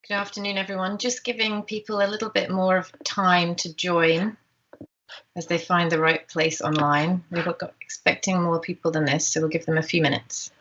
Good afternoon, everyone. Just giving people a little bit more of time to join as they find the right place online. We were expecting more people than this, so we'll give them a few minutes.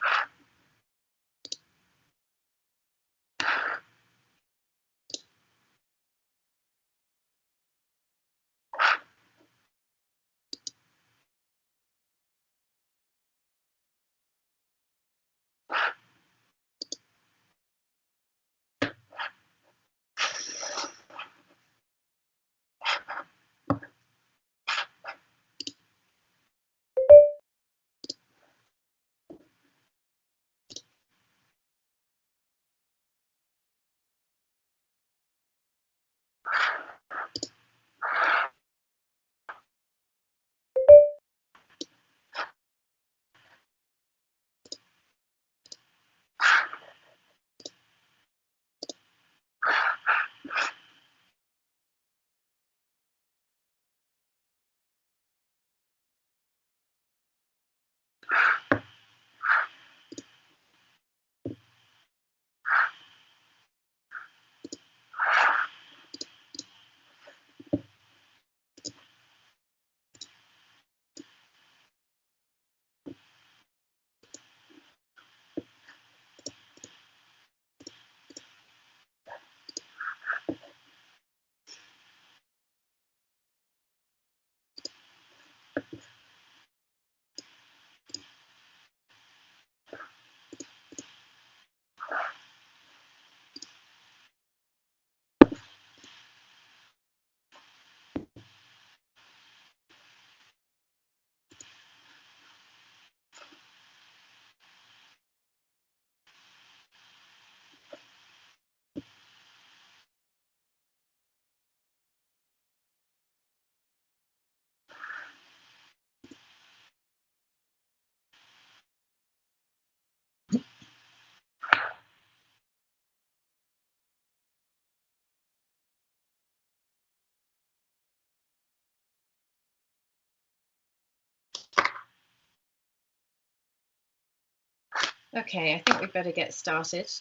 Okay, I think we better get started,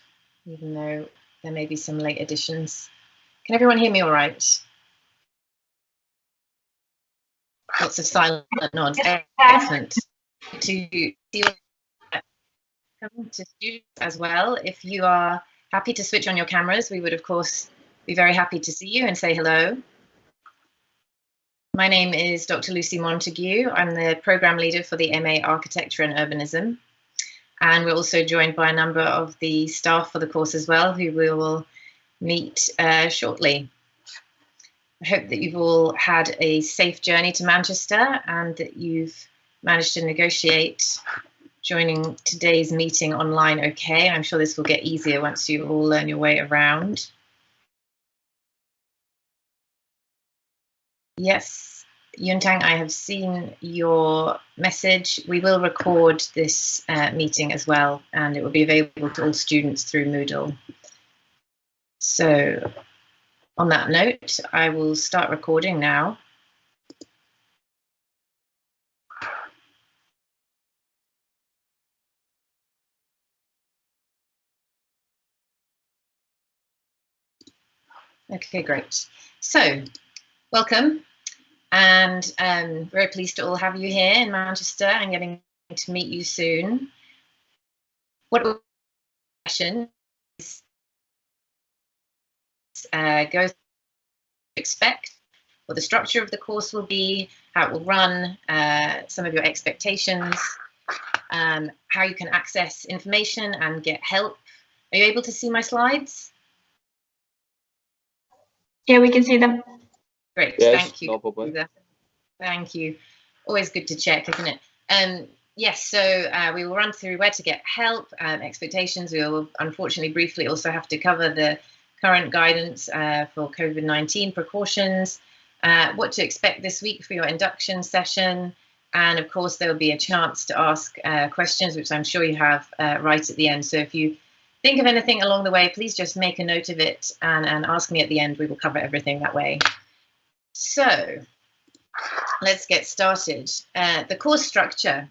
even though there may be some late additions. Can everyone hear me all right? Lots of silent nods. Excellent. To students as well. If you are happy to switch on your cameras, we would of course be very happy to see you and say hello. My name is Dr. Lucy Montague. I'm the program leader for the MA Architecture and Urbanism. And we're also joined by a number of the staff for the course as well, who we will meet shortly. I hope that you've all had a safe journey to Manchester and that you've managed to negotiate joining today's meeting online okay. I'm sure this will get easier once you all learn your way around. Yes, Yuntang, I have seen your message. We will record this meeting as well, and it will be available to all students through Moodle. So on that note, I will start recording now. Okay, great. So welcome, and very pleased to all have you here in Manchester and getting to meet you soon. What session is go to expect, what the structure of the course will be, how it will run, some of your expectations, how you can access information and get help. Are you able to see my slides? Yeah, we can see them. Great, yes, thank you. No problem. Thank you. Always good to check, isn't it? Yes, so we will run through where to get help, expectations. We will unfortunately briefly also have to cover the current guidance for COVID-19 precautions, what to expect this week for your induction session, and of course there will be a chance to ask questions, which I'm sure you have right at the end. So if you think of anything along the way, please just make a note of it and ask me at the end. We will cover everything that way. So let's get started. The course structure.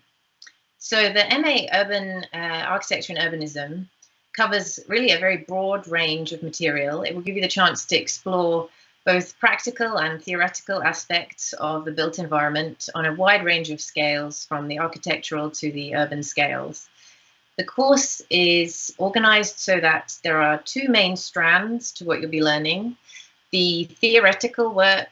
So the MA Urban Architecture and Urbanism covers really a very broad range of material. It will give you the chance to explore both practical and theoretical aspects of the built environment on a wide range of scales, from the architectural to the urban scales. The course is organized so that there are two main strands to what you'll be learning: the theoretical work,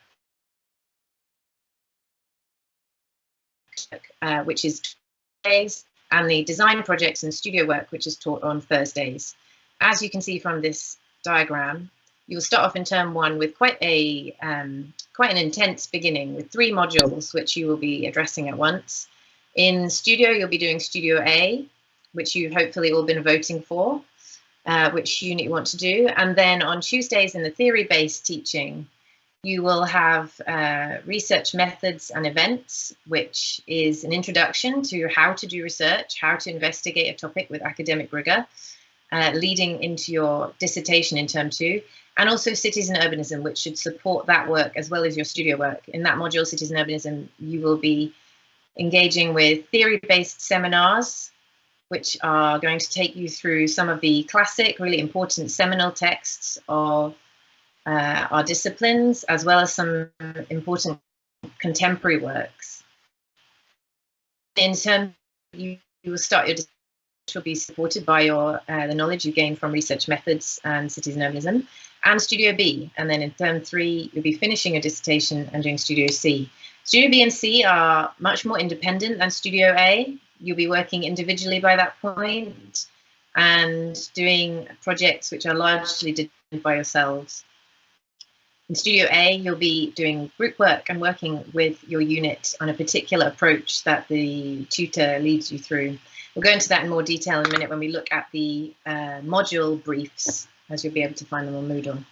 which is Tuesdays, and the design projects and studio work, which is taught on Thursdays. As you can see from this diagram, you will start off in term one with quite an intense beginning with 3 modules, which you will be addressing at once. In studio, you'll be doing Studio A, which you've hopefully all been voting for, which unit you want to do. And then on Tuesdays in the theory-based teaching, you will have research methods and events, which is an introduction to how to do research, how to investigate a topic with academic rigor, leading into your dissertation in term 2, and also cities and urbanism, which should support that work as well as your studio work. In that module, cities and urbanism, you will be engaging with theory-based seminars, which are going to take you through some of the classic, really important seminal texts of our disciplines, as well as some important contemporary works. In terms, you will start your dissertation, which will be supported by your the knowledge you gain from research methods and cities and urbanism, and Studio B. And then in term 3, you'll be finishing your dissertation and doing Studio C. Studio B and C are much more independent than Studio A. You'll be working individually by that point and doing projects which are largely determined by yourselves. In Studio A, you'll be doing group work and working with your unit on a particular approach that the tutor leads you through. We'll go into that in more detail in a minute when we look at the module briefs, as you'll be able to find them on Moodle.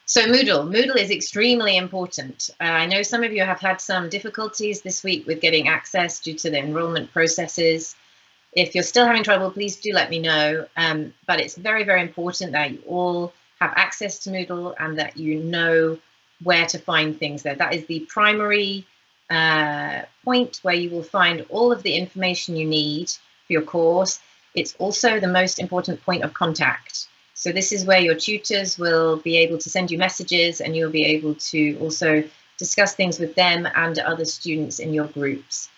So Moodle is extremely important. I know some of you have had some difficulties this week with getting access due to the enrollment processes. If you're still having trouble, please do let me know. But it's very, very important that you all have access to Moodle and that you know where to find things there. That is the primary point where you will find all of the information you need for your course. It's also the most important point of contact. So this is where your tutors will be able to send you messages, and you'll be able to also discuss things with them and other students in your groups.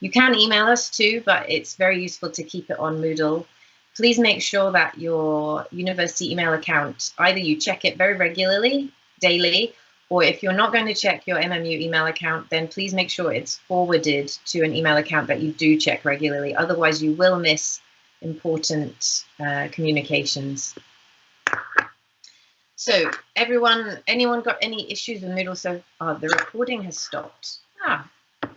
You can email us too, but it's very useful to keep it on Moodle. Please make sure that your university email account, either you check it very regularly, daily, or if you're not going to check your MMU email account, then please make sure it's forwarded to an email account that you do check regularly. Otherwise, you will miss important communications. So anyone got any issues with Moodle so far? The recording has stopped. It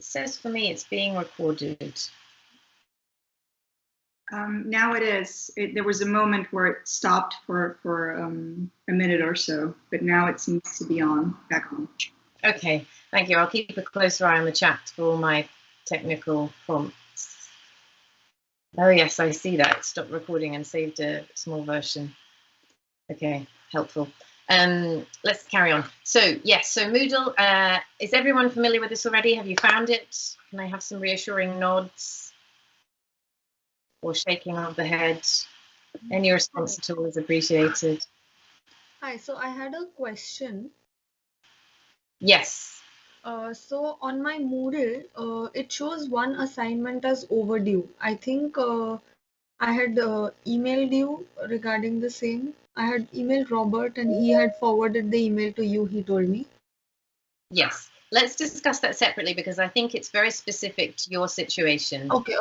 says for me it's being recorded. Now it is. There was a moment where it stopped for a minute or so, but now it seems to be back on. Okay, thank you. I'll keep a closer eye on the chat for all my technical prompts. Oh yes, I see that. It stopped recording and saved a small version. Okay, helpful. Let's carry on. So yes, so Moodle, is everyone familiar with this already? Have you found it? Can I have some reassuring nods or shaking of the head? Any response at all is appreciated. Hi, so I had a question. Yes. So on my Moodle, it shows one assignment as overdue. I think I had emailed you regarding the same. I had emailed Robert and he had forwarded the email to you, he told me. Yes, let's discuss that separately because I think it's very specific to your situation. Okay.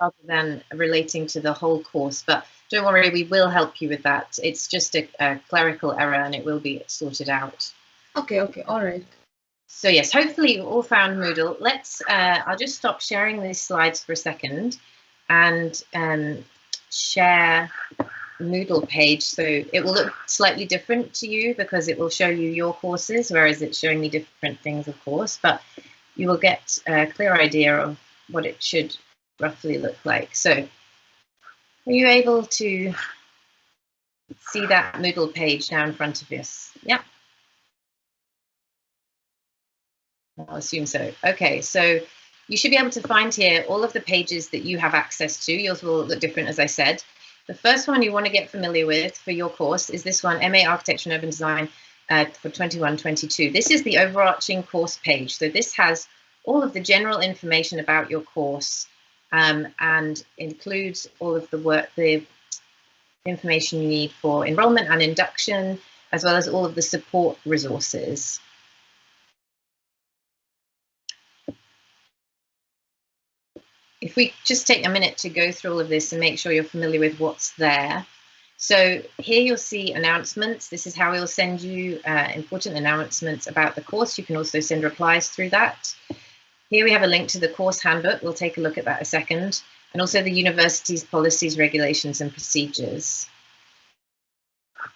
Rather than relating to the whole course, but don't worry, we will help you with that. It's just a clerical error and it will be sorted out. Okay, all right. So yes, hopefully you've all found Moodle. I'll just stop sharing these slides for a second and share Moodle page. So it will look slightly different to you because it will show you your courses, whereas it's showing me different things, of course, but you will get a clear idea of what it should roughly look like. So are you able to see that Moodle page now in front of us? Yeah. I'll assume so. Okay, so You should be able to find here all of the pages that you have access to. Yours will look different, as I said. The first one you want to get familiar with for your course is this one, MA Architecture and Urban Design for 21-22. This is the overarching course page. So this has all of the general information about your course and includes all of the information you need for enrollment and induction, as well as all of the support resources. If we just take a minute to go through all of this and make sure you're familiar with what's there. So here you'll see announcements. This is how we'll send you important announcements about the course. You can also send replies through that. Here we have a link to the course handbook. We'll take a look at that in a second. And also the university's policies, regulations, and procedures.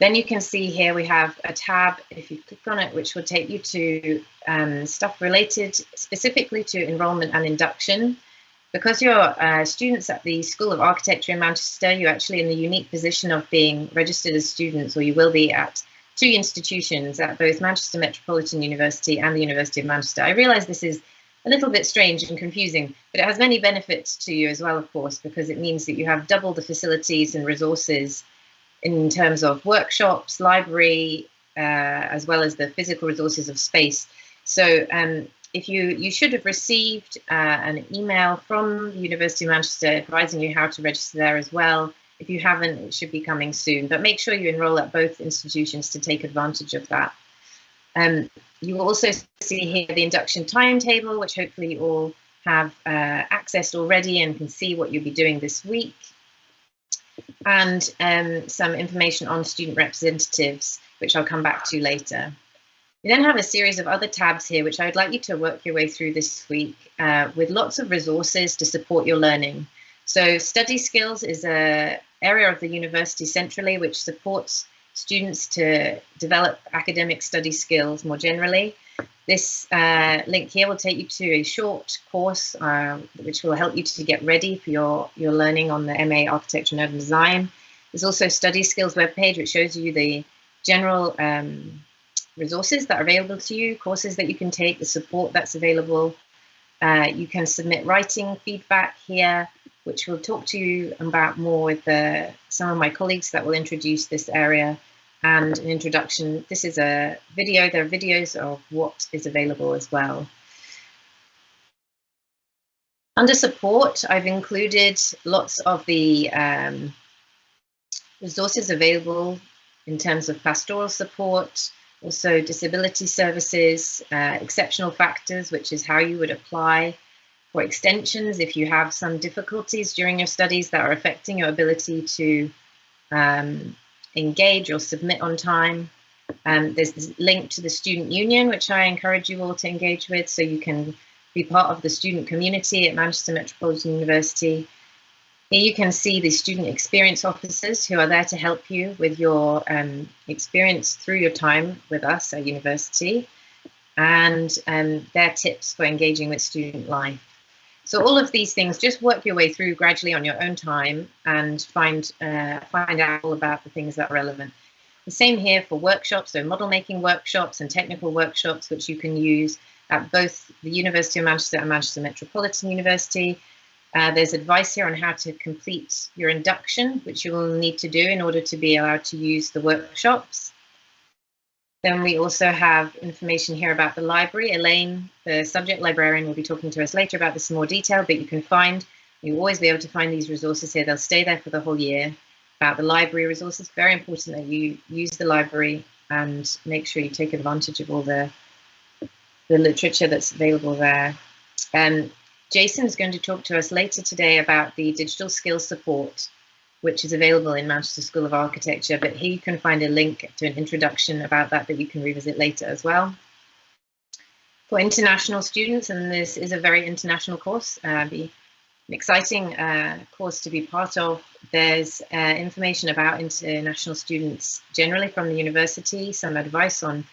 Then you can see here we have a tab, if you click on it, which will take you to stuff related specifically to enrollment and induction. Because you're students at the School of Architecture in Manchester, you're actually in the unique position of being registered as students, or you will be at 2 institutions at both Manchester Metropolitan University and the University of Manchester. I realise this is a little bit strange and confusing, but it has many benefits to you as well, of course, because it means that you have double the facilities and resources in terms of workshops, library, as well as the physical resources of space. So if you should have received an email from the University of Manchester advising you how to register there as well. If you haven't, it should be coming soon, but make sure you enroll at both institutions to take advantage of that. You will also see here the induction timetable, which hopefully you all have accessed already and can see what you'll be doing this week. And some information on student representatives, which I'll come back to later. We then have a series of other tabs here, which I'd like you to work your way through this week with lots of resources to support your learning. So study skills is an area of the university centrally, which supports students to develop academic study skills more generally. This link here will take you to a short course, which will help you to get ready for your learning on the MA Architecture and Urban Design. There's also a study skills webpage, which shows you the general resources that are available to you, courses that you can take, the support that's available. You can submit writing feedback here, which we'll talk to you about more with some of my colleagues that will introduce this area, and an introduction. This is a video. There are videos of what is available as well. Under support, I've included lots of the resources available in terms of pastoral support, also disability services, exceptional factors, which is how you would apply for extensions if you have some difficulties during your studies that are affecting your ability to engage or submit on time. There's this link to the student union, which I encourage you all to engage with, so you can be part of the student community at Manchester Metropolitan University. Here you can see the student experience officers who are there to help you with your experience through your time with us at university, and their tips for engaging with student life. So all of these things, just work your way through gradually on your own time and find out all about the things that are relevant. The same here for workshops, so model making workshops and technical workshops, which you can use at both the University of Manchester and Manchester Metropolitan University. There's advice here on how to complete your induction, which you will need to do in order to be allowed to use the workshops. Then we also have information here about the library. Elaine, the subject librarian, will be talking to us later about this in more detail, but you'll always be able to find these resources here. They'll stay there for the whole year. About the library resources, very important that you use the library and make sure you take advantage of all the literature that's available there. Jason's going to talk to us later today about the digital skills support, which is available in Manchester School of Architecture, but here you can find a link to an introduction about that you can revisit later as well. For international students, and this is a very international course, be an exciting course to be part of. There's information about international students generally from the university, some advice on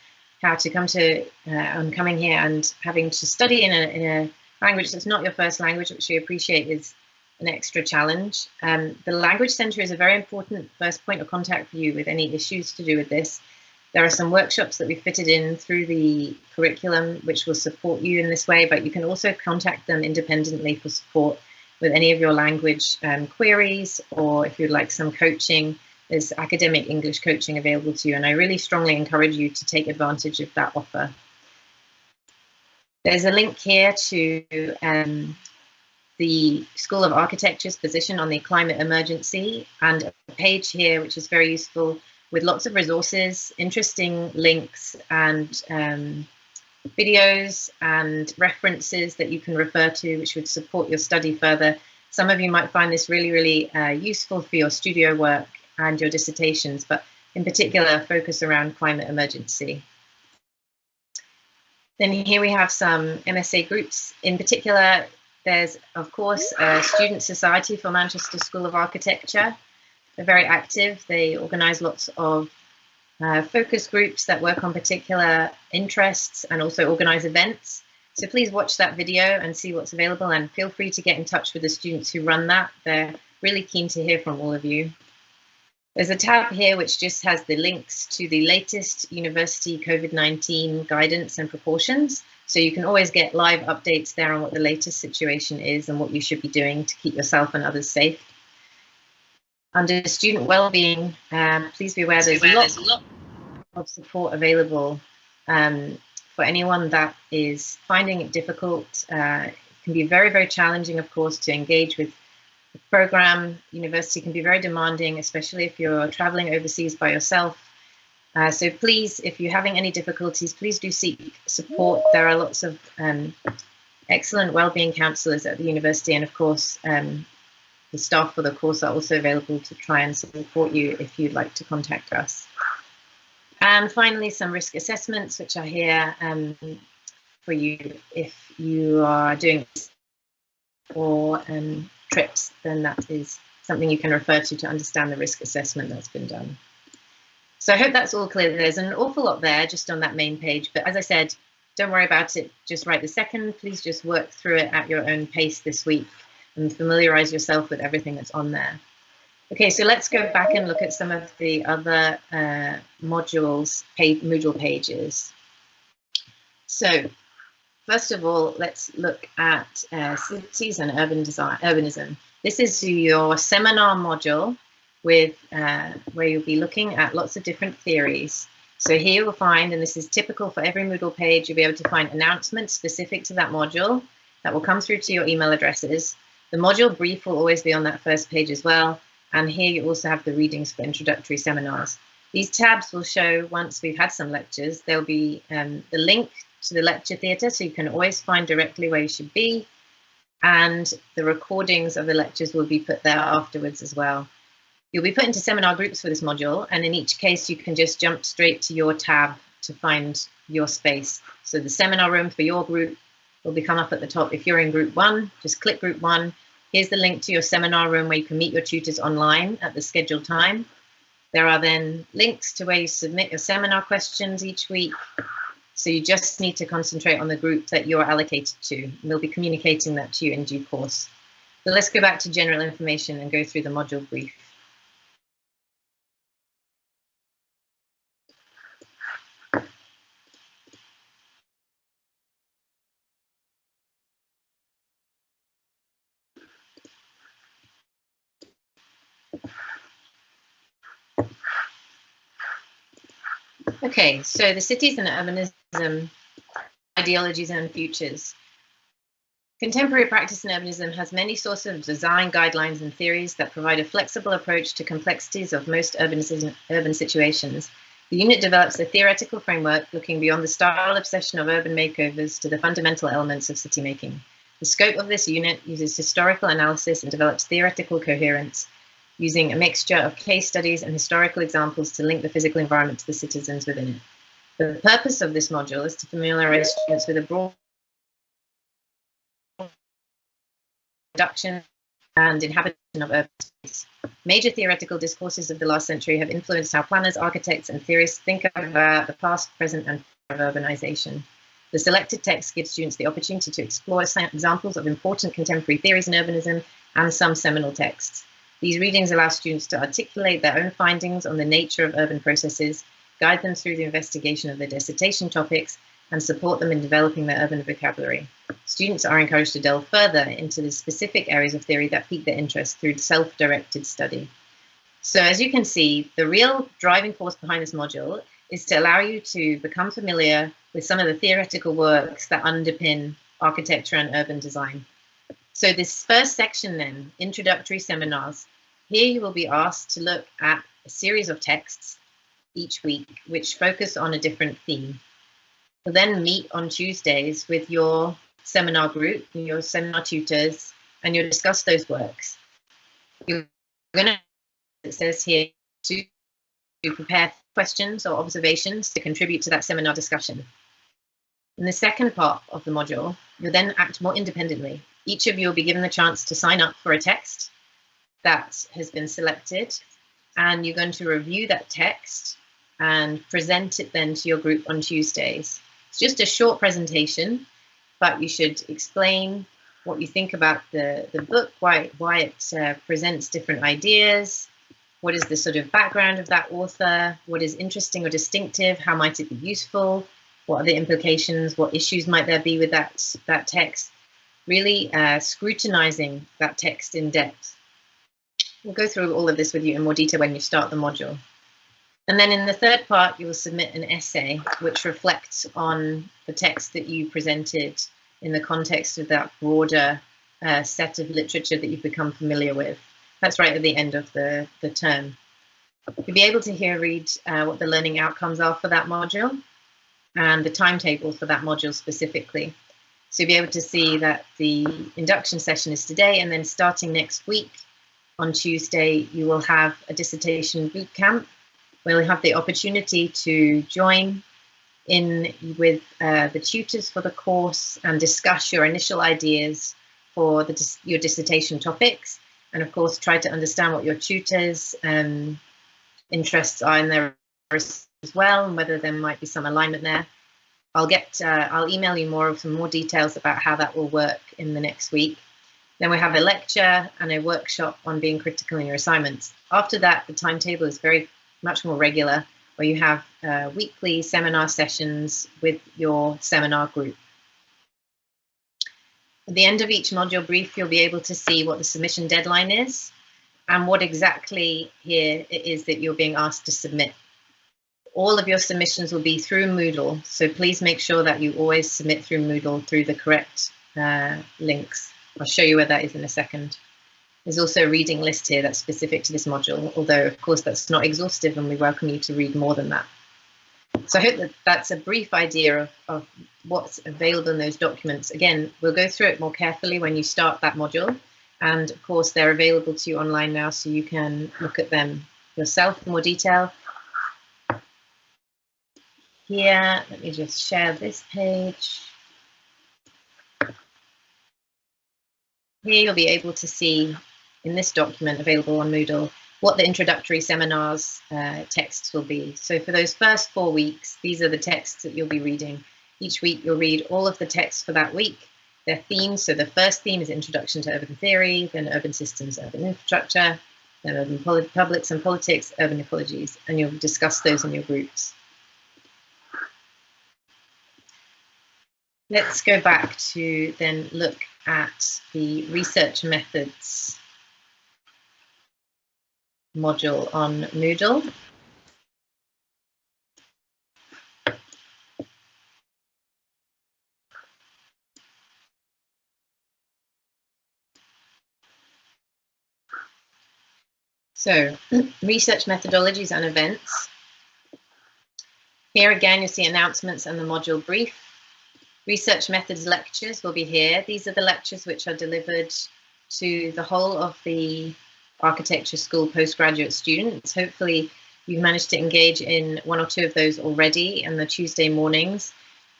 how to come to, on coming here and having to study in a language that's not your first language, which we appreciate is an extra challenge. The Language Centre is a very important first point of contact for you with any issues to do with this. There are some workshops that we fitted in through the curriculum which will support you in this way, but you can also contact them independently for support with any of your language queries, or if you'd like some coaching, there's academic English coaching available to you, and I really strongly encourage you to take advantage of that offer. There's a link here to the School of Architecture's position on the climate emergency, and a page here which is very useful with lots of resources, interesting links, and videos and references that you can refer to, which would support your study further. Some of you might find this really, really useful for your studio work and your dissertations, but in particular, focus around climate emergency. Then here we have some MSA groups. In particular, there's, of course, a Student Society for Manchester School of Architecture. They're very active. They organise lots of focus groups that work on particular interests and also organise events. So please watch that video and see what's available, and feel free to get in touch with the students who run that. They're really keen to hear from all of you. There's a tab here which just has the links to the latest university COVID-19 guidance and precautions. So you can always get live updates there on what the latest situation is and what you should be doing to keep yourself and others safe. Under student wellbeing, please be aware there's a lot of support available for anyone that is finding it difficult. It can be very, very challenging, of course, to engage with the program. University can be very demanding, especially if you're traveling overseas by yourself. So please, if you're having any difficulties, please do seek support. There are lots of excellent wellbeing counsellors at the university, and of course, the staff for the course are also available to try and support you if you'd like to contact us. And finally, some risk assessments, which are here for you if you are doing or trips, then that is something you can refer to understand the risk assessment that's been done. So I hope that's all clear. There's an awful lot there just on that main page, but as I said, don't worry about it just right this second. Please just work through it at your own pace this week and familiarize yourself with everything that's on there. Okay, so let's go back and look at some of the other modules, Moodle pages. So first of all, let's look at cities and urbanism. This is your seminar module with where you'll be looking at lots of different theories. So here you'll find, and this is typical for every Moodle page, you'll be able to find announcements specific to that module that will come through to your email addresses. The module brief will always be on that first page as well. And here you also have the readings for introductory seminars. These tabs will show, once we've had some lectures, there'll be the link to the lecture theatre, so you can always find directly where you should be. And the recordings of the lectures will be put there afterwards as well. You'll be put into seminar groups for this module, and in each case you can just jump straight to your tab to find your space. So the seminar room for your group will come up at the top. If you're in group 1, just click group 1. Here's the link to your seminar room where you can meet your tutors online at the scheduled time. There are then links to where you submit your seminar questions each week. So you just need to concentrate on the group that you're allocated to. And they'll be communicating that to you in due course. So let's go back to general information and go through the module brief. Okay, so the cities and urbanism, ideologies and futures. Contemporary practice in urbanism has many sources of design, guidelines and theories that provide a flexible approach to complexities of most urban situations. The unit develops a theoretical framework looking beyond the style obsession of urban makeovers to the fundamental elements of city making. The scope of this unit uses historical analysis and develops theoretical coherence, using a mixture of case studies and historical examples to link the physical environment to the citizens within it. The purpose of this module is to familiarize students with a broad production and inhabitation of urban space. Major theoretical discourses of the last century have influenced how planners, architects, and theorists think about the past, present, and future of urbanization. The selected text gives students the opportunity to explore examples of important contemporary theories in urbanism and some seminal texts. These readings allow students to articulate their own findings on the nature of urban processes, guide them through the investigation of their dissertation topics, and support them in developing their urban vocabulary. Students are encouraged to delve further into the specific areas of theory that pique their interest through self-directed study. So as you can see, the real driving force behind this module is to allow you to become familiar with some of the theoretical works that underpin architecture and urban design. So this first section then, introductory seminars, here you will be asked to look at a series of texts each week which focus on a different theme. You'll then meet on Tuesdays with your seminar group, your seminar tutors, and you'll discuss those works. You're going to, it says here, to prepare questions or observations to contribute to that seminar discussion. In the second part of the module, you'll then act more independently. Each of you will be given the chance to sign up for a text that has been selected, and you're going to review that text and present it then to your group on Tuesdays. It's just a short presentation, but you should explain what you think about the book, why it presents different ideas, what is the sort of background of that author, what is interesting or distinctive, how might it be useful, what are the implications, what issues might there be with that text, really scrutinizing that text in depth. We'll go through all of this with you in more detail when you start the module. And then in the third part, you will submit an essay which reflects on the text that you presented in the context of that broader set of literature that you've become familiar with. That's right at the end of the term. You'll be able to read what the learning outcomes are for that module and the timetable for that module specifically. So you'll be able to see that the induction session is today, and then starting next week on Tuesday, you will have a dissertation boot camp where you'll have the opportunity to join in with the tutors for the course and discuss your initial ideas for your dissertation topics, and of course try to understand what your tutors' interests are in there as well, and whether there might be some alignment there. I'll email you some more details about how that will work in the next week. Then we have a lecture and a workshop on being critical in your assignments. After that, the timetable is much more regular, where you have weekly seminar sessions with your seminar group. At the end of each module brief, you'll be able to see what the submission deadline is and what exactly here it is that you're being asked to submit. All of your submissions will be through Moodle, so please make sure that you always submit through Moodle through the correct links. I'll show you where that is in a second. There's also a reading list here that's specific to this module, although of course that's not exhaustive and we welcome you to read more than that. So I hope that that's a brief idea of what's available in those documents. Again, we'll go through it more carefully when you start that module. And of course, they're available to you online now, so you can look at them yourself in more detail. Here, let me just share this page. Here you'll be able to see in this document available on Moodle what the introductory seminars texts will be. So for those first 4 weeks, these are the texts that you'll be reading. Each week you'll read all of the texts for that week, their themes. So the first theme is Introduction to Urban Theory, then Urban Systems, Urban Infrastructure, then Urban Publics and Politics, Urban Ecologies, and you'll discuss those in your groups. Let's go back to then look at the research methods module on Moodle. So, research methodologies and events. Here again, you'll see announcements and the module brief. Research methods lectures will be here. These are the lectures which are delivered to the whole of the architecture school postgraduate students. Hopefully you've managed to engage in 1 or 2 of those already in the Tuesday mornings.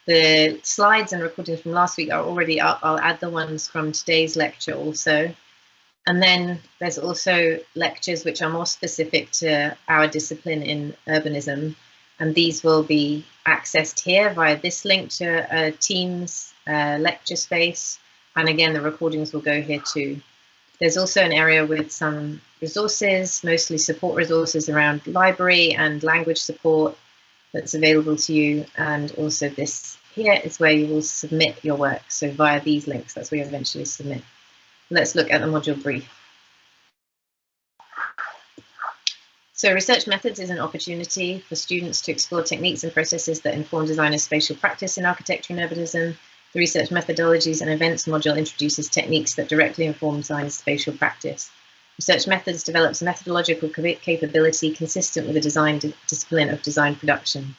The slides and recordings from last week are already up. I'll add the ones from today's lecture also. And then there's also lectures which are more specific to our discipline in urbanism. And these will be accessed here via this link to a Teams lecture space. And again, the recordings will go here too. There's also an area with some resources, mostly support resources around library and language support. that's available to you, and also this here is where you will submit your work. So via these links, that's where you eventually submit. Let's look at the module brief. So research methods is an opportunity for students to explore techniques and processes that inform designers' spatial practice in architecture and urbanism. The research methodologies and events module introduces techniques that directly inform designers' spatial practice. Research methods develops methodological capability consistent with the design discipline of design production.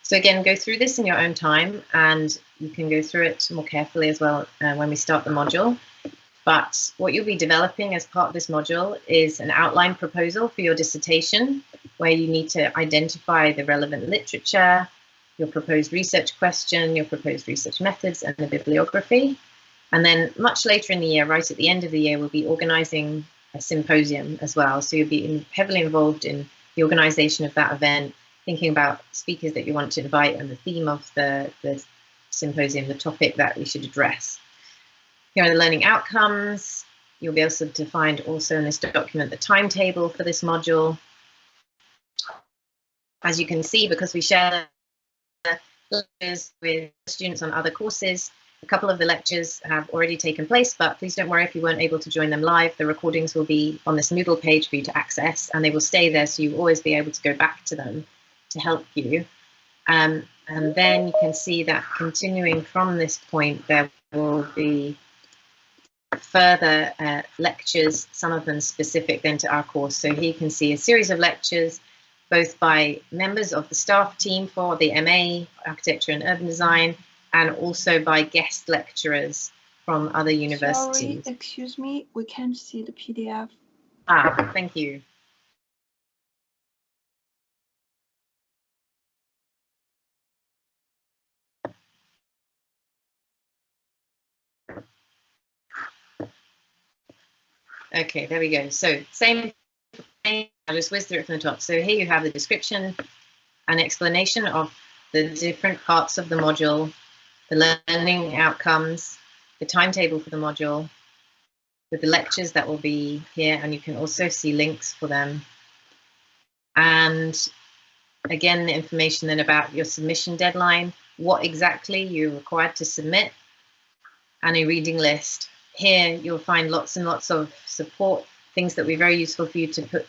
So again, go through this in your own time, and you can go through it more carefully as well when we start the module. But what you'll be developing as part of this module is an outline proposal for your dissertation, where you need to identify the relevant literature, your proposed research question, your proposed research methods, and the bibliography. And then much later in the year, right at the end of the year, we'll be organizing a symposium as well. So you'll be heavily involved in the organization of that event, thinking about speakers that you want to invite and the theme of the symposium, the topic that we should address. Here are the learning outcomes. You'll be able to find also in this document the timetable for this module. As you can see, because we share lectures with students on other courses, a couple of the lectures have already taken place, but please don't worry if you weren't able to join them live. The recordings will be on this Moodle page for you to access, and they will stay there, so you'll always be able to go back to them to help you. And then you can see that continuing from this point, there will be further lectures, some of them specific then to our course. So here you can see a series of lectures, both by members of the staff team for the MA, Architecture and Urban Design, and also by guest lecturers from other universities. Sorry, excuse me, we can't see the PDF. Ah, thank you. Okay, there we go. So same thing, I'll just whiz through it from the top. So here you have the description and explanation of the different parts of the module, the learning outcomes, the timetable for the module, with the lectures that will be here, and you can also see links for them. And again, the information then about your submission deadline, what exactly you're required to submit, and a reading list. Here you'll find lots and lots of support, things that will be very useful for you to put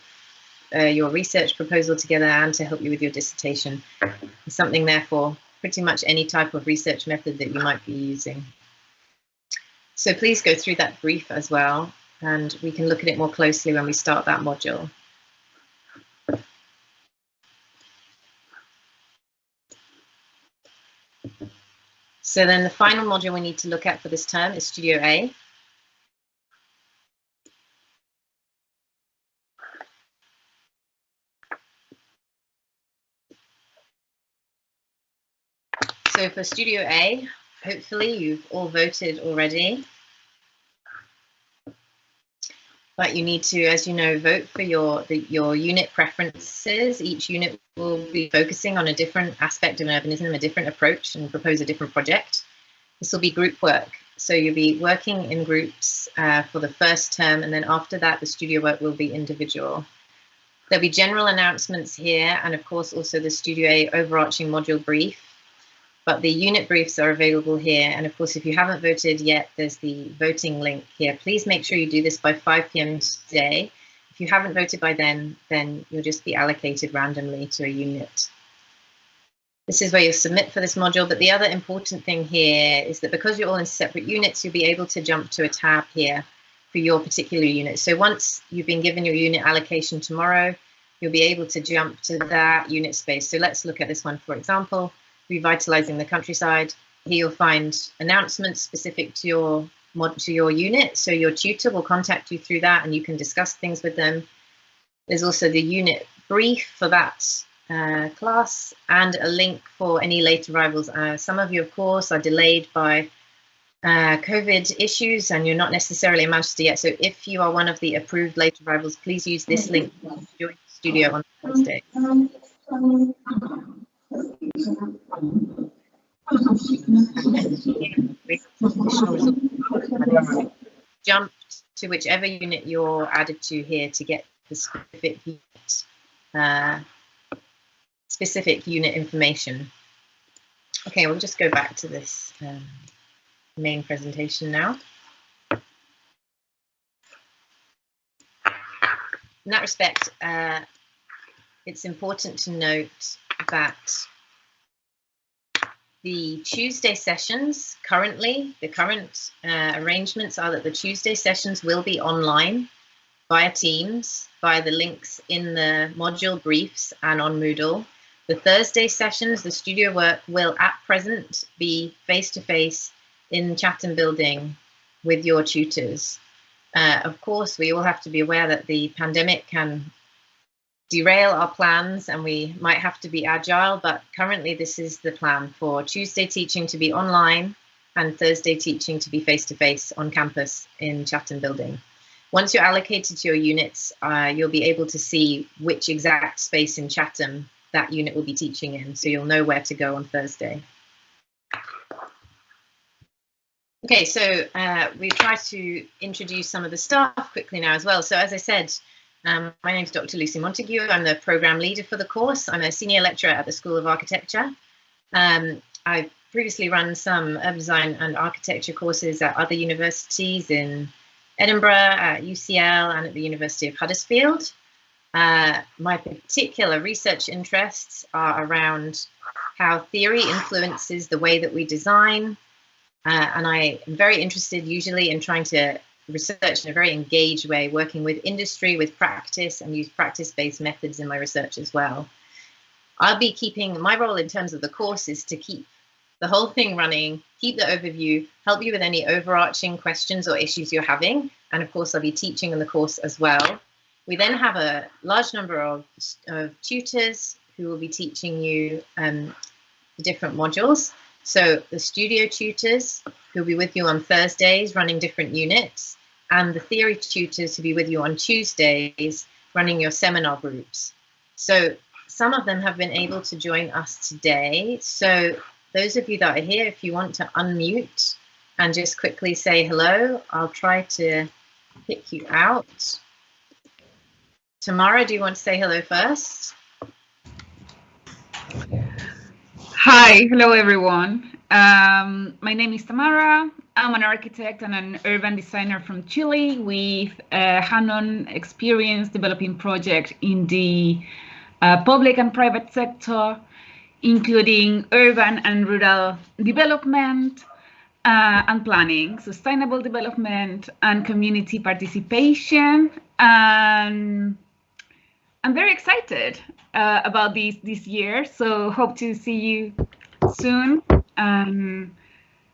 your research proposal together and to help you with your dissertation. There's something there for pretty much any type of research method that you might be using. So please go through that brief as well, and we can look at it more closely when we start that module. So then the final module we need to look at for this term is Studio A. So for Studio A, hopefully you've all voted already. But you need to, as you know, vote for your unit preferences. Each unit will be focusing on a different aspect of urbanism, a different approach, and propose a different project. This will be group work. So you'll be working in groups for the first term, and then after that, the studio work will be individual. There'll be general announcements here, and of course also the Studio A overarching module brief. But the unit briefs are available here. And of course, if you haven't voted yet, there's the voting link here. Please make sure you do this by 5 p.m. today. If you haven't voted by then you'll just be allocated randomly to a unit. This is where you'll submit for this module. But the other important thing here is that because you're all in separate units, you'll be able to jump to a tab here for your particular unit. So once you've been given your unit allocation tomorrow, you'll be able to jump to that unit space. So let's look at this one, for example. Revitalizing the countryside. Here you'll find announcements specific to your unit. So your tutor will contact you through that and you can discuss things with them. There's also the unit brief for that class and a link for any late arrivals. Some of you, of course, are delayed by COVID issues and you're not necessarily in Manchester yet. So if you are one of the approved late arrivals, please use this link to join the studio on Thursday. Jump to whichever unit you're added to here to get the specific unit specific unit information. Okay, we'll just go back to this main presentation now. In that respect, it's important to note that the Tuesday sessions currently, the current arrangements are that the Tuesday sessions will be online via Teams, via the links in the module briefs and on Moodle. The Thursday sessions, the studio work, will at present be face-to-face in Chatham Building with your tutors. Of course, we all have to be aware that the pandemic can derail our plans and we might have to be agile, but currently this is the plan for Tuesday teaching to be online and Thursday teaching to be face-to-face on campus in Chatham Building. Once you're allocated to your units, you'll be able to see which exact space in Chatham that unit will be teaching in, so you'll know where to go on Thursday. Okay, so we try to introduce some of the staff quickly now as well. So as I said, my name is Dr. Lucy Montague. I'm the program leader for the course. I'm a senior lecturer at the School of Architecture. I've previously run some urban design and architecture courses at other universities in Edinburgh, at UCL, and at the University of Huddersfield. My particular research interests are around how theory influences the way that we design. And I am very interested usually in trying to research in a very engaged way, working with industry, with practice, and use practice-based methods in my research as well. I'll be keeping, my role in terms of the course is to keep the whole thing running, keep the overview, help you with any overarching questions or issues you're having. And of course, I'll be teaching in the course as well. We then have a large number of tutors who will be teaching you the different modules. So the studio tutors who'll be with you on Thursdays running different units, and the theory tutors who'll be with you on Tuesdays running your seminar groups. So some of them have been able to join us today. So those of you that are here, if you want to unmute and just quickly say hello, I'll try to pick you out. Tamara, do you want to say hello first? Hi, hello everyone. My name is Tamara. I'm an architect and an urban designer from Chile with a hands-on experience developing projects in the public and private sector, including urban and rural development and planning, sustainable development and community participation. And I'm very excited about this year, so hope to see you soon, and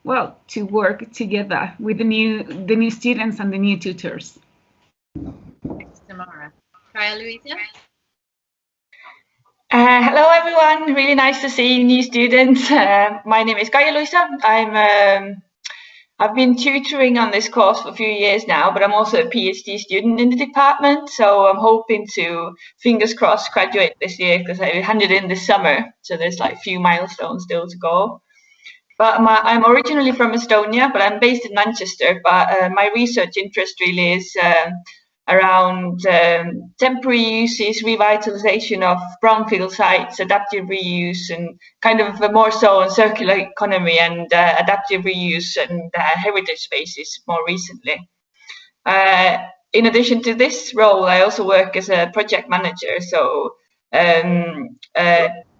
well, to work together with the new students and the new tutors. Thanks, Tamara. Gaia Luisa? Hello everyone, really nice to see new students. My name is Gaia Luisa. I've been tutoring on this course for a few years now, but I'm also a PhD student in the department, so I'm hoping to, fingers crossed, graduate this year because I handed in this summer, so there's like a few milestones still to go. But I'm originally from Estonia, but I'm based in Manchester, but my research interest really is around temporary uses, revitalization of brownfield sites, adaptive reuse, and kind of more so on circular economy and adaptive reuse and heritage spaces more recently. In addition to this role, I also work as a project manager, so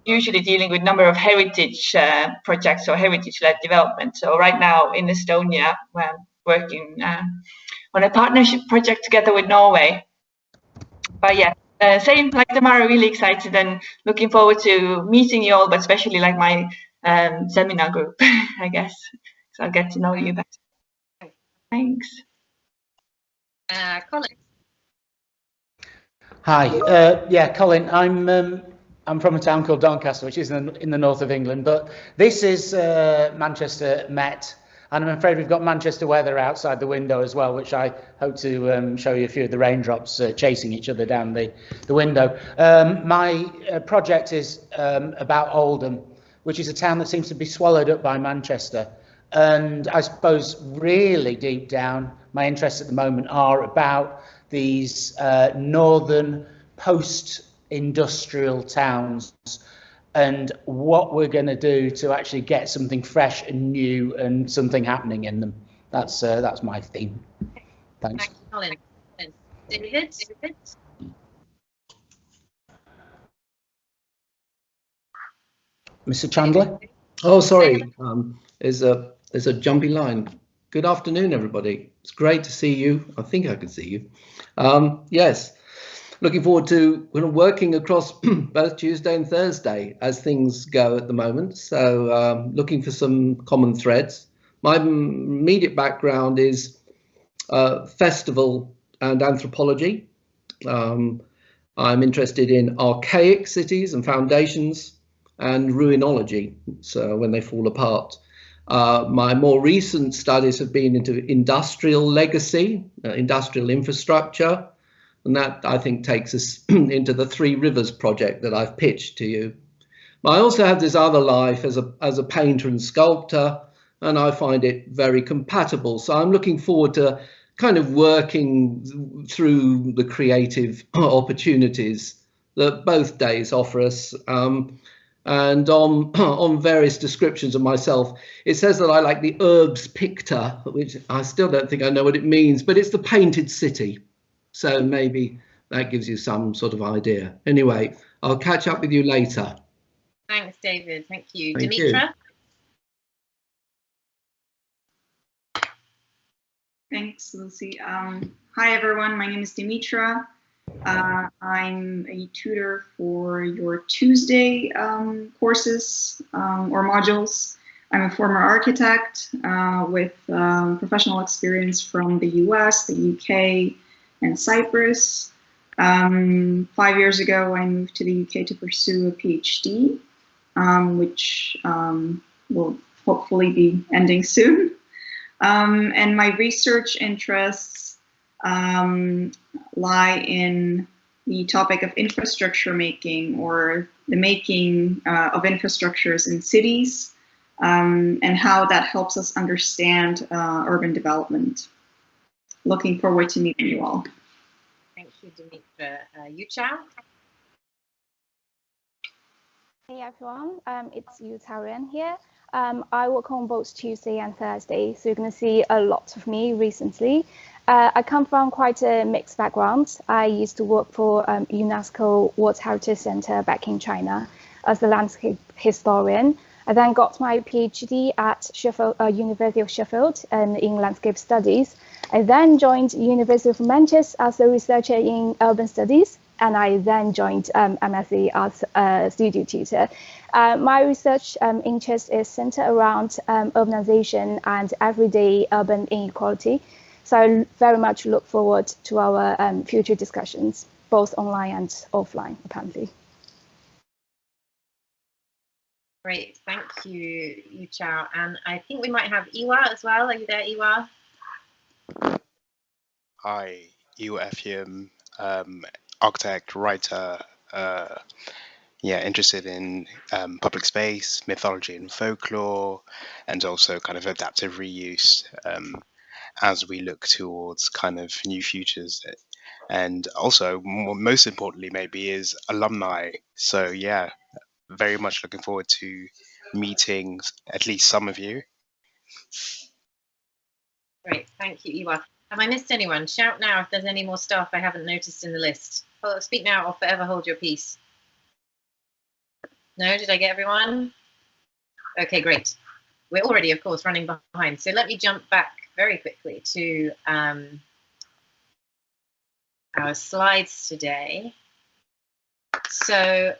usually dealing with a number of heritage projects or heritage-led development. So right now in Estonia, we're working on a partnership project together with Norway. But yeah, same like Tamara, really excited and looking forward to meeting you all, but especially like my seminar group, I guess. So I'll get to know you better. Thanks. Colin. Hi, yeah, Colin. I'm from a town called Doncaster, which is in the north of England, but this is Manchester Met. And I'm afraid we've got Manchester weather outside the window as well, which I hope to show you a few of the raindrops chasing each other down the window. My project is about Oldham, which is a town that seems to be swallowed up by Manchester. And I suppose really deep down, my interests at the moment are about these northern post-industrial towns and what we're going to do to actually get something fresh and new and something happening in them. That's my theme. Thanks. Thank you, Colin. David? Mr. Chandler? Oh, sorry. There's a jumpy line. Good afternoon, everybody. It's great to see you. I think I can see you. Yes, looking forward to working across both Tuesday and Thursday as things go at the moment. So looking for some common threads. My immediate background is festival and anthropology. I'm interested in archaic cities and foundations and ruinology, so when they fall apart. My more recent studies have been into industrial legacy, industrial infrastructure, and that I think takes us into the Three Rivers project that I've pitched to you. I also have this other life as a painter and sculptor, and I find it very compatible. So I'm looking forward to kind of working through the creative opportunities that both days offer us. And on various descriptions of myself, it says that I like the urbs picta, which I still don't think I know what it means, but it's the painted city. So maybe that gives you some sort of idea. Anyway, I'll catch up with you later. Thanks, David. Thank you. Thank Dimitra? you. Thanks, Lucy. Hi, everyone. My name is Dimitra. I'm a tutor for your Tuesday courses or modules. I'm a former architect with professional experience from the US, the UK, and Cyprus. 5 years ago, I moved to the UK to pursue a PhD, which will hopefully be ending soon. And my research interests lie in the topic of infrastructure making, or the making of infrastructures in cities, and how that helps us understand urban development. Looking forward to meeting you all. Thank you, Dimitra. Yu Chao? Hey everyone, it's Tyrion here. I work on both Tuesday and Thursday, so you're going to see a lot of me recently. I come from quite a mixed background. I used to work for UNESCO World Heritage Center back in China as the landscape historian. I then got my PhD at Sheffield, University of Sheffield in landscape studies. I then joined University of Manchester as a researcher in urban studies, and I then joined MSc as a studio tutor. My research interest is centered around urbanization and everyday urban inequality. So I very much look forward to our future discussions, both online and offline, apparently. Great, thank you, Yu Chao. And I think we might have Iwa as well. Are you there, Iwa? Hi, Iwa Effiam, architect, writer, interested in public space, mythology and folklore, and also kind of adaptive reuse as we look towards kind of new futures. And also, most importantly, maybe is alumni. So yeah, very much looking forward to meeting at least some of you. Great, thank you, Iwa. Have I missed anyone? Shout now if there's any more staff I haven't noticed in the list. Oh, speak now or forever hold your peace. No, did I get everyone? Okay, great. We're already, of course, running behind. So let me jump back very quickly to our slides today. So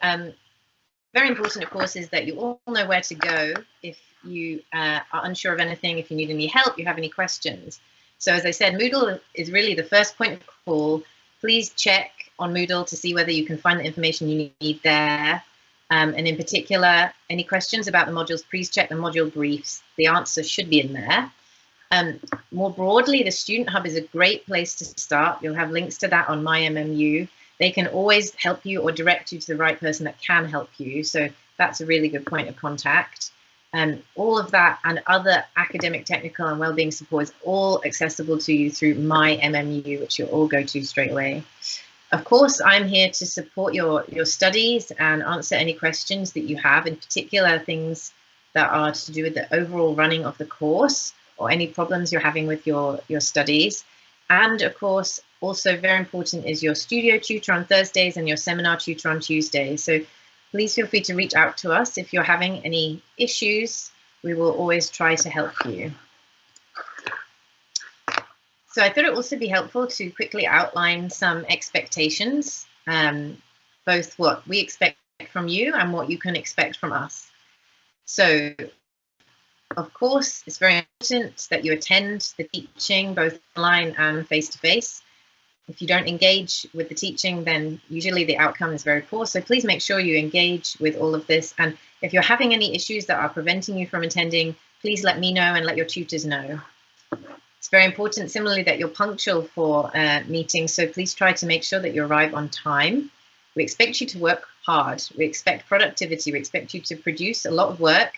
very important, of course, is that you all know where to go if you are unsure of anything, if you need any help, you have any questions. So as I said, Moodle is really the first point of call. Please check on Moodle to see whether you can find the information you need there. And in particular, any questions about the modules, please check the module briefs. The answer should be in there. More broadly, the Student Hub is a great place to start. You'll have links to that on MyMMU. They can always help you or direct you to the right person that can help you. So that's a really good point of contact. All of that and other academic, technical and wellbeing support is all accessible to you through MyMMU, which you'll all go to straight away. Of course, I'm here to support your studies and answer any questions that you have, in particular things that are to do with the overall running of the course or any problems you're having with your studies. And of course, also very important is your studio tutor on Thursdays and your seminar tutor on Tuesdays. So please feel free to reach out to us if you're having any issues. We will always try to help you. So I thought it would also be helpful to quickly outline some expectations, both what we expect from you and what you can expect from us. So, of course, it's very important that you attend the teaching, both online and face-to-face. If you don't engage with the teaching, then usually the outcome is very poor. So please make sure you engage with all of this. And if you're having any issues that are preventing you from attending, please let me know and let your tutors know. It's very important, similarly, that you're punctual for meetings, so please try to make sure that you arrive on time. We expect you to work hard. We expect productivity. We expect you to produce a lot of work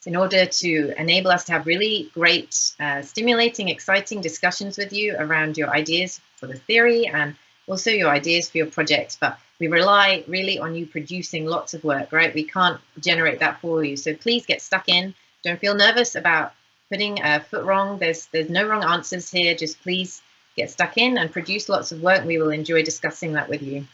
in order to enable us to have really great, stimulating, exciting discussions with you around your ideas for the theory and also your ideas for your projects. But we rely really on you producing lots of work, right? We can't generate that for you. So please get stuck in. Don't feel nervous about putting a foot wrong. There's no wrong answers here. Just please get stuck in and produce lots of work. We will enjoy discussing that with you.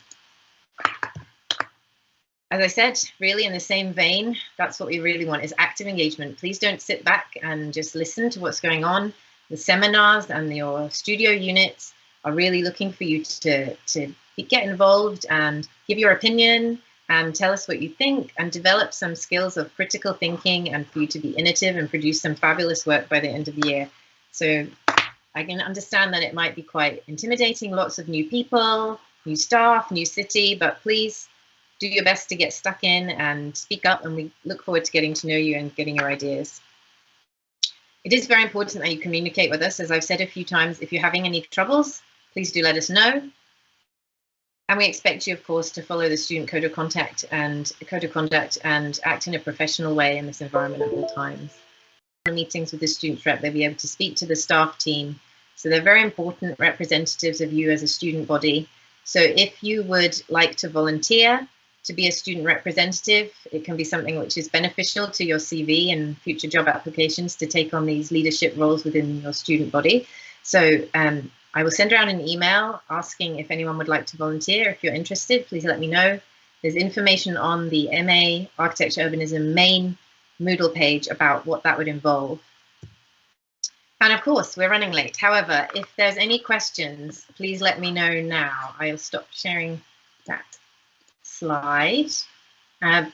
As I said, really in the same vein, that's what we really want, is active engagement. Please don't sit back and just listen to what's going on. The seminars and your studio units are really looking for you to get involved and give your opinion and tell us what you think and develop some skills of critical thinking and for you to be innovative and produce some fabulous work by the end of the year. So I can understand that it might be quite intimidating, lots of new people, new staff, new city, but please do your best to get stuck in and speak up, and we look forward to getting to know you and getting your ideas. It is very important that you communicate with us. As I've said a few times, if you're having any troubles, please do let us know. And we expect you, of course, to follow the student code of conduct and act in a professional way in this environment at all times. In meetings with the student rep, they'll be able to speak to the staff team. So they're very important representatives of you as a student body. So if you would like to volunteer to be a student representative, it can be something which is beneficial to your CV and future job applications to take on these leadership roles within your student body. So I will send around an email asking if anyone would like to volunteer. If you're interested, please let me know. There's information on the MA Architecture Urbanism main Moodle page about what that would involve. And of course, we're running late. However, if there's any questions, please let me know now. I'll stop sharing that slide.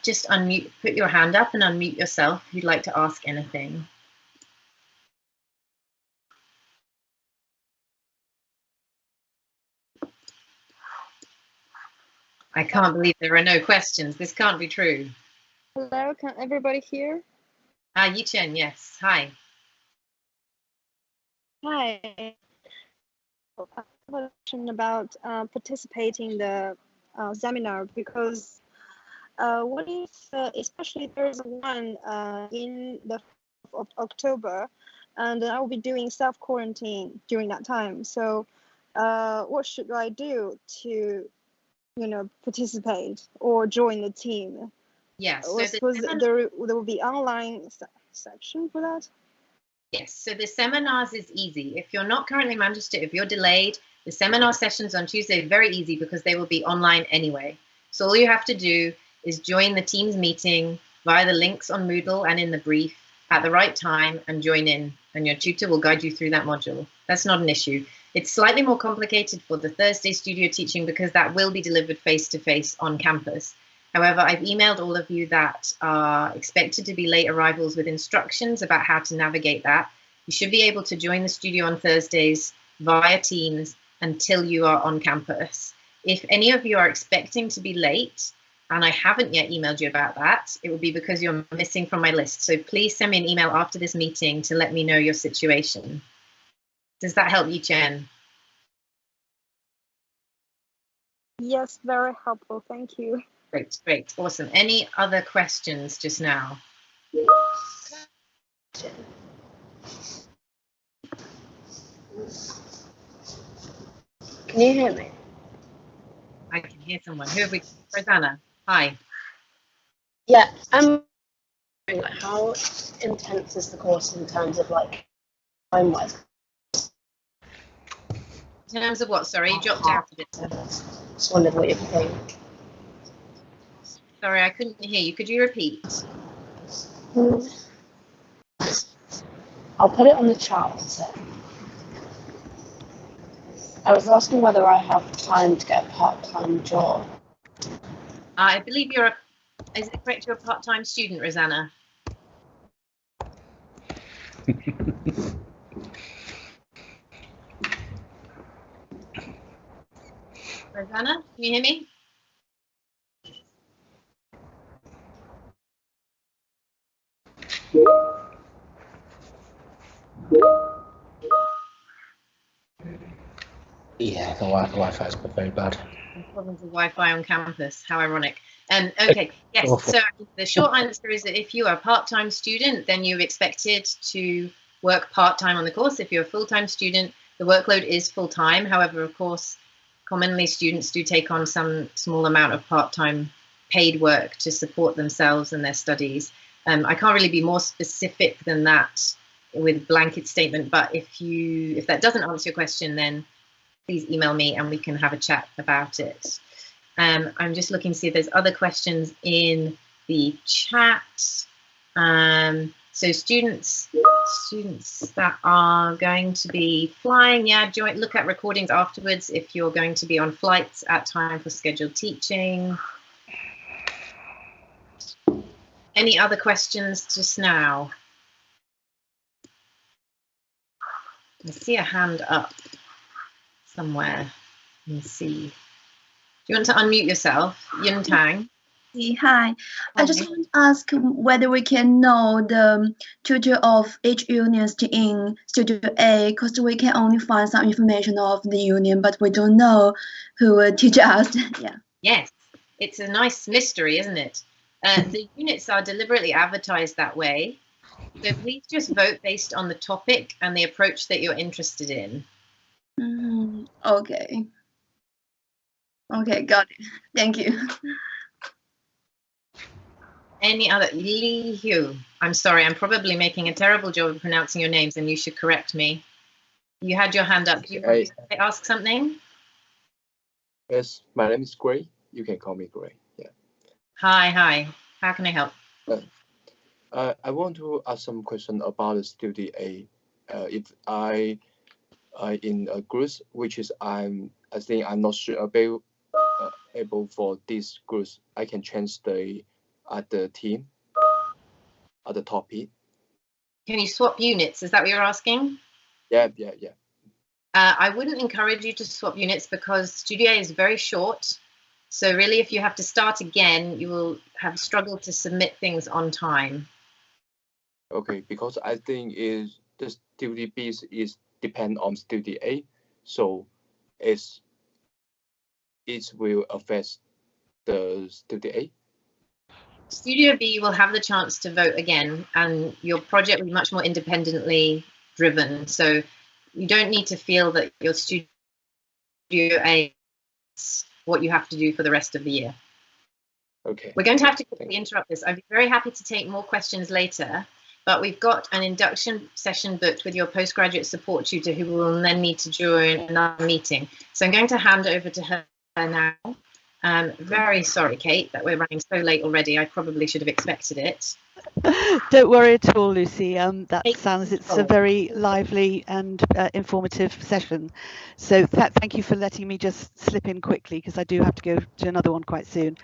Just unmute, put your hand up and unmute yourself if you'd like to ask anything. I can't believe there are no questions. This can't be true. Hello, can everybody hear? Yichen, yes. Hi. Hi. I have a question about participating in the seminar, because what if, especially there's one in the of October, and I will be doing self-quarantine during that time. So what should I do to, participate or join the team? Yes. I suppose there will be online section for that. Yes, so the seminars is easy. If you're not currently Manchester, if you're delayed, the seminar sessions on Tuesday are very easy because they will be online anyway. So all you have to do is join the Teams meeting via the links on Moodle and in the brief at the right time and join in, and your tutor will guide you through that module. That's not an issue. It's slightly more complicated for the Thursday studio teaching because that will be delivered face-to-face on campus. However, I've emailed all of you that are expected to be late arrivals with instructions about how to navigate that. You should be able to join the studio on Thursdays via Teams until you are on campus. If any of you are expecting to be late, and I haven't yet emailed you about that, it will be because you're missing from my list. So please send me an email after this meeting to let me know your situation. Does that help you, Jen? Yes, very helpful. Thank you. Great, great, awesome. Any other questions just now? Can you hear me? hear someone. Who have we? Rosanna. Hi. Yeah, I'm wondering, like, how intense is the course in terms of like time-wise? In terms of what? Sorry, you dropped out a bit. Just wondered what you think. Sorry, I couldn't hear you. Could you repeat? I'll put it on the chat. So. I was asking whether I have time to get a part-time job. I believe you're a. Is it correct? You're a part-time student, Rosanna. Rosanna, can you hear me? Yeah, the Wi-Fi's very bad. Problems with Wi-Fi on campus. How ironic. Okay, yes. So the short answer is that if you are a part-time student, then you're expected to work part-time on the course. If you're a full-time student, the workload is full-time. However, of course, commonly students do take on some small amount of part-time paid work to support themselves and their studies. I can't really be more specific than that with blanket statement, but if that doesn't answer your question, then please email me and we can have a chat about it. I'm just looking to see if there's other questions in the chat. So students that are going to be flying, yeah, look at recordings afterwards if you're going to be on flights at time for scheduled teaching. Any other questions just now? I see a hand up somewhere. Let me see. Do you want to unmute yourself, Yun Tang? Hi. I just want to ask whether we can know the tutor of each union in Studio A, because we can only find some information of the union, but we don't know who will teach us. Yeah. Yes, it's a nice mystery, isn't it? The units are deliberately advertised that way. So please just vote based on the topic and the approach that you're interested in. Okay. Okay, got it. Thank you. Any other? Li Hu. I'm sorry, I'm probably making a terrible job of pronouncing your names and you should correct me. You had your hand up. Do you want to ask something? Yes, my name is Gray. You can call me Gray. Yeah. Hi. How can I help? I want to ask some question about the Studio A. If I in a group, which is I think I'm not sure able for this group, I can change the team at the topic. Can you swap units? Is that what you're asking? Yeah. I wouldn't encourage you to swap units because Studio A is very short. So really, if you have to start again, you will have struggled to submit things on time. Okay, because I think the Studio B is depend on Studio A, so it will affect the Studio A. Studio B will have the chance to vote again, and your project will be much more independently driven. So you don't need to feel that your Studio A is what you have to do for the rest of the year. Okay. We're going to have to quickly interrupt this. I'd be very happy to take more questions later, but we've got an induction session booked with your postgraduate support tutor who will then need to join another meeting. So I'm going to hand over to her now. Very sorry, Kate, that we're running so late already. I probably should have expected it. Don't worry at all, Lucy. It's a very lively and informative session. So thank you for letting me just slip in quickly because I do have to go to another one quite soon.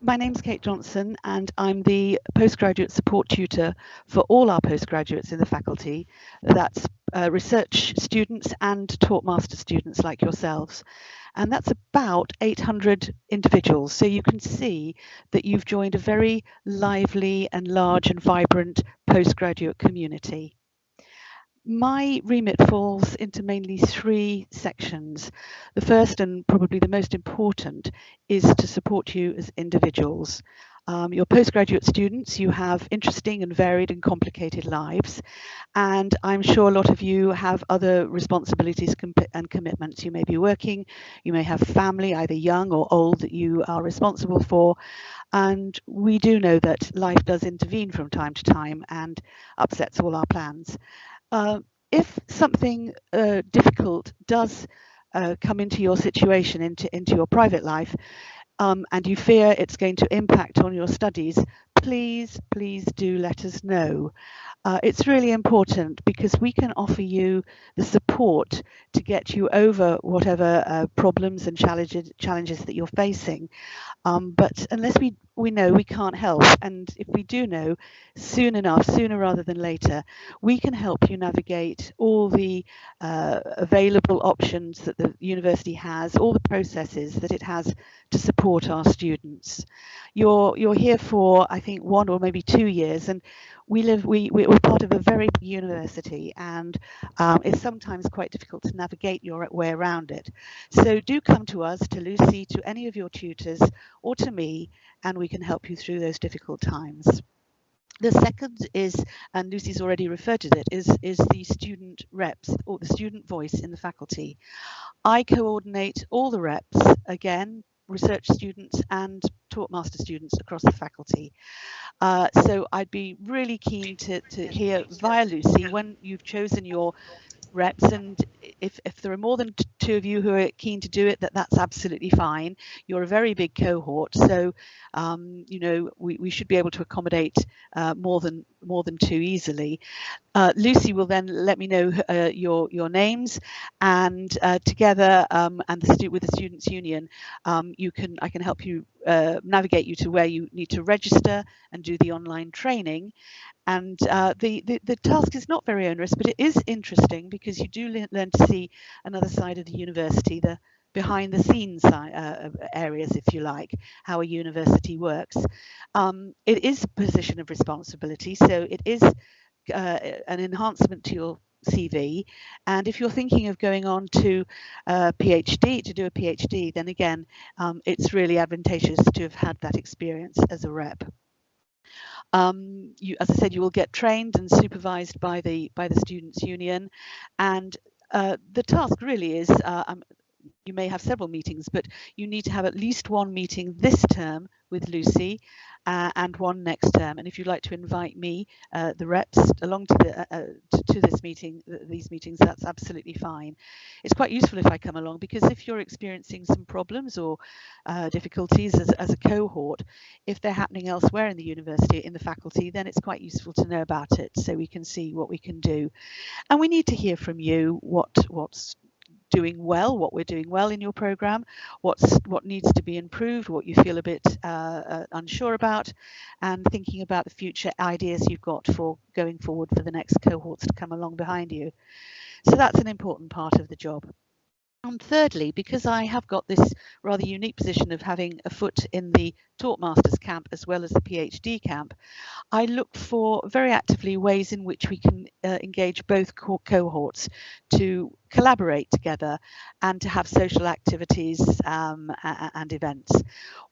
My name's Kate Johnson and I'm the postgraduate support tutor for all our postgraduates in the faculty. That's research students and taught master students like yourselves. And that's about 800 individuals. So you can see that you've joined a very lively and large and vibrant postgraduate community. My remit falls into mainly three sections. The first and probably the most important is to support you as individuals. You're postgraduate students, you have interesting and varied and complicated lives, and I'm sure a lot of you have other responsibilities and commitments. You may be working, you may have family, either young or old, that you are responsible for, and we do know that life does intervene from time to time and upsets all our plans. If something difficult does come into your situation, into your private life, and you fear it's going to impact on your studies, please do let us know. It's really important because we can offer you the support to get you over whatever problems and challenges that you're facing. But unless we know, we can't help. And if we do know soon enough, sooner rather than later, we can help you navigate all the available options that the university has, all the processes that it has to support our students. You're here for, I think, 1 or maybe 2 years, and we're part of a very big university, and it's sometimes quite difficult to navigate your way around it. So do come to us, to Lucy, to any of your tutors, or to me, and we can help you through those difficult times. The second is, and Lucy's already referred to it, is the student reps, or the student voice in the faculty. I coordinate all the reps, again, research students and taught master students across the faculty. So I'd be really keen to hear via Lucy, when you've chosen your reps, and if there are more than 2 of you who are keen to do it, that's absolutely fine. You're a very big cohort, so you know, we should be able to accommodate more than 2 easily. Lucy will then let me know your names, and together and with the Students' Union, I can help you navigate you to where you need to register and do the online training. And the task is not very onerous, but it is interesting because you do learn to see another side of the university, the behind the scenes areas, if you like, how a university works. It is a position of responsibility, so it is an enhancement to your CV. And if you're thinking of going on to a PhD, to do a PhD, then again, it's really advantageous to have had that experience as a rep. As I said, you will get trained and supervised by the Students' Union, and the task really is, you may have several meetings, but you need to have at least 1 meeting this term with Lucy and 1 next term. And if you'd like to invite me, the reps, along to this meeting, these meetings, that's absolutely fine. It's quite useful if I come along, because if you're experiencing some problems or difficulties as a cohort, if they're happening elsewhere in the university, in the faculty, then it's quite useful to know about it, so we can see what we can do. And we need to hear from you what's doing well, what we're doing well in your program, what needs to be improved, what you feel a bit unsure about, and thinking about the future ideas you've got for going forward for the next cohorts to come along behind you. So that's an important part of the job. And thirdly, because I have got this rather unique position of having a foot in the taught masters camp as well as the PhD camp, I look for very actively ways in which we can engage both cohorts to collaborate together and to have social activities and events.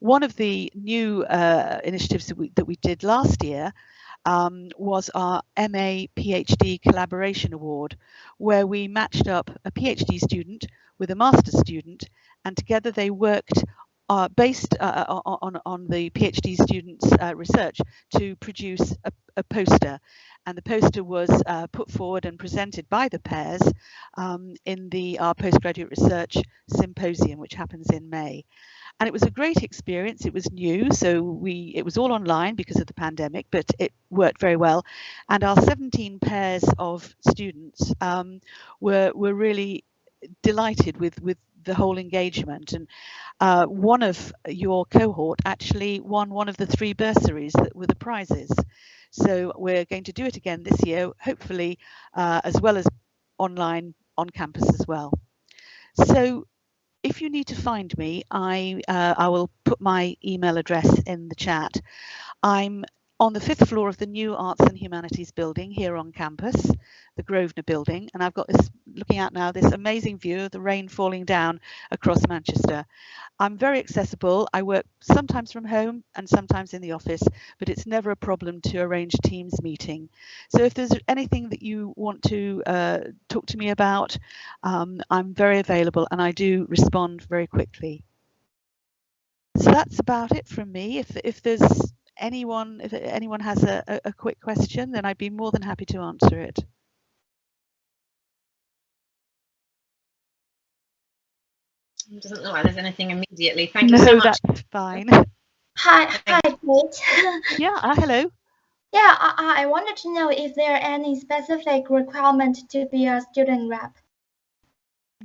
One of the new initiatives that we did last year was our MA PhD Collaboration Award, where we matched up a PhD student with a master's student, and together they worked based on the PhD students' research to produce a poster. And the poster was put forward and presented by the pairs in our postgraduate research symposium, which happens in May. And it was a great experience. It was new, so it was all online because of the pandemic, but it worked very well. And our 17 pairs of students were really delighted with the whole engagement. And one of your cohort actually won one of the 3 bursaries that were the prizes. So we're going to do it again this year, hopefully, as well as online on campus as well. So if you need to find me, I will put my email address in the chat. I'm on the 5th floor of the new Arts and Humanities building here on campus, the Grosvenor building, and I've got this, looking out now, this amazing view of the rain falling down across Manchester. I'm very accessible. I work sometimes from home and sometimes in the office, but it's never a problem to arrange a Teams meeting. So if there's anything that you want to talk to me about, I'm very available and I do respond very quickly. So that's about it from me. If anyone has a quick question, then I'd be more than happy to answer it. It doesn't look like there's anything immediately. Thank you so much. No, that's fine. Hi, Kate. Yeah, hello. Yeah, I wanted to know if there are any specific requirement to be a student rep.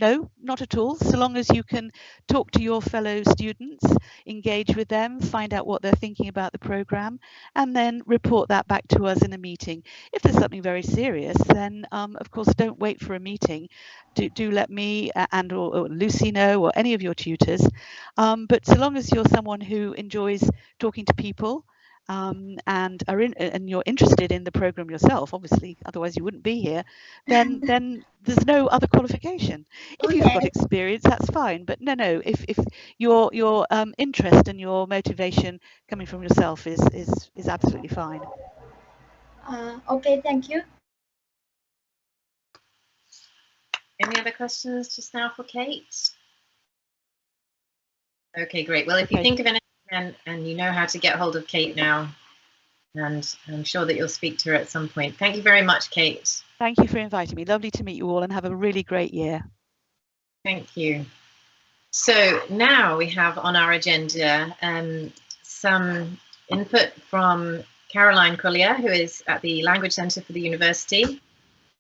No, not at all. So long as you can talk to your fellow students, engage with them, find out what they're thinking about the programme, and then report that back to us in a meeting. If there's something very serious, then of course don't wait for a meeting. Do let me or Lucy know, or any of your tutors. But so long as you're someone who enjoys talking to people, and you're interested in the program yourself, obviously, otherwise you wouldn't be here, then there's no other qualification. If you've got experience, that's fine, but no, if your interest and your motivation coming from yourself is absolutely fine. Okay, thank you. Any other questions just now for Kate? Okay, great. Well, if you think of anything and you know how to get hold of Kate now, and I'm sure that you'll speak to her at some point. Thank you very much, Kate. Thank you for inviting me. Lovely to meet you all and have a really great year. Thank you. So now we have on our agenda some input from Caroline Collier, who is at the Language Centre for the University.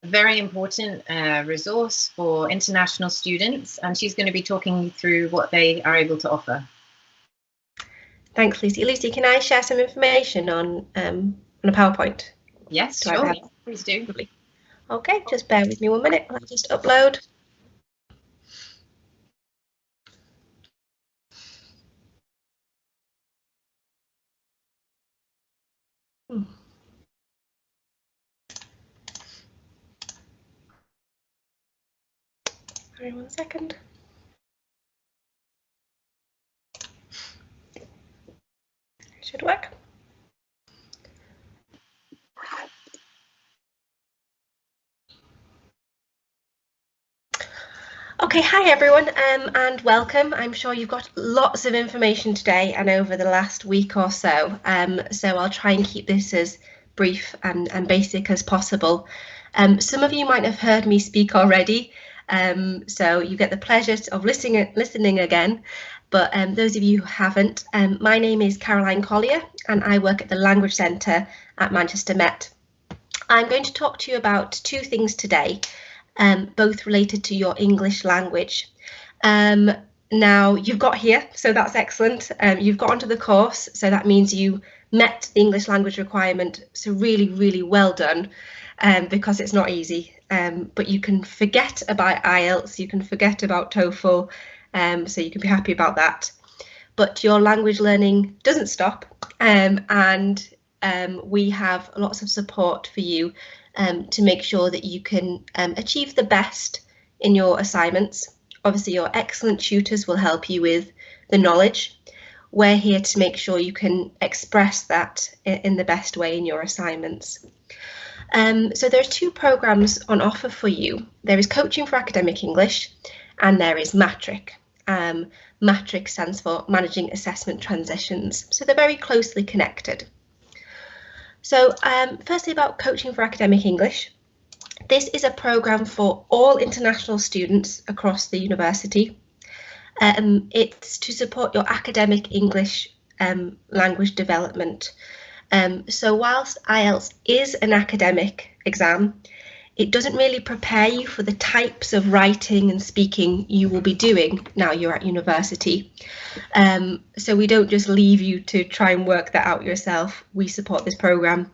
A very important resource for international students, and she's going to be talking you through what they are able to offer. Thanks, Lucy. Lucy, can I share some information on a PowerPoint? Yes, sure. Please do. Okay, just bear with me 1 minute. I'll just upload. Sorry, 1 second. Should work. Okay, hi everyone, and welcome. I'm sure you've got lots of information today and over the last week or so. So I'll try and keep this as brief and basic as possible. Some of you might have heard me speak already, so you get the pleasure of listening again. But those of you who haven't, my name is Caroline Collier and I work at the Language Centre at Manchester Met. I'm going to talk to you about two things today, both related to your English language. Now you've got here, so that's excellent. You've got onto the course, so that means you met the English language requirement, so really, really well done, because it's not easy. But you can forget about IELTS, you can forget about TOEFL, so you can be happy about that. But your language learning doesn't stop, and we have lots of support for you to make sure that you can achieve the best in your assignments. Obviously, your excellent tutors will help you with the knowledge. We're here to make sure you can express that in the best way in your assignments. So there are two programs on offer for you. There is Coaching for Academic English and there is MATRIC. MATRIC stands for Managing Assessment Transitions. So they're very closely connected. So firstly, about Coaching for Academic English. This is a programme for all international students across the university. It's to support your academic English language development. So whilst IELTS is an academic exam, it doesn't really prepare you for the types of writing and speaking you will be doing now you're at university. So we don't just leave you to try and work that out yourself. We support this programme.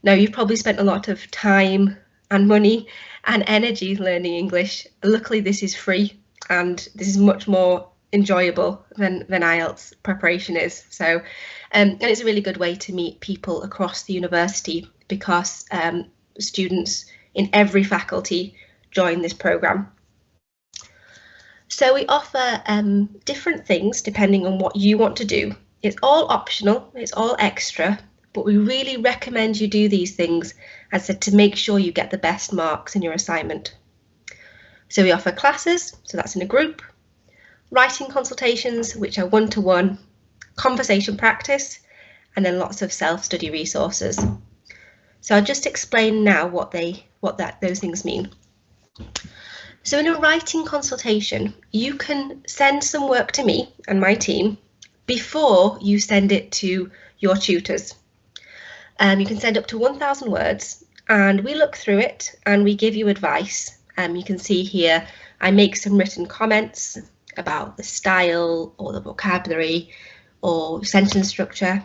Now, you've probably spent a lot of time and money and energy learning English. Luckily, this is free and this is much more enjoyable than IELTS preparation is. So, and it's a really good way to meet people across the university, because students in every faculty join this program. So we offer different things depending on what you want to do. It's all optional, it's all extra, but we really recommend you do these things, as I said, to make sure you get the best marks in your assignment. So we offer classes, so that's in a group, writing consultations, which are one-to-one, conversation practice, and then lots of self-study resources. So I'll just explain now what those things mean. So in a writing consultation, you can send some work to me and my team before you send it to your tutors. You can send up to 1,000 words, and we look through it and we give you advice. You can see here I make some written comments about the style or the vocabulary or sentence structure.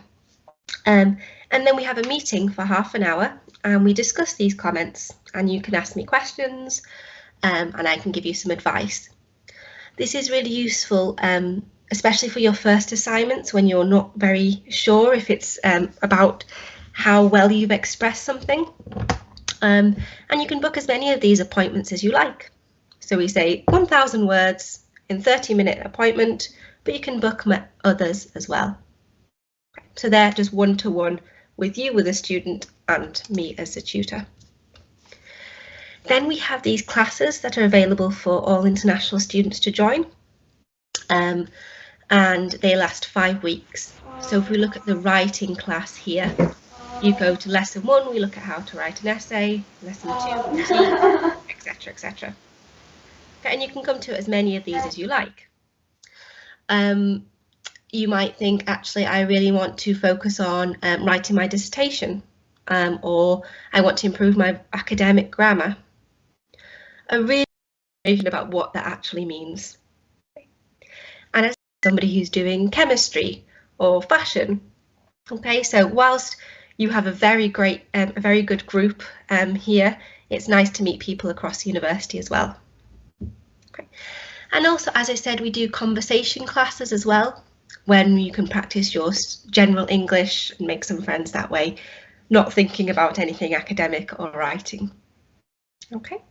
And then we have a meeting for half an hour and we discuss these comments, and you can ask me questions and I can give you some advice. This is really useful, especially for your first assignments when you're not very sure if it's about how well you've expressed something. And you can book as many of these appointments as you like. So we say 1,000 words in 30-minute appointment, but you can book others as well. So they're just one-to-one with you, with a student, and me as a tutor. Then we have these classes that are available for all international students to join, and they last 5 weeks. So if we look at the writing class here, you go to lesson 1, we look at how to write an essay, lesson 2, etc., etc. And you can come to as many of these as you like. You might think, actually, I really want to focus on writing my dissertation, or I want to improve my academic grammar. A real information about what that actually means. And as somebody who's doing chemistry or fashion, okay, so whilst you have a very good group here, it's nice to meet people across the university as well. Okay. And also, as I said, we do conversation classes as well, when you can practice your general English and make some friends that way, not thinking about anything academic or writing. Okay.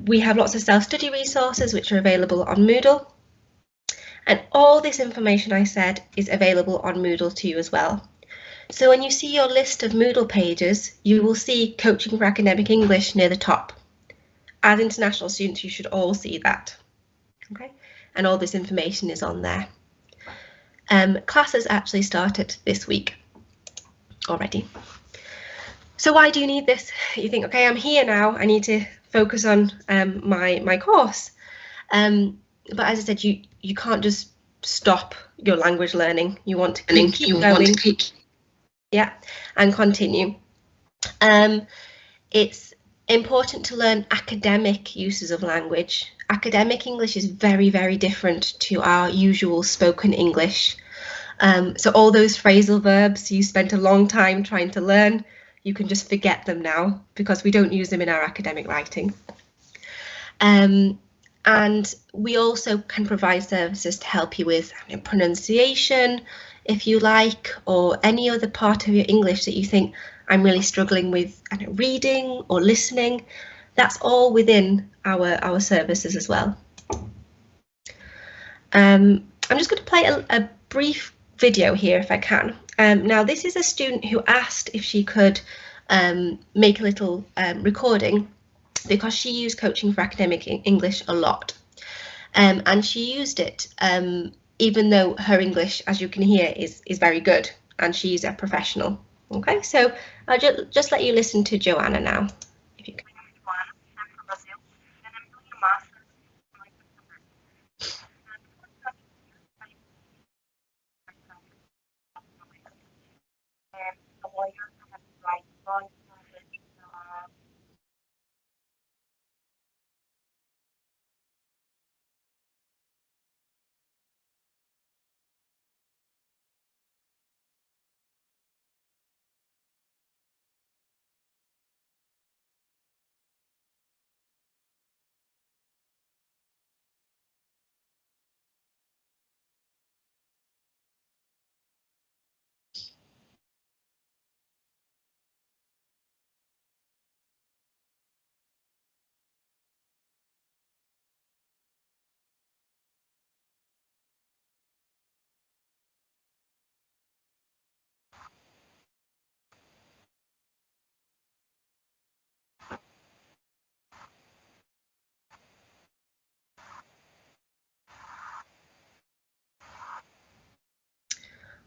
We have lots of self-study resources which are available on Moodle, and all this information I said is available on Moodle to you as well. So when you see your list of Moodle pages, you will see Coaching for Academic English near the top. As international students, you should all see that. Okay, and all this information is on there. Classes actually started this week already. So why do you need this? You think, okay, I'm here now, I need to focus on my course. But as I said, you can't just stop your language learning. You want to keep going. Yeah, and continue. It's important to learn academic uses of language. Academic English is very, very different to our usual spoken English. So all those phrasal verbs you spent a long time trying to learn, you can just forget them now because we don't use them in our academic writing. And we also can provide services to help you with pronunciation, if you like, or any other part of your English that you think, I'm really struggling with reading or listening. That's all within our services as well. I'm just going to play a brief video here if I can. Now this is a student who asked if she could make a little recording because she used Coaching for Academic English a lot, and she used it even though her English, as you can hear, is very good and she's a professional. Okay, so I'll just let you listen to Joanna now, if you can.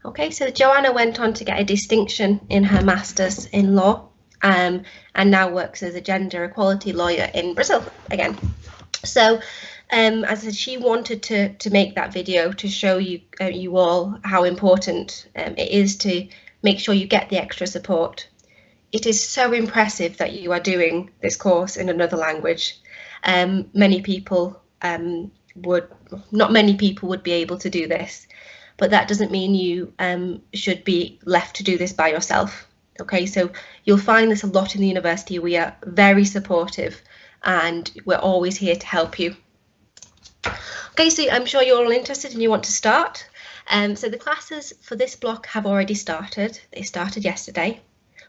Okay, so Joanna went on to get a distinction in her Masters in Law, and now works as a gender equality lawyer in Brazil again. So, as I said, she wanted to make that video to show you you all how important it is to make sure you get the extra support. It is so impressive that you are doing this course in another language. Many people not many people would be able to do this, but that doesn't mean you should be left to do this by yourself. Okay, so you'll find this a lot in the university. We are very supportive and we're always here to help you. Okay, so I'm sure you're all interested and you want to start. So the classes for this block have already started. They started yesterday,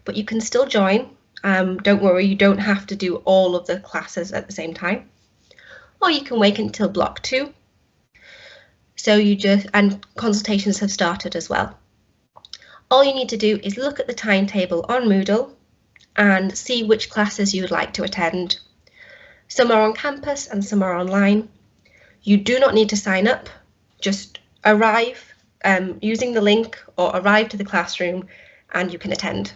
but you can still join. Don't worry, you don't have to do all of the classes at the same time. Or you can wait until block 2. So and consultations have started as well. All you need to do is look at the timetable on Moodle and see which classes you would like to attend. Some are on campus and some are online. You do not need to sign up, just arrive using the link or arrive to the classroom and you can attend.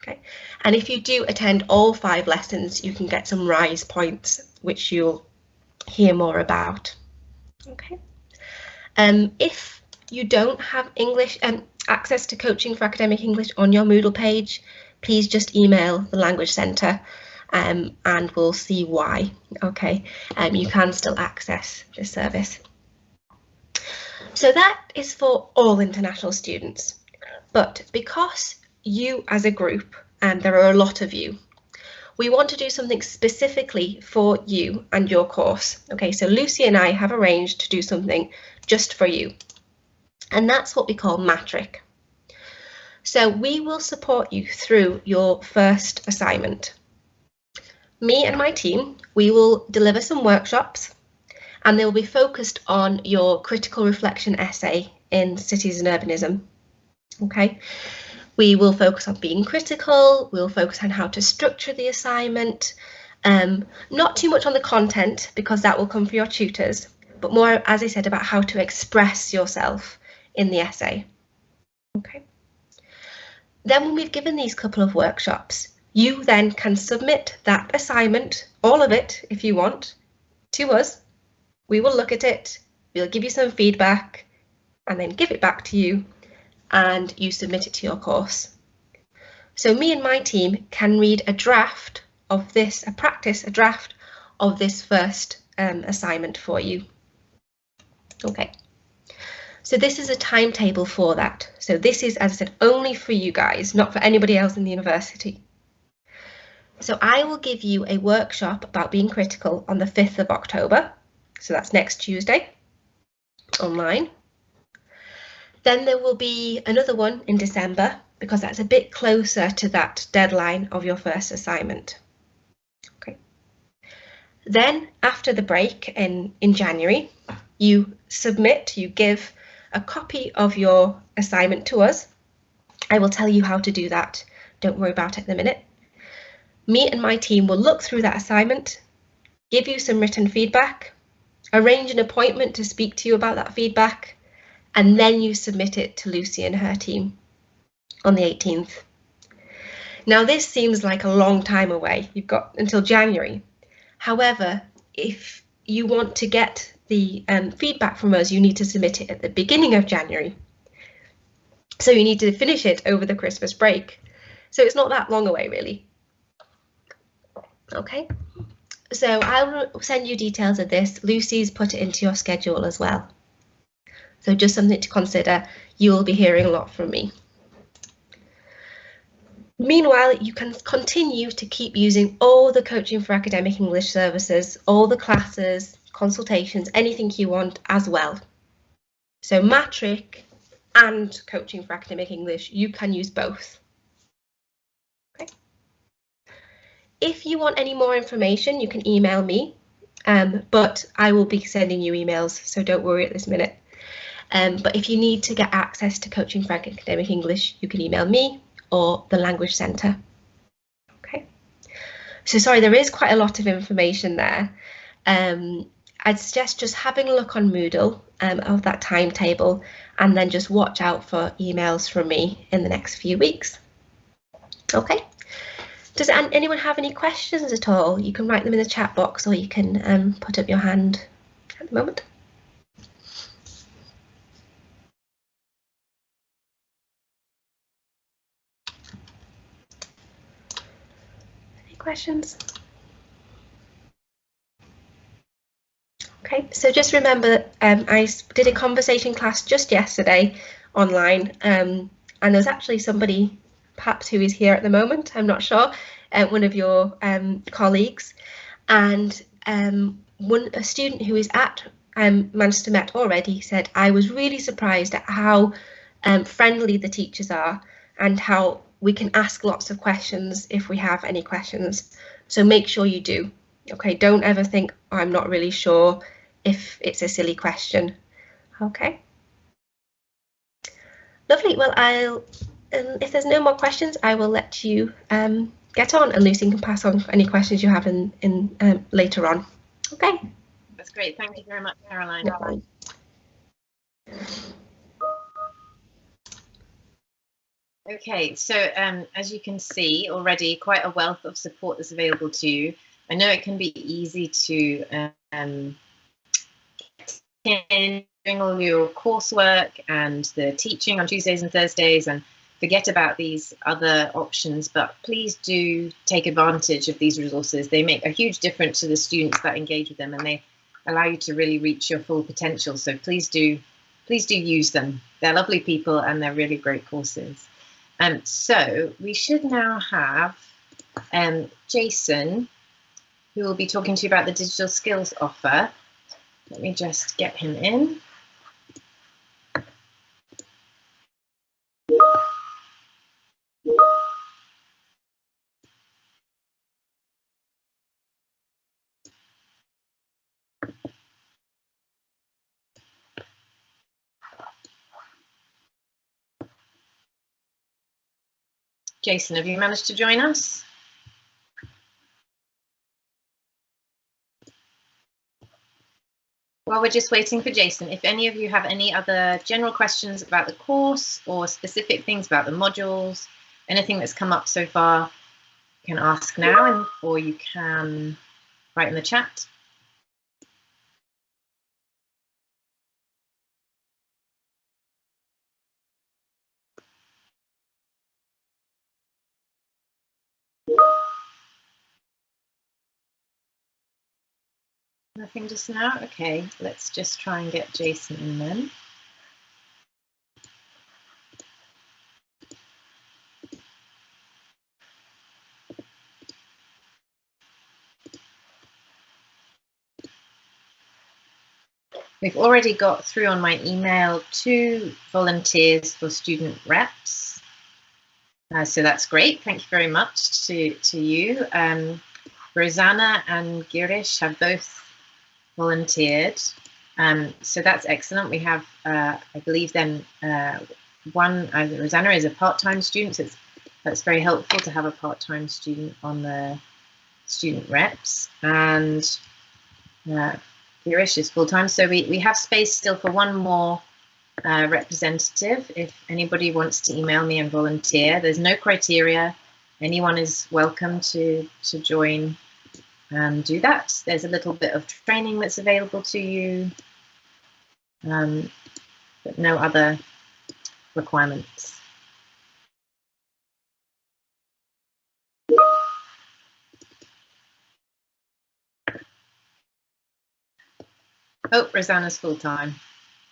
Okay. And if you do attend all 5 lessons, you can get some rise points, which you'll hear more about. Okay. If you don't have English access to Coaching for Academic English on your Moodle page, please just email the Language Centre and we'll see why. Okay, you can still access this service. So that is for all international students, but because you as a group, and there are a lot of you, we want to do something specifically for you and your course. Okay, so Lucy and I have arranged to do something just for you, and that's what we call Matric. So we will support you through your first assignment. Me and my team, we will deliver some workshops and they will be focused on your critical reflection essay in cities and urbanism. Okay, we will focus on being critical, we'll focus on how to structure the assignment, not too much on the content because that will come for your tutors, but more, as I said, about how to express yourself in the essay. Okay. Then when we've given these couple of workshops, you then can submit that assignment, all of it, if you want, to us. We will look at it, we'll give you some feedback, and then give it back to you, and you submit it to your course. So me and my team can read a draft of this, a draft of this first assignment for you. Okay. So this is a timetable for that. So this is, as I said, only for you guys, not for anybody else in the university. So I will give you a workshop about being critical on the 5th of October. So that's next Tuesday, online. Then there will be another one in December, because that's a bit closer to that deadline of your first assignment. Okay. Then after the break in January, you submit, you give a copy of your assignment to us. I will tell you how to do that. Don't worry about it in a minute. Me and my team will look through that assignment, give you some written feedback, arrange an appointment to speak to you about that feedback, and then you submit it to Lucy and her team on the 18th. Now this seems like a long time away. You've got until January. However, if you want to get the feedback from us, you need to submit it at the beginning of January. So you need to finish it over the Christmas break. So it's not that long away, really. Okay, so I'll send you details of this. Lucy's put it into your schedule as well. So just something to consider. You will be hearing a lot from me. Meanwhile, you can continue to keep using all the Coaching for Academic English services, all the classes, consultations, anything you want as well. So Matric and Coaching for Academic English, you can use both. Okay. If you want any more information, you can email me, but I will be sending you emails, so don't worry at this minute. But if you need to get access to Coaching for Academic English, you can email me or the Language Centre. Okay. So sorry, there is quite a lot of information there. I'd suggest just having a look on Moodle of that timetable, and then just watch out for emails from me in the next few weeks. Okay. Does anyone have any questions at all? You can write them in the chat box, or you can put up your hand at the moment. Any questions? Okay, so just remember I did a conversation class just yesterday online, and there's actually somebody perhaps who is here at the moment, I'm not sure, one of your colleagues, and a student who is at Manchester Met already said, I was really surprised at how friendly the teachers are and how we can ask lots of questions if we have any questions. So make sure you do. Okay, don't ever think, oh, I'm not really sure, if it's a silly question. Okay. Lovely. Well, if there's no more questions, I will let you get on, and Lucy can pass on any questions you have in later on. Okay. That's great. Thank you very much, Caroline. No. Okay, so as you can see already, quite a wealth of support that's available to you. I know it can be easy to doing all your coursework and the teaching on Tuesdays and Thursdays and forget about these other options, but please do take advantage of these resources. They make a huge difference to the students that engage with them, and they allow you to really reach your full potential. So please do use them. They're lovely people and they're really great courses. So we should now have Jason, who will be talking to you about the digital skills offer. Let me just get him in. Jason, have you managed to join us? While we're just waiting for Jason, if any of you have any other general questions about the course or specific things about the modules, anything that's come up so far, you can ask now, or you can write in the chat. Nothing just now? Okay, let's just try and get Jason in then. We've already got through on my email 2 volunteers for student reps. So that's great. Thank you very much to you. Rosanna and Girish have both volunteered. So that's excellent. We have, I believe then, Rosanna is a part-time student. So that's very helpful to have a part-time student on the student reps. And Girish is full-time. So we have space still for one more representative. If anybody wants to email me and volunteer, there's no criteria. Anyone is welcome to join and do that. There's a little bit of training that's available to you, but no other requirements. Oh, Rosanna's full-time.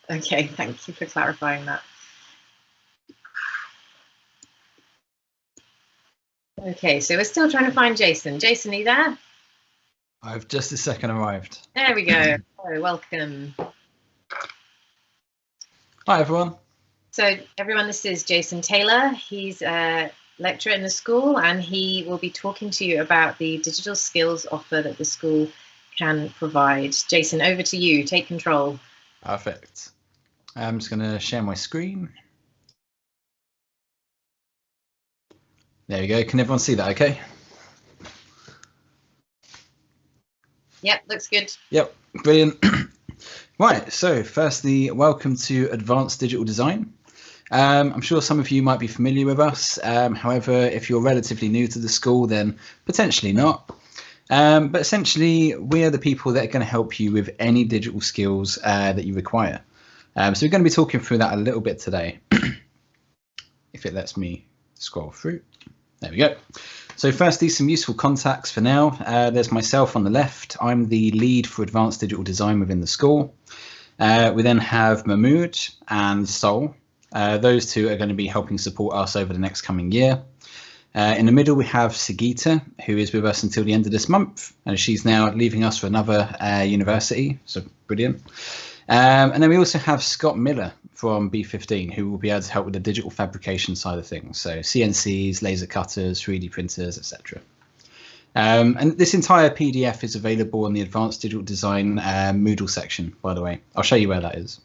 Okay, thank you for clarifying that. Okay, so we're still trying to find Jason. Jason, are you there? I've just a second arrived. There we go. Oh, welcome. Hi, everyone. So everyone, this is Jason Taylor. He's a lecturer in the school, and he will be talking to you about the digital skills offer that the school can provide. Jason, over to you. Take control. Perfect. I'm just going to share my screen. There we go. Can everyone see that okay? Yep, looks good. Yep, brilliant. Right, so firstly, welcome to Advanced Digital Design. I'm sure some of you might be familiar with us. However, if you're relatively new to the school, then potentially not. But essentially, we are the people that are going to help you with any digital skills that you require. So we're going to be talking through that a little bit today. If it lets me scroll through. There we go. So firstly, some useful contacts for now. There's myself on the left. I'm the lead for advanced digital design within the school. We then have Mahmood and Sol. Those two are going to be helping support us over the next coming year. In the middle, we have Sigita, who is with us until the end of this month, and she's now leaving us for another university, so brilliant. And then we also have Scott Miller from B15, who will be able to help with the digital fabrication side of things, so CNCs, laser cutters, 3D printers, etc. And this entire PDF is available on the Advanced Digital Design Moodle section, by the way. I'll show you where that is,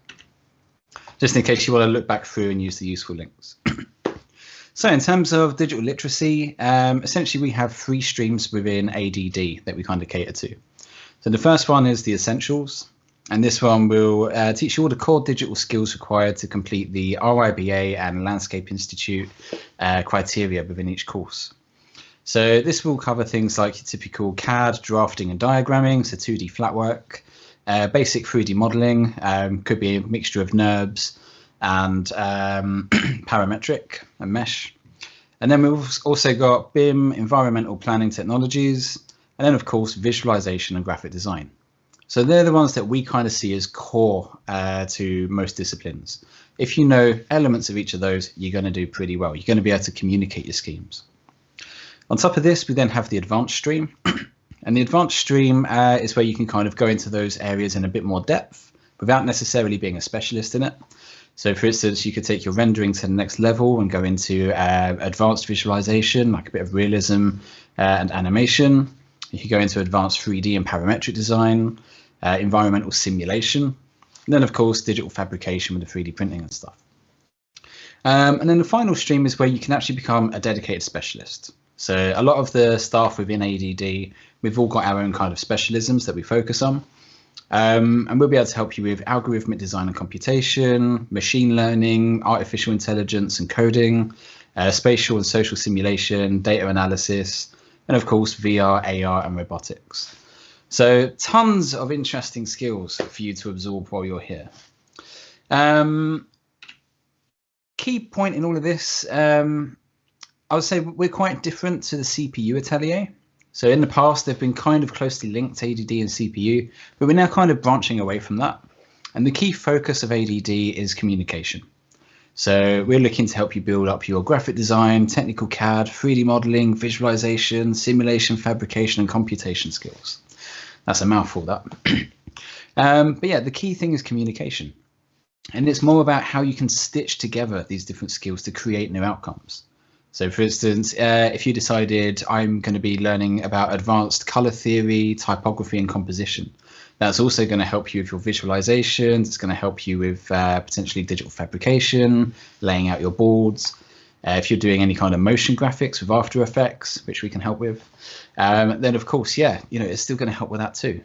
just in case you want to look back through and use the useful links. So in terms of digital literacy, essentially we have 3 streams within ADD that we kind of cater to. So the first one is the essentials, and this one will teach you all the core digital skills required to complete the RIBA and Landscape Institute criteria within each course. So this will cover things like your typical CAD, drafting and diagramming, so 2D flat work, basic 3D modeling, could be a mixture of NURBS and parametric and mesh. And then we've also got BIM, environmental planning technologies, and then of course visualization and graphic design. So they're the ones that we kind of see as core to most disciplines. If you know elements of each of those, you're going to do pretty well. You're going to be able to communicate your schemes. On top of this, we then have the advanced stream. And the advanced stream is where you can kind of go into those areas in a bit more depth without necessarily being a specialist in it. So for instance, you could take your rendering to the next level and go into advanced visualization, like a bit of realism and animation. You could go into advanced 3D and parametric design, environmental simulation, and then of course digital fabrication with the 3D printing and stuff. And then the final stream is where you can actually become a dedicated specialist. So a lot of the staff within ADD, we've all got our own kind of specialisms that we focus on. And we'll be able to help you with algorithmic design and computation, machine learning, artificial intelligence and coding, spatial and social simulation, data analysis, and of course VR, AR and robotics. So tons of interesting skills for you to absorb while you're here. Key point in all of this, I would say we're quite different to the CPU atelier. So in the past, they've been kind of closely linked to ADD and CPU, but we're now kind of branching away from that. And the key focus of ADD is communication. So we're looking to help you build up your graphic design, technical CAD, 3D modeling, visualization, simulation, fabrication, and computation skills. That's a mouthful, that. But yeah, the key thing is communication. And it's more about how you can stitch together these different skills to create new outcomes. So for instance, if you decided I'm going to be learning about advanced color theory, typography and composition, that's also going to help you with your visualizations. It's going to help you with potentially digital fabrication, laying out your boards. If you're doing any kind of motion graphics with After Effects, which we can help with, then of course, yeah, you know, it's still going to help with that too.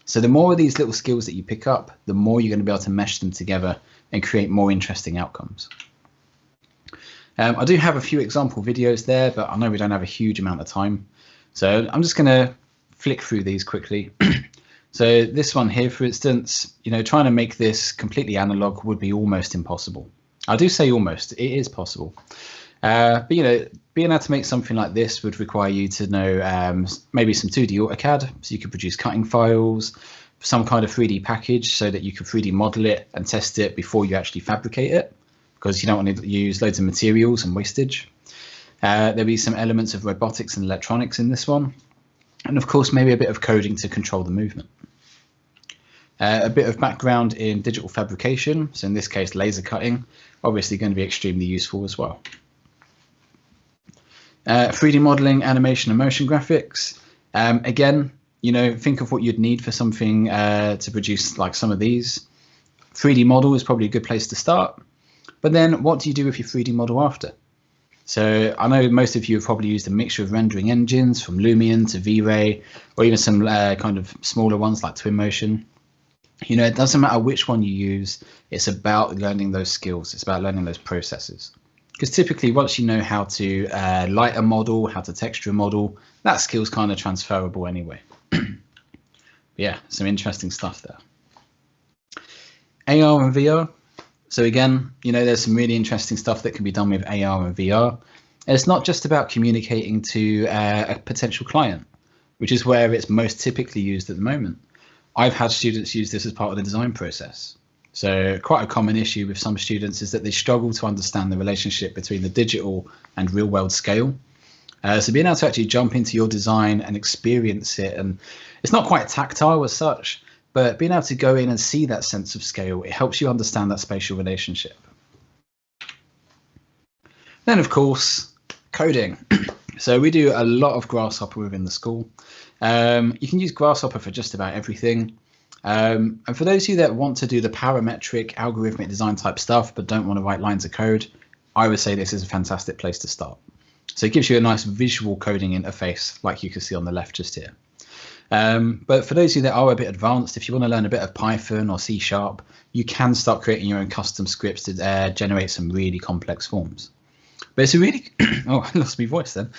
So the more of these little skills that you pick up, the more you're going to be able to mesh them together and create more interesting outcomes. I do have a few example videos there, but I know we don't have a huge amount of time. So I'm just going to flick through these quickly. So this one here, for instance, you know, trying to make this completely analog would be almost impossible. I do say almost, it is possible. But, you know, being able to make something like this would require you to know maybe some 2D AutoCAD, so you could produce cutting files, some kind of 3D package so that you could 3D model it and test it before you actually fabricate it, because you don't want to use loads of materials and wastage. There'll be some elements of robotics and electronics in this one. And of course, maybe a bit of coding to control the movement. A bit of background in digital fabrication, so in this case, laser cutting, obviously going to be extremely useful as well. 3D modeling, animation and motion graphics. Again, you know, think of what you'd need for something to produce like some of these. 3D model is probably a good place to start. But then what do you do with your 3D model after? So I know most of you have probably used a mixture of rendering engines from Lumion to V-Ray, or even some kind of smaller ones like Twinmotion. You know, it doesn't matter which one you use, it's about learning those skills, it's about learning those processes. Because typically once you know how to light a model, how to texture a model, that skill's kind of transferable anyway. Yeah, some interesting stuff there. AR and VR. So again, you know, there's some really interesting stuff that can be done with AR and VR. And it's not just about communicating to a potential client, which is where it's most typically used at the moment. I've had students use this as part of the design process. So quite a common issue with some students is that they struggle to understand the relationship between the digital and real world scale. So being able to actually jump into your design and experience it, and it's not quite tactile as such, but being able to go in and see that sense of scale, it helps you understand that spatial relationship. Then of course, coding. So we do a lot of Grasshopper within the school. You can use Grasshopper for just about everything. And for those of you that want to do the parametric algorithmic design type stuff, but don't want to write lines of code, I would say this is a fantastic place to start. So it gives you a nice visual coding interface, like you can see on the left just here. But for those of you that are a bit advanced, if you want to learn a bit of Python or C#, you can start creating your own custom scripts to generate some really complex forms. But it's a really, oh, I lost my voice then.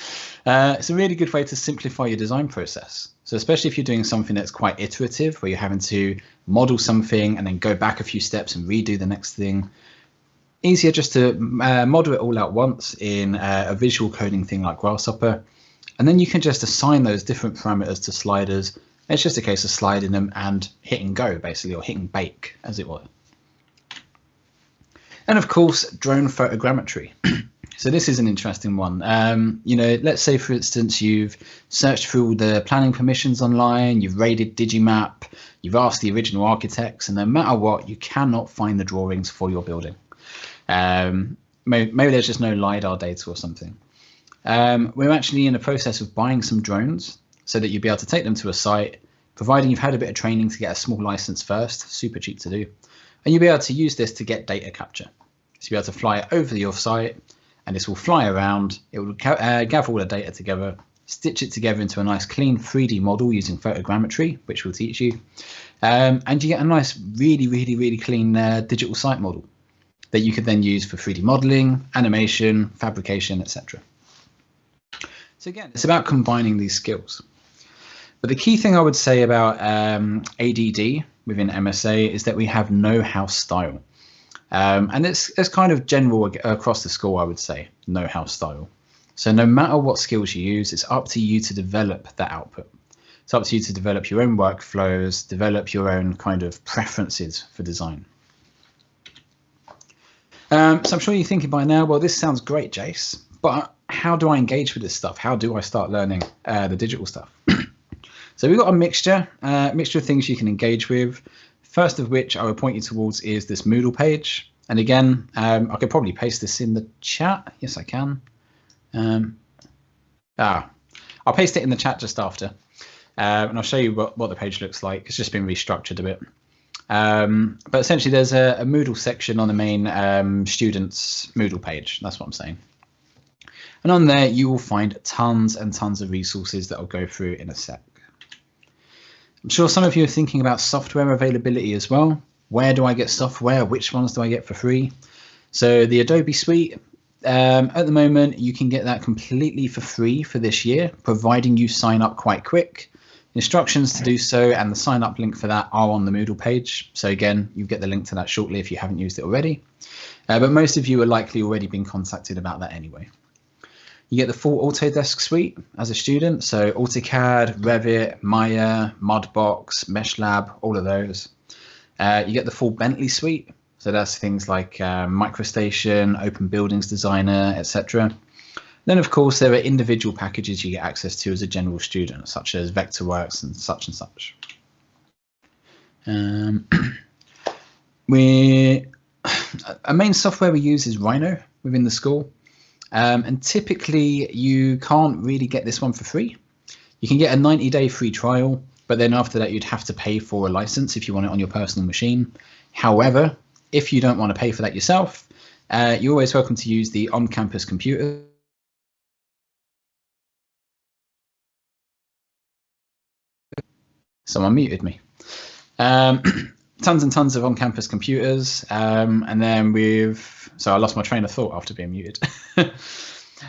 It's a really good way to simplify your design process. So especially if you're doing something that's quite iterative, where you're having to model something and then go back a few steps and redo the next thing. Easier just to model it all out once in a visual coding thing like Grasshopper. And then you can just assign those different parameters to sliders. It's just a case of sliding them and hitting go, basically, or hitting bake, as it were. And of course, drone photogrammetry. So this is an interesting one. You know, let's say, for instance, you've searched through all the planning permissions online, you've raided Digimap, you've asked the original architects, and no matter what, you cannot find the drawings for your building. Maybe there's just no LiDAR data or something. We're actually in the process of buying some drones so that you'll be able to take them to a site, providing you've had a bit of training to get a small license first, super cheap to do, and you'll be able to use this to get data capture. So you'll be able to fly it over your site, and this will fly around, it will gather all the data together, stitch it together into a nice clean 3D model using photogrammetry, which we'll teach you, and you get a nice, really clean digital site model that you could then use for 3D modeling, animation, fabrication, etc. So again, it's about combining these skills. But the key thing I would say about ADD within MSA is that we have know-how style. And it's kind of general across the school, I would say, know-how style. So no matter what skills you use, it's up to you to develop that output. It's up to you to develop your own workflows, develop your own kind of preferences for design. So I'm sure you're thinking by now, well, this sounds great, Jace, but how do I engage with this stuff? How do I start learning the digital stuff? So we've got a mixture of things you can engage with. First of which I would point you towards is this Moodle page. And again, I could probably paste this in the chat. Yes, I can. I'll paste it in the chat just after. And I'll show you what the page looks like. It's just been restructured a bit. But essentially, there's a Moodle section on the main students Moodle page. That's what I'm saying. And on there, you will find tons and tons of resources that I'll go through in a sec. I'm sure some of you are thinking about software availability as well. Where do I get software? Which ones do I get for free? So the Adobe Suite, at the moment, you can get that completely for free for this year, providing you sign up quite quick. Instructions to do so and the sign up link for that are on the Moodle page. So again, you get the link to that shortly if you haven't used it already. But most of you are likely already been contacted about that anyway. You get the full Autodesk suite as a student, so AutoCAD, Revit, Maya, Mudbox, MeshLab, all of those. You get the full Bentley suite, so that's things like MicroStation, Open Buildings Designer, etc. Then, of course, there are individual packages you get access to as a general student, such as Vectorworks and such and such. A main software we use is Rhino within the school. And typically you can't really get this one for free. You can get a 90-day free trial, but then after that you'd have to pay for a license if you want it on your personal machine. However, if you don't want to pay for that yourself, you're always welcome to use the on-campus computer. Someone muted me. tons and tons of on-campus computers, and then so I lost my train of thought after being muted.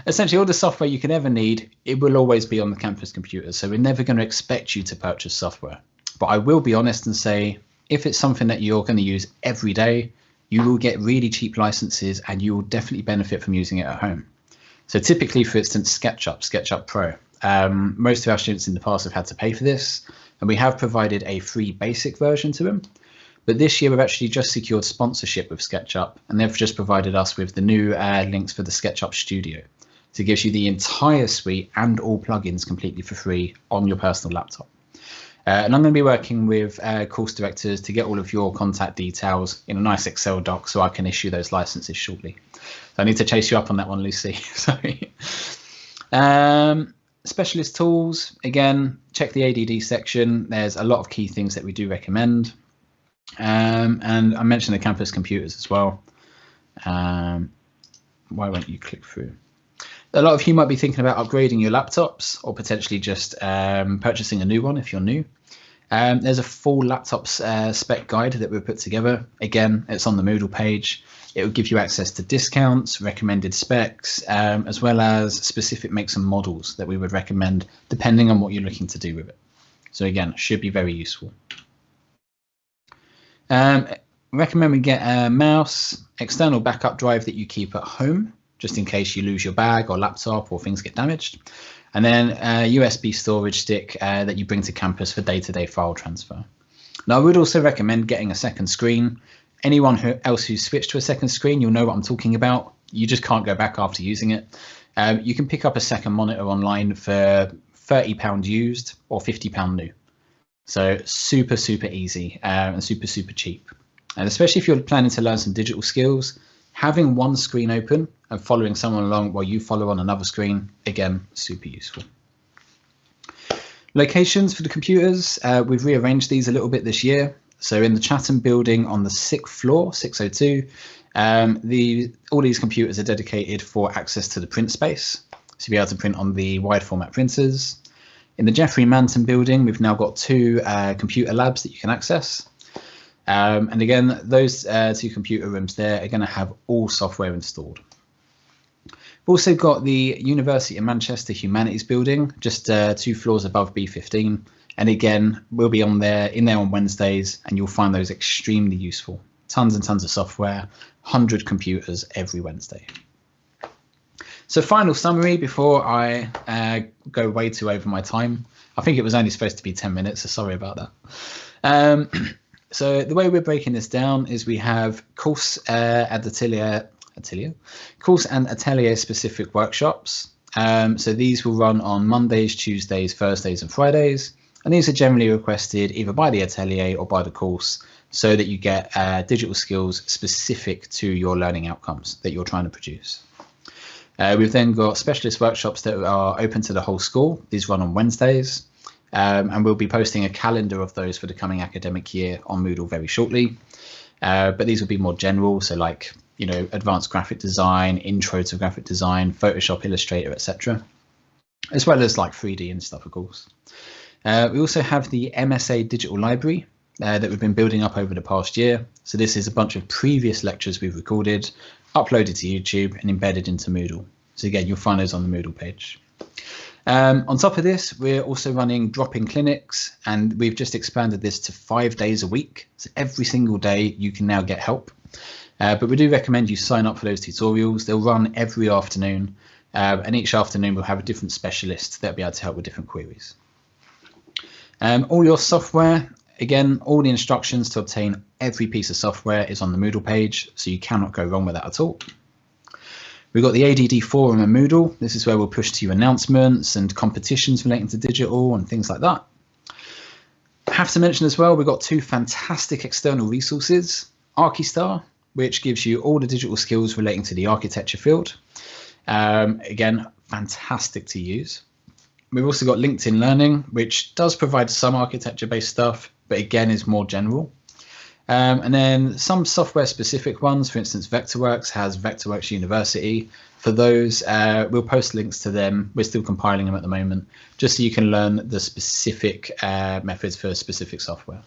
Essentially, all the software you could ever need, it will always be on the campus computers. So we're never going to expect you to purchase software. But I will be honest and say, if it's something that you're going to use every day, you will get really cheap licenses and you will definitely benefit from using it at home. So typically, for instance, SketchUp Pro. Most of our students in the past have had to pay for this, and we have provided a free basic version to them. But this year, we've actually just secured sponsorship with SketchUp, and they've just provided us with the new links for the SketchUp Studio. So it gives you the entire suite and all plugins completely for free on your personal laptop. And I'm going to be working with course directors to get all of your contact details in a nice Excel doc so I can issue those licenses shortly. So I need to chase you up on that one, Lucy. Sorry. Specialist tools, again, check the ADD section. There's a lot of key things that we do recommend. And I mentioned the campus computers as well. Why won't you click through? A lot of you might be thinking about upgrading your laptops or potentially just purchasing a new one if you're new. There's a full laptop spec guide that we've put together. Again, it's on the Moodle page. It will give you access to discounts, recommended specs, as well as specific makes and models that we would recommend depending on what you're looking to do with it. So again, should be very useful. Recommend we get a mouse, external backup drive that you keep at home, just in case you lose your bag or laptop or things get damaged. And then a USB storage stick that you bring to campus for day-to-day file transfer. Now, I would also recommend getting a second screen. Anyone else who's switched to a second screen, you'll know what I'm talking about. You just can't go back after using it. You can pick up a second monitor online for £30 used or £50 new. So super, super easy and super, super cheap. And especially if you're planning to learn some digital skills, having one screen open and following someone along while you follow on another screen, again, super useful. Locations for the computers, we've rearranged these a little bit this year. So in the Chatham building on the 6th floor, 602, all these computers are dedicated for access to the print space. So you'll be able to print on the wide format printers. In the Jeffrey Manton building, we've now got 2 computer labs that you can access. And again, those 2 computer rooms there are going to have all software installed. We've also got the University of Manchester Humanities building, just 2 floors above B15. And again, we'll be in there on Wednesdays, and you'll find those extremely useful. Tons and tons of software, 100 computers every Wednesday. So final summary before I go way too over my time. I think it was only supposed to be 10 minutes, so sorry about that. So the way we're breaking this down is we have course and atelier specific workshops. So these will run on Mondays, Tuesdays, Thursdays and Fridays. And these are generally requested either by the atelier or by the course so that you get digital skills specific to your learning outcomes that you're trying to produce. We've then got specialist workshops that are open to the whole school. These run on Wednesdays. And we'll be posting a calendar of those for the coming academic year on Moodle very shortly. But these will be more general, so like, you know, advanced graphic design, intro to graphic design, Photoshop, Illustrator, etc. As well as like 3D and stuff, of course. We also have the MSA Digital Library that we've been building up over the past year. So this is a bunch of previous lectures we've recorded, uploaded to YouTube and embedded into Moodle. So again, you'll find those on the Moodle page. On top of this, we're also running drop-in clinics, and we've just expanded this to 5 days a week. So every single day you can now get help. But we do recommend you sign up for those tutorials. They'll run every afternoon, and each afternoon we'll have a different specialist that'll be able to help with different queries. All your software, again, all the instructions to obtain every piece of software is on the Moodle page, so you cannot go wrong with that at all. We've got the ADD forum and Moodle. This is where we'll push to you announcements and competitions relating to digital and things like that. I have to mention as well, we've got 2 fantastic external resources. Archistar, which gives you all the digital skills relating to the architecture field. Again, fantastic to use. We've also got LinkedIn Learning, which does provide some architecture-based stuff, but again is more general. And then some software-specific ones, for instance, Vectorworks has Vectorworks University. For those, we'll post links to them. We're still compiling them at the moment, just so you can learn the specific methods for specific software.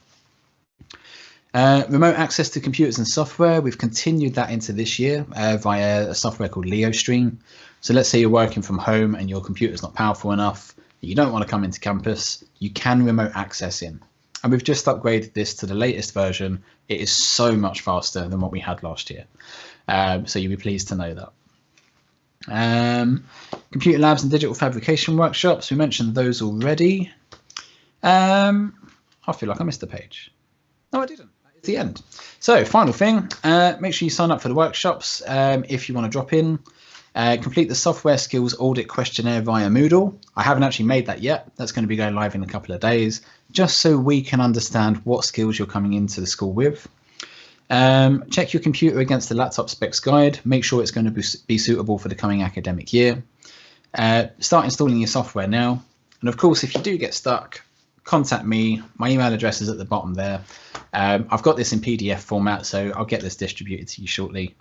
Remote access to computers and software, we've continued that into this year via a software called LeoStream. So let's say you're working from home and your computer's not powerful enough, you don't want to come into campus, you can remote access in. And we've just upgraded this to the latest version. It is so much faster than what we had last year. So you'll be pleased to know that. Computer labs and digital fabrication workshops, we mentioned those already. I feel like I missed a page. No, I didn't. It's the end. So final thing, make sure you sign up for the workshops if you want to drop in. Complete the software skills audit questionnaire via Moodle. I haven't actually made that yet. That's going to be going live in a couple of days, just so we can understand what skills you're coming into the school with. Check your computer against the laptop specs guide. Make sure it's going to be suitable for the coming academic year. Start installing your software now. And of course, if you do get stuck, contact me. My email address is at the bottom there. I've got this in PDF format, so I'll get this distributed to you shortly,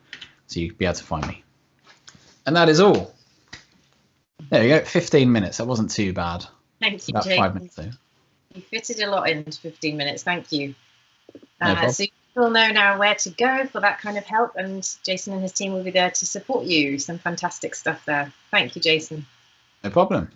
so you'll be able to find me. And that is all. There you go, 15 minutes. That wasn't too bad. Thank you, About Jake. 5 minutes though. You fitted a lot into 15 minutes. Thank you. No So you will know now where to go for that kind of help, and Jason and his team will be there to support you. Some fantastic stuff there. Thank you, Jason. No problem.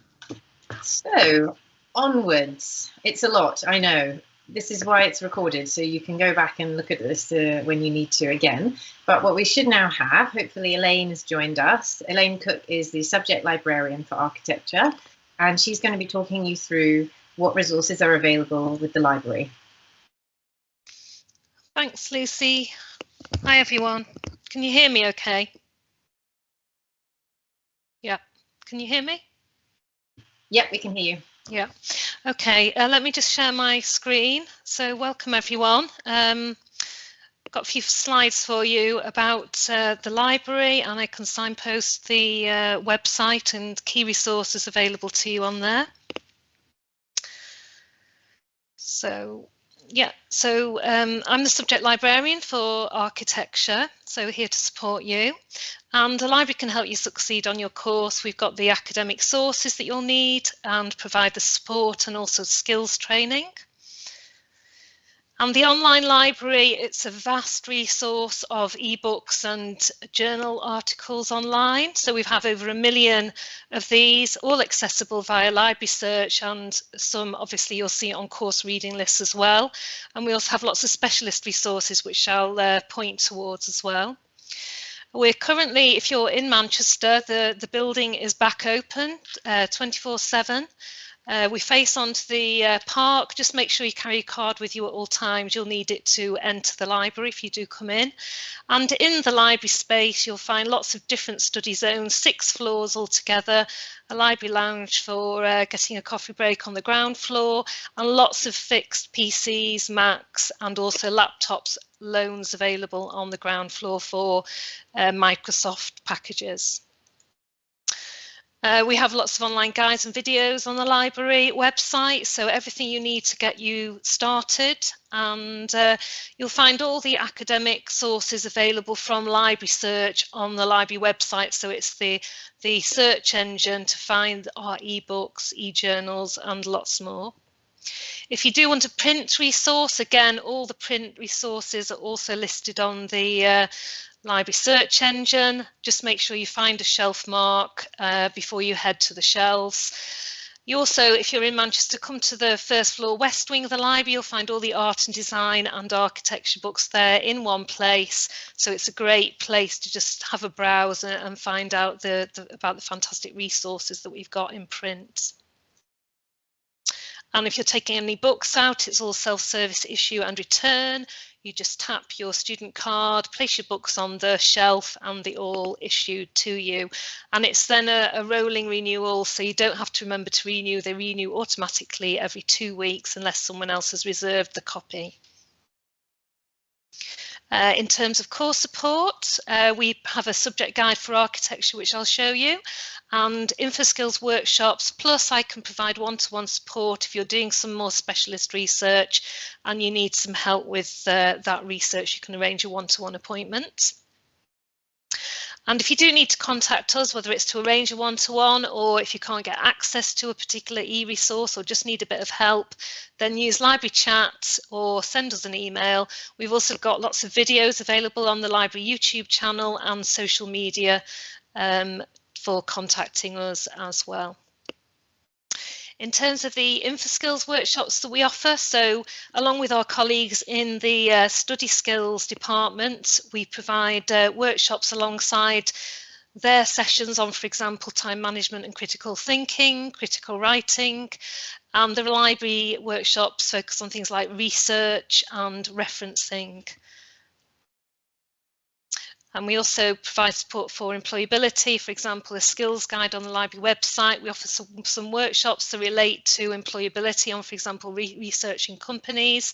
So onwards. It's a lot, I know. This is why it's recorded, so you can go back and look at this when you need to again. But what we should now have, hopefully Elaine has joined us. Elaine Cook is the subject librarian for architecture, and she's going to be talking you through what resources are available with the library. Thanks, Lucy. Hi, everyone. Can you hear me okay? Yeah. Can you hear me? Yep, we can hear you. Yeah. Okay, let me just share my screen. So welcome, everyone. I've got a few slides for you about the library, and I can signpost the website and key resources available to you on there. So yeah, so I'm the subject librarian for architecture, so we're here to support you. And the library can help you succeed on your course. We've got the academic sources that you'll need and provide the support and also skills training. And the online library, it's a vast resource of ebooks and journal articles online. So we have over 1 million of these, all accessible via library search, and some obviously you'll see on course reading lists as well. And we also have lots of specialist resources which I'll point towards as well. We're currently, if you're in Manchester, the building is back open 24/7. We face onto the park. Just make sure you carry your card with you at all times. You'll need it to enter the library if you do come in. And in the library space, you'll find lots of different study zones, 6 floors altogether, a library lounge for getting a coffee break on the ground floor, and lots of fixed PCs, Macs, and also laptops loans available on the ground floor for Microsoft packages. We have lots of online guides and videos on the library website, so everything you need to get you started, and you'll find all the academic sources available from library search on the library website. So it's the search engine to find our ebooks, e-journals, and lots more. If you do want a print resource, again, all the print resources are also listed on the library search engine. Just make sure you find a shelf mark before you head to the shelves. You also, if you're in Manchester, come to the first floor west wing of the library. You'll find all the art and design and architecture books there in one place. So it's a great place to just have a browse and find out about the fantastic resources that we've got in print. And if you're taking any books out, it's all self-service issue and return. You just tap your student card, place your books on the shelf, and they're all issued to you. And it's then a rolling renewal, so you don't have to remember to renew. They renew automatically every 2 weeks unless someone else has reserved the copy. In terms of course support, we have a subject guide for architecture, which I'll show you, and InfoSkills workshops, plus I can provide one-to-one support if you're doing some more specialist research and you need some help with that research. You can arrange a one-to-one appointment. And if you do need to contact us, whether it's to arrange a one-to-one or if you can't get access to a particular e-resource or just need a bit of help, then use library chat or send us an email. We've also got lots of videos available on the library YouTube channel and social media for contacting us as well. In terms of the InfoSkills workshops that we offer, so along with our colleagues in the Study Skills department, we provide workshops alongside their sessions on, for example, time management and critical thinking, critical writing, and the library workshops focus on things like research and referencing. And we also provide support for employability, for example, a skills guide on the library website. We offer some workshops that relate to employability on, for example, researching companies.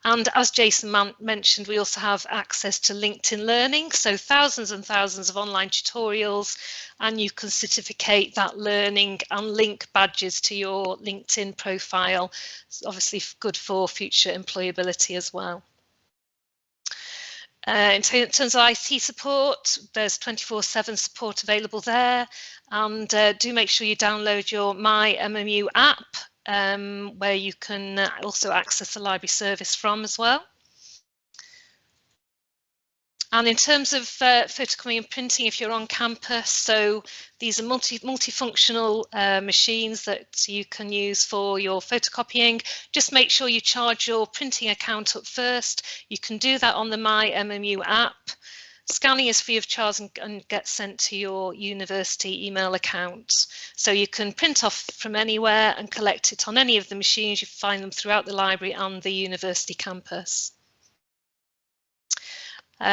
And as Jason mentioned, we also have access to LinkedIn Learning, so thousands and thousands of online tutorials, and you can certificate that learning and link badges to your LinkedIn profile. It's obviously good for future employability as well. In terms of IT support, there's 24/7 support available there, and do make sure you download your My MMU app, where you can also access the library service from as well. And in terms of photocopying and printing, if you're on campus, so these are multifunctional machines that you can use for your photocopying. Just make sure you charge your printing account up first. You can do that on the My MMU app. Scanning is free of charge and gets sent to your university email account. So you can print off from anywhere and collect it on any of the machines. You find them throughout the library and the university campus.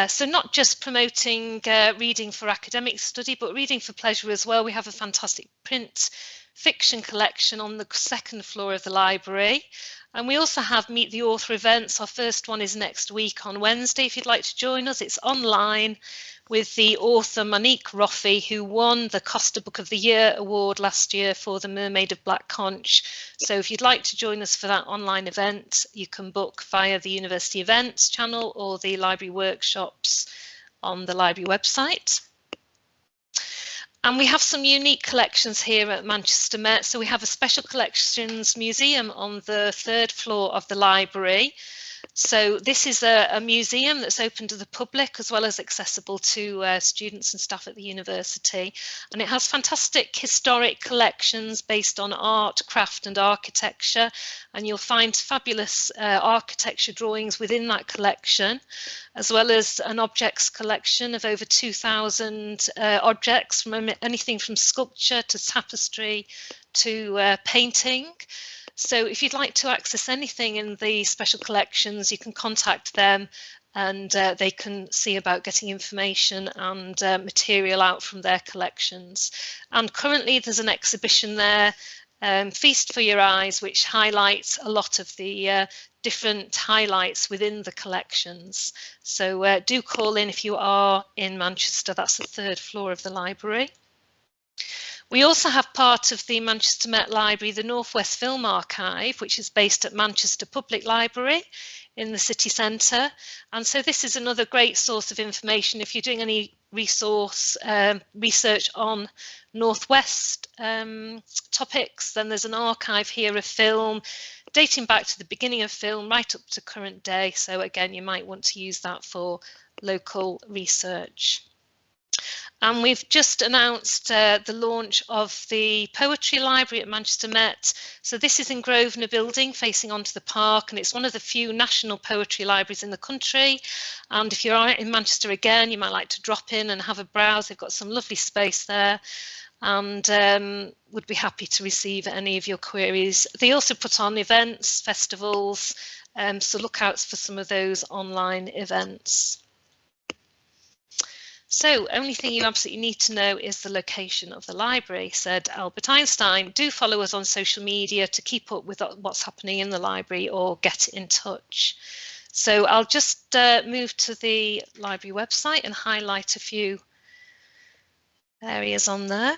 So not just promoting reading for academic study, but reading for pleasure as well. We have a fantastic print fiction collection on the second floor of the library. And we also have Meet the Author events. Our first one is next week on Wednesday. If you'd like to join us, it's online with the author Monique Roffey, who won the Costa Book of the Year award last year for The Mermaid of Black Conch. So if you'd like to join us for that online event, you can book via the University Events channel or the library workshops on the library website. And we have some unique collections here at Manchester Met. So we have a special collections museum on the third floor of the library. So this is a museum that's open to the public as well as accessible to students and staff at the university. And it has fantastic historic collections based on art, craft and architecture. And you'll find fabulous architecture drawings within that collection, as well as an objects collection of over 2,000 objects, from anything from sculpture to tapestry to painting. So if you'd like to access anything in the special collections, you can contact them and they can see about getting information and material out from their collections. And currently there's an exhibition there, Feast for Your Eyes, which highlights a lot of the different highlights within the collections. So do call in if you are in Manchester. That's the third floor of the library. We also have part of the Manchester Met Library, the North West Film Archive, which is based at Manchester Public Library in the city centre. And so this is another great source of information if you're doing any research on Northwest topics. Then there's an archive here of film dating back to the beginning of film right up to current day. So again, you might want to use that for local research. And we've just announced the launch of the Poetry Library at Manchester Met. So this is in Grosvenor Building facing onto the park, and it's one of the few national poetry libraries in the country. And if you're in Manchester again, you might like to drop in and have a browse. They've got some lovely space there, and would be happy to receive any of your queries. They also put on events, festivals, so look out for some of those online events. So, only thing you absolutely need to know is the location of the library, said Albert Einstein. Do follow us on social media to keep up with what's happening in the library or get in touch. So I'll just move to the library website and highlight a few areas on there.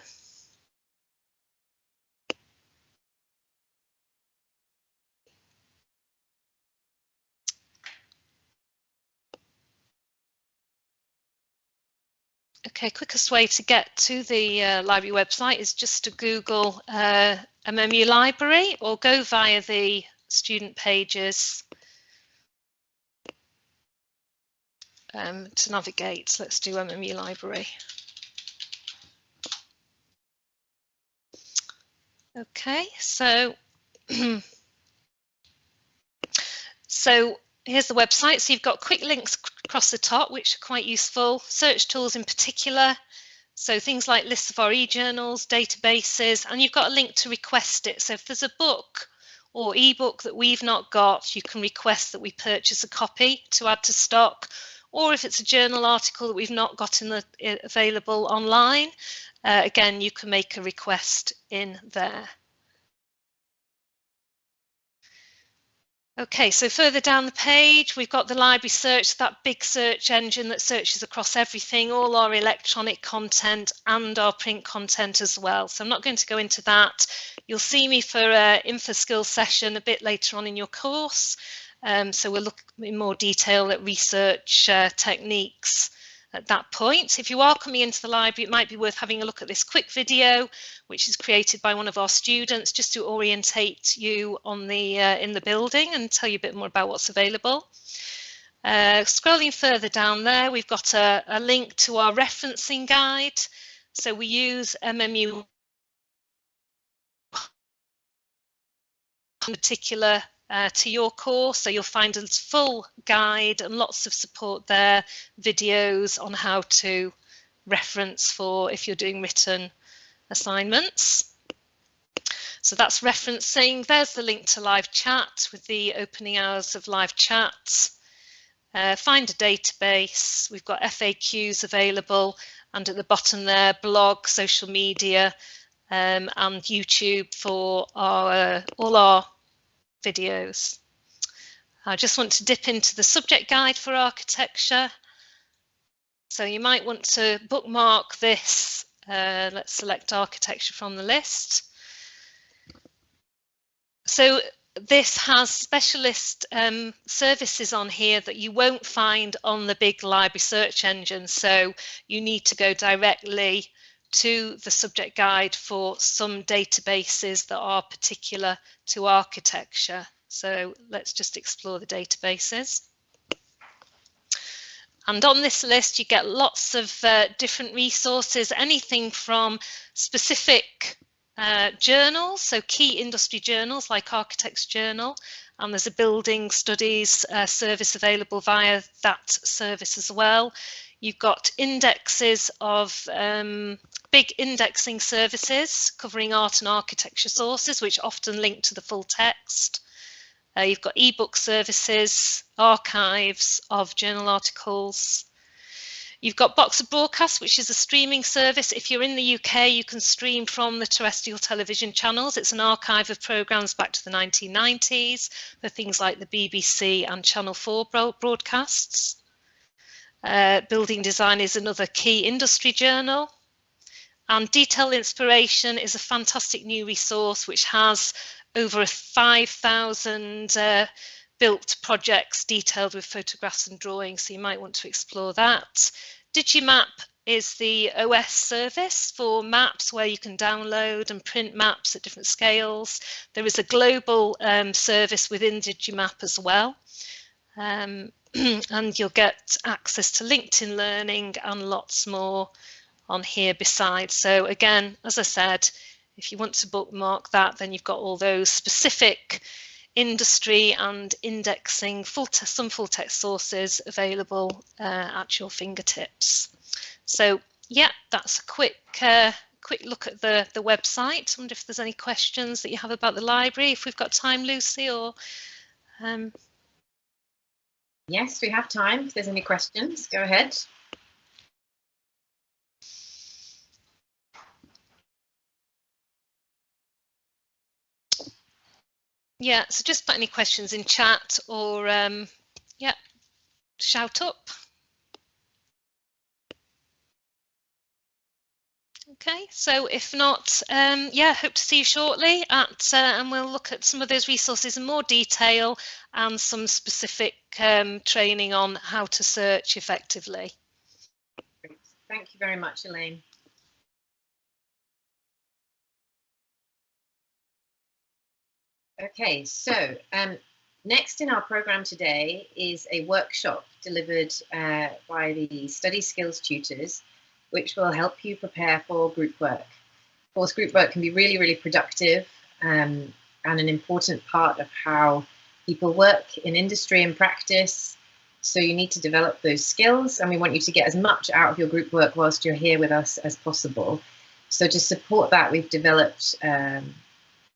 Okay, quickest way to get to the library website is just to Google MMU Library or go via the student pages to navigate. Let's do MMU Library. Okay, so so here's the website. So you've got quick links across the top, which are quite useful. Search tools in particular. So things like lists of our e-journals, databases, and you've got a link to request it. So if there's a book or ebook that we've not got, you can request that we purchase a copy to add to stock. Or if it's a journal article that we've not got available online, again, you can make a request in there. Okay, so further down the page, we've got the library search, that big search engine that searches across everything, all our electronic content and our print content as well. So I'm not going to go into that. You'll see me for an InfoSkills session a bit later on in your course. So we'll look in more detail at research techniques at that point. If you are coming into the library, it might be worth having a look at this quick video, which is created by one of our students, just to orientate you on the in the building and tell you a bit more about what's available. Scrolling further down there, we've got a link to our referencing guide. So we use MMU in particular to your course, so you'll find a full guide and lots of support there, videos on how to reference for if you're doing written assignments. So that's referencing. There's the link to live chat with the opening hours of live chat. Find a database. We've got FAQs available, and at the bottom there, blog, social media, and YouTube for our all our videos. I just want to dip into the subject guide for architecture. So you might want to bookmark this. Let's select architecture from the list. So this has specialist services on here that you won't find on the big library search engine. So you need to go directly to the subject guide for some databases that are particular to architecture. So let's just explore the databases. And on this list, you get lots of different resources, anything from specific journals, so key industry journals like Architects Journal, and there's a building studies service available via that service as well. You've got indexes of big indexing services covering art and architecture sources, which often link to the full text. You've got ebook services, archives of journal articles. You've got Box of Broadcast, which is a streaming service. If you're in the UK, you can stream from the terrestrial television channels. It's an archive of programmes back to the 1990s for things like the BBC and Channel 4 broadcasts. Building Design is another key industry journal. And Detail Inspiration is a fantastic new resource which has over 5,000 built projects detailed with photographs and drawings, so you might want to explore that. Digimap is the OS service for maps where you can download and print maps at different scales. There is a global service within Digimap as well. And you'll get access to LinkedIn Learning and lots more on here besides. So again, as I said, if you want to bookmark that, then you've got all those specific industry and indexing some full text sources available at your fingertips. So yeah, that's a quick look at the website. I wonder if there's any questions that you have about the library, if we've got time, Lucy, or Yes, we have time. If there's any questions, go ahead. Yeah, so just put any questions in chat or yeah, shout up. Okay, so if not, yeah, hope to see you shortly at, and we'll look at some of those resources in more detail and some specific training on how to search effectively. Thank you very much, Elaine. Okay, so next in our program today is a workshop delivered by the Study Skills Tutors, which will help you prepare for group work. Of course, group work can be really, really productive and an important part of how people work in industry and practice. So you need to develop those skills, and we want you to get as much out of your group work whilst you're here with us as possible. So to support that, we've developed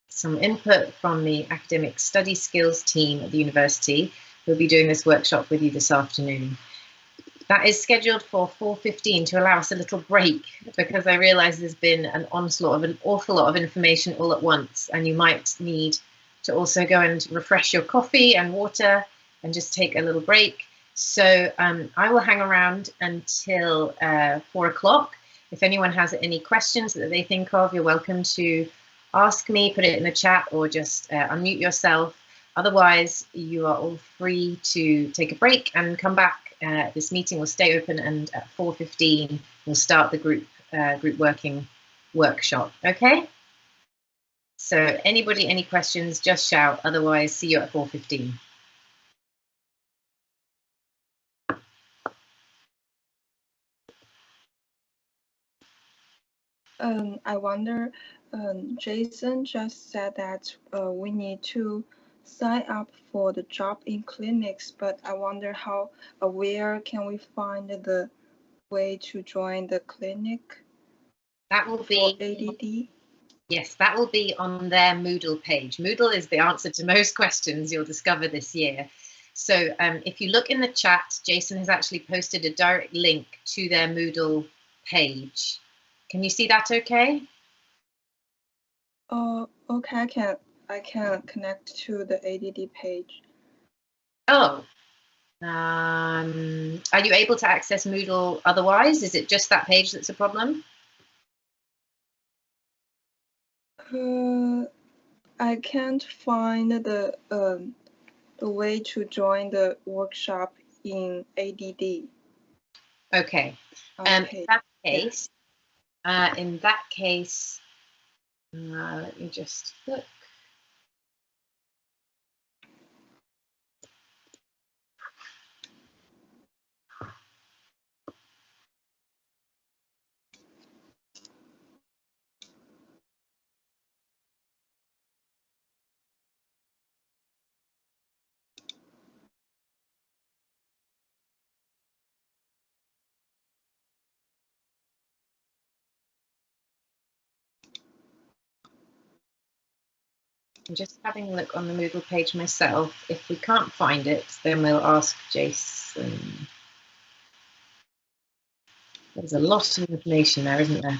some input from the academic study skills team at the university. We'll be doing this workshop with you this afternoon. That is scheduled for 4:15 to allow us a little break, because I realise there's been an onslaught of an awful lot of information all at once, and you might need to also go and refresh your coffee and water and just take a little break. So I will hang around until 4 o'clock. If anyone has any questions that they think of, you're welcome to ask me, put it in the chat, or just unmute yourself. Otherwise, you are all free to take a break and come back. This meeting will stay open, and at 4:15 we'll start the group working workshop. Okay? So anybody, any questions, just shout. Otherwise, see you at 4:15. I wonder, Jason just said that we need to sign up for the job in clinics, but I wonder where can we find the way to join the clinic? That will be ADD. Yes, that will be on their Moodle page. Moodle is the answer to most questions you'll discover this year. So if you look in the chat, Jason has actually posted a direct link to their Moodle page. Can you see that okay? Okay, I can connect to the ADD page. Oh, are you able to access Moodle otherwise? Is it just that page that's a problem? I can't find the way to join the workshop in ADD. Okay. In that case, let me just look. I'm just having a look on the Moodle page myself. If we can't find it, then we'll ask Jason. There's a lot of information there, isn't there?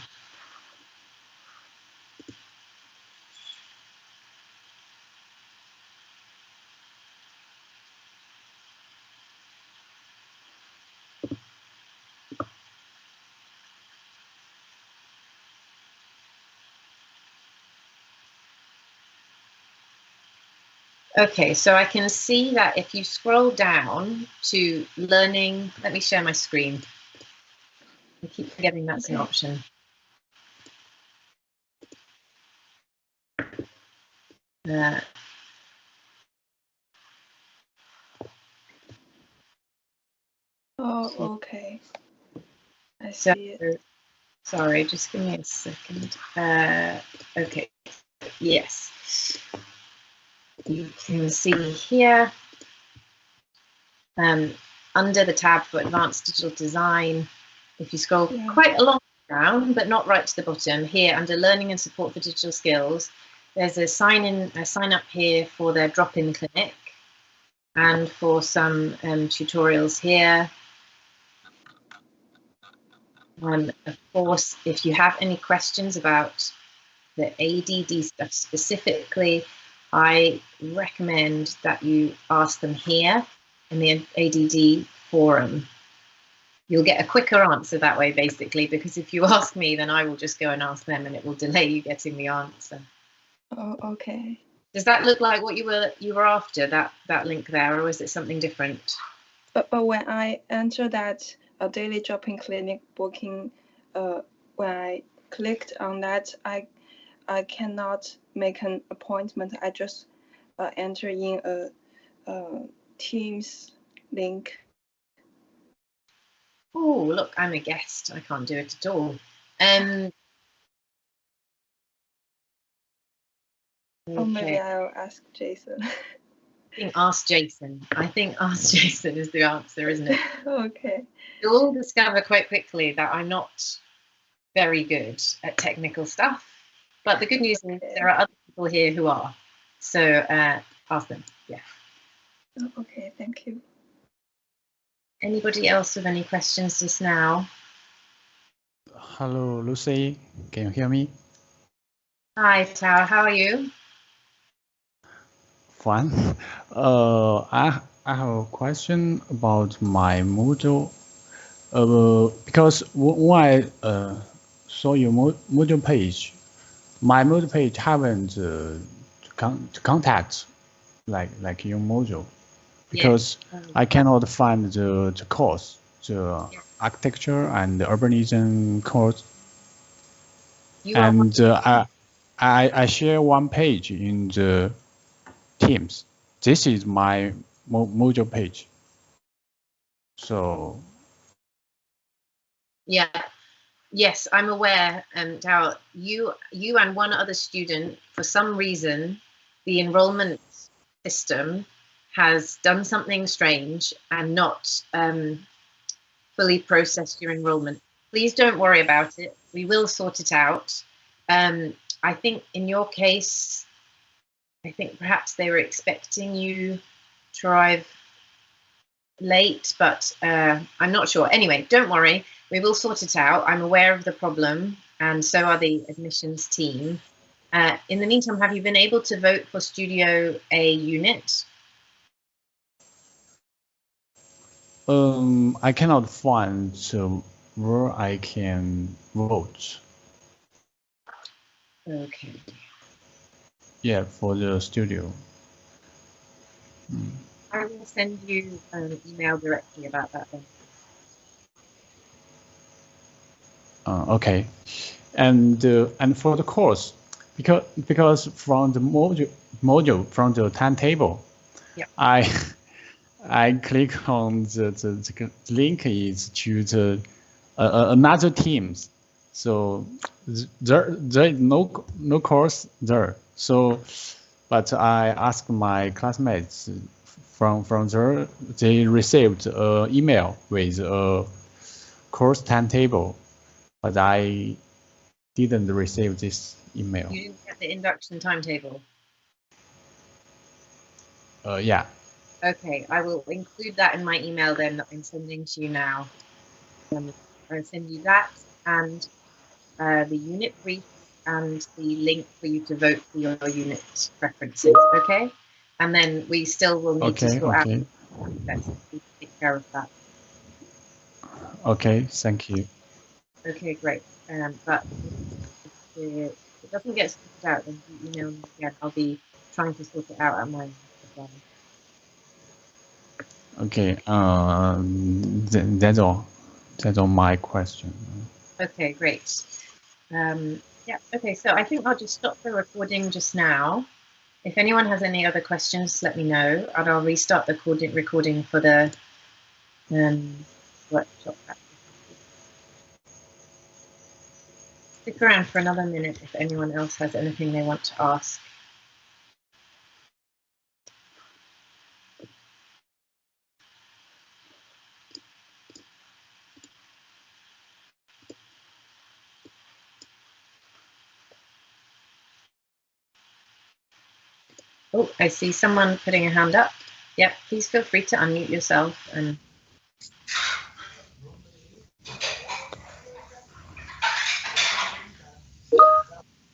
Okay, so I can see that if you scroll down to learning, let me share my screen. I keep forgetting that's an option. Okay. I see it. Sorry, just give me a second. Okay, yes. You can see here, under the tab for Advanced Digital Design, if you scroll quite a long down, but not right to the bottom, here under Learning and Support for Digital Skills, there's a sign up here for their drop-in clinic and for some tutorials here. Of course, if you have any questions about the ADD stuff specifically, I recommend that you ask them here in the ADD forum. You'll get a quicker answer that way, basically, because if you ask me, then I will just go and ask them, and it will delay you getting the answer. Oh, okay. Does that look like what you were after, that link there, or is it something different? But when I enter that a daily drop-in clinic booking. When I clicked on that, I cannot make an appointment. I just enter in a Teams link. Oh, look, I'm a guest. I can't do it at all. Or maybe Okay. I'll ask Jason. Ask Jason. I think ask Jason is the answer, isn't it? Okay. You'll all discover quite quickly that I'm not very good at technical stuff. But the good news is there are other people here who are. So ask them. Yeah. Oh, okay, thank you. Anybody else with any questions just now? Hello, Lucy. Can you hear me? Hi, Tara. How are you? Fine. I have a question about my Moodle. Because when I saw your Moodle page, my Moodle page haven't contact like your Moodle, because I cannot find the course, the architecture and the urbanism course. And I share one page in the Teams. This is my Moodle page. So. Yeah. Yes, I'm aware, Darryl. You and one other student, for some reason, the enrollment system has done something strange and not fully processed your enrollment. Please don't worry about it. We will sort it out. I think in your case, I think perhaps they were expecting you to arrive late, but I'm not sure. Anyway, don't worry. We will sort it out. I'm aware of the problem, and so are the admissions team. In the meantime, have you been able to vote for Studio A unit? I cannot find where I can vote. Okay. Yeah, for the studio. I will send you an email directly about that then. Okay, and for the course, because from the module from the timetable, yeah. I click on the link is to the another teams, so there is no course there. So, but I asked my classmates from there, they received an email with a course timetable, but I didn't receive this email. You didn't get the induction timetable? Yeah. Okay, I will include that in my email then that I'm sending to you now. I'll send you that and the unit brief and the link for you to vote for your unit preferences, okay? And then we still will need to sort out access to take care of that. Okay, thank you. Okay, great. But if it doesn't get sorted out, then you email me again. I'll be trying to sort it out at my end as well. Okay, that's all. That's all my question. Okay, great. Yeah, okay, so I think I'll just stop the recording just now. If anyone has any other questions, let me know, and I'll restart the recording for the workshop. Stick around for another minute if anyone else has anything they want to ask. Oh, I see someone putting a hand up. Yep, please feel free to unmute yourself and.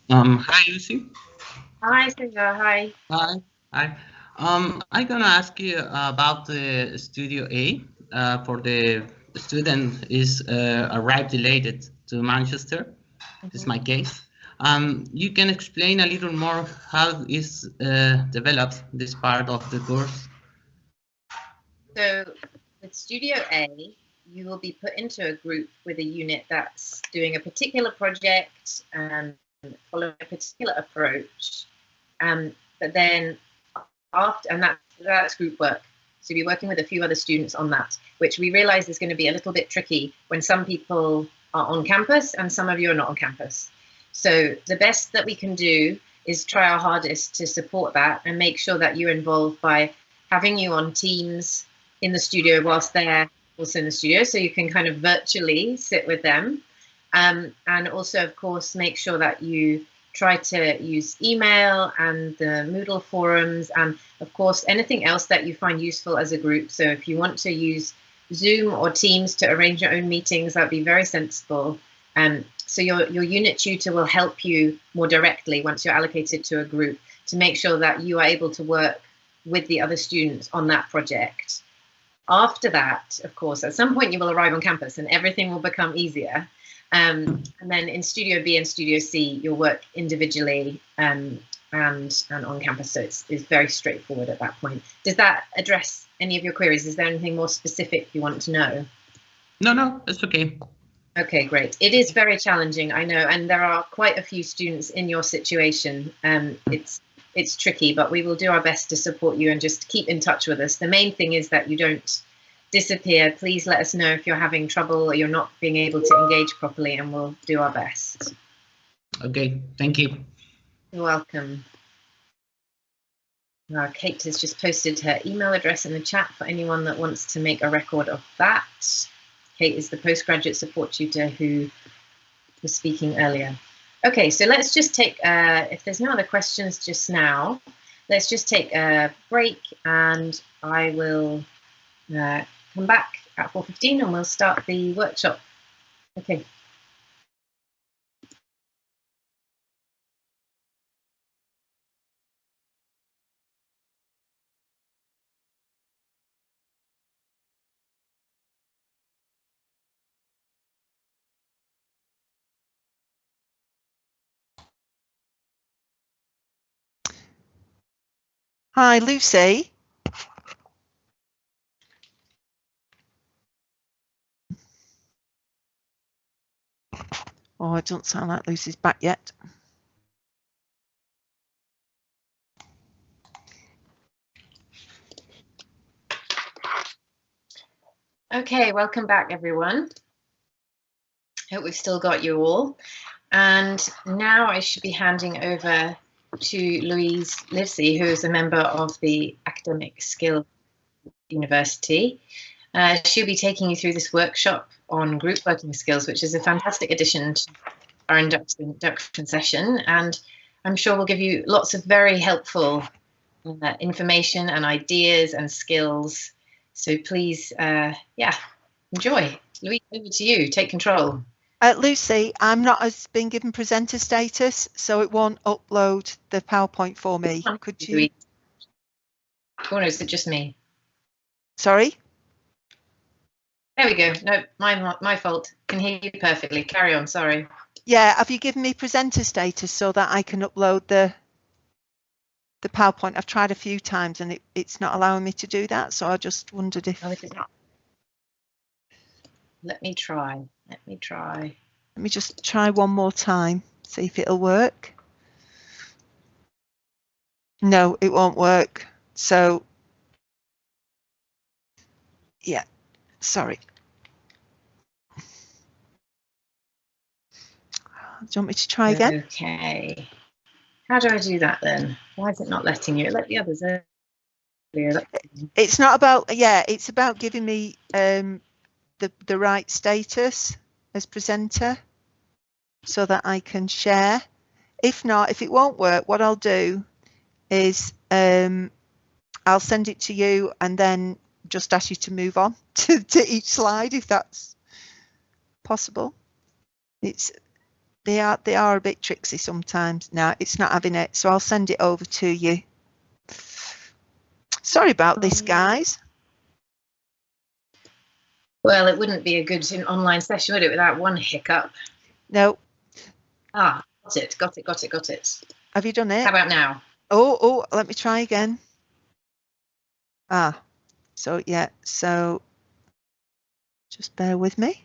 Hi, Lucy. Hi, Siva. Hi. Hi. I'm gonna ask you about the Studio A for the student is arrived delayed to Manchester. This is my case. You can explain a little more how is developed this part of the course? So with Studio A, you will be put into a group with a unit that's doing a particular project and following a particular approach. But then after, and that's group work. So you'll be working with a few other students on that, which we realize is going to be a little bit tricky when some people are on campus and some of you are not on campus. So the best that we can do is try our hardest to support that and make sure that you're involved by having you on Teams in the studio whilst they're also in the studio, so you can kind of virtually sit with them. And also, of course, make sure that you try to use email and the Moodle forums, and of course, anything else that you find useful as a group. So if you want to use Zoom or Teams to arrange your own meetings, that'd be very sensible. So your unit tutor will help you more directly once you're allocated to a group to make sure that you are able to work with the other students on that project. After that, of course, at some point you will arrive on campus and everything will become easier. And then in Studio B and Studio C, you'll work individually and on campus. So it's very straightforward at that point. Does that address any of your queries? Is there anything more specific you want to know? No, that's okay. Okay, great. It is very challenging, I know, and there are quite a few students in your situation. It's tricky, but we will do our best to support you and just keep in touch with us. The main thing is that you don't disappear. Please let us know if you're having trouble or you're not being able to engage properly, and we'll do our best. Okay, thank you. You're welcome. Kate has just posted her email address in the chat for anyone that wants to make a record of that. Kate is the postgraduate support tutor who was speaking earlier. Okay, so let's just take, if there's no other questions just now, let's just take a break and I will come back at 4:15 and we'll start the workshop. Okay. Hi, Lucy. Oh, it doesn't sound like Lucy's back yet. Okay, welcome back, everyone. Hope we've still got you all. And now I should be handing over to Louise Livesey, who is a member of the Academic Skill University. She'll be taking you through this workshop on group working skills, which is a fantastic addition to our induction session. And I'm sure we'll give you lots of very helpful information and ideas and skills. So please, yeah, enjoy. Louise, over to you. Take control. Lucy, I'm not been given presenter status, so it won't upload the PowerPoint for me. Could you? Oh, no, is it just me? Sorry? There we go. No, my fault. Can hear you perfectly. Carry on, sorry. Yeah, have you given me presenter status so that I can upload the PowerPoint? I've tried a few times and it's not allowing me to do that, so I just wondered if... Let me try. Let me just try one more time, see if it'll work. No, it won't work. So, yeah, sorry. Do you want me to try again? Okay. How do I do that then? Why is it not letting you? Let the others earlier. It's not about, yeah, it's about giving me the right status as presenter so that I can share. If not, if it won't work, what I'll do is I'll send it to you and then just ask you to move on to each slide if that's possible. They are a bit tricksy sometimes. Now it's not having it, so I'll send it over to you. Sorry about this, guys. Well, it wouldn't be a good online session, would it, without one hiccup? No. Ah, got it. Have you done it? How about now? Oh, let me try again. Ah, so yeah, so Just bear with me.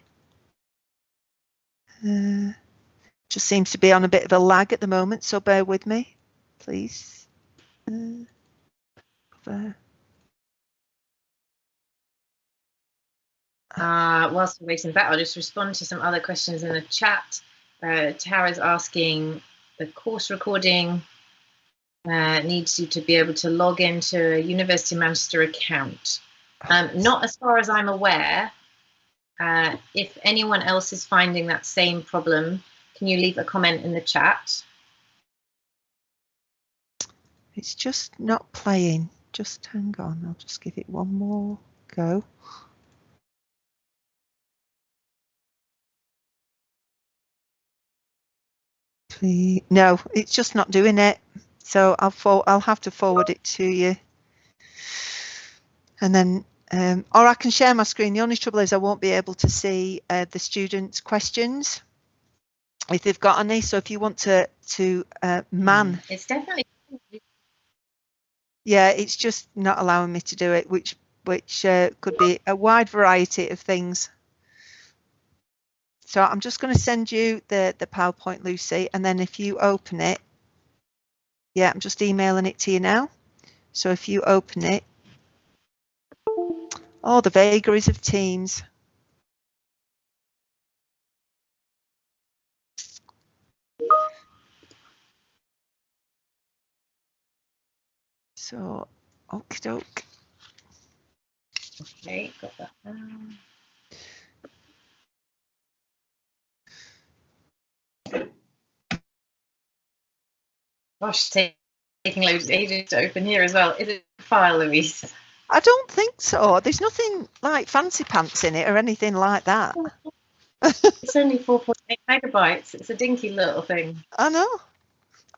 Just seems to be on a bit of a lag at the moment, so bear with me, please. Whilst we're waiting for that, I'll just respond to some other questions in the chat. Tara's asking, the course recording needs you to be able to log into a University of Manchester account. Not as far as I'm aware. If anyone else is finding that same problem, can you leave a comment in the chat? It's just not playing. Just hang on, I'll just give it one more go. Please. No, it's just not doing it. So I'll have to forward it to you. And then, or I can share my screen. The only trouble is I won't be able to see the students' questions if they've got any. So if you want to man, it's definitely. Yeah, it's just not allowing me to do it, which could be a wide variety of things. So I'm just going to send you the PowerPoint, Lucy, and then if you open it, yeah, I'm just emailing it to you now. So if you open it, oh, the vagaries of Teams. So, okie doke. Okay, got that down. Gosh, taking loads of ages to open here as well. Is it a file, Louise? I don't think so. There's nothing like fancy pants in it or anything like that. It's only 4.8 megabytes. It's a dinky little thing. I know.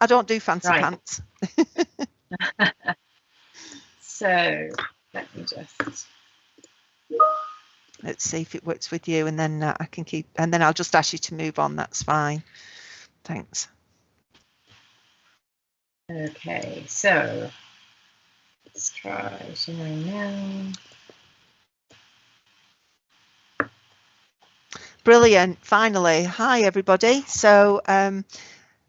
I don't do fancy pants. So let me just. Let's see if it works with you, and then I can keep. And then I'll just ask you to move on. That's fine. Thanks. Okay, so let's try sharing now. Brilliant. Finally. Hi, everybody. So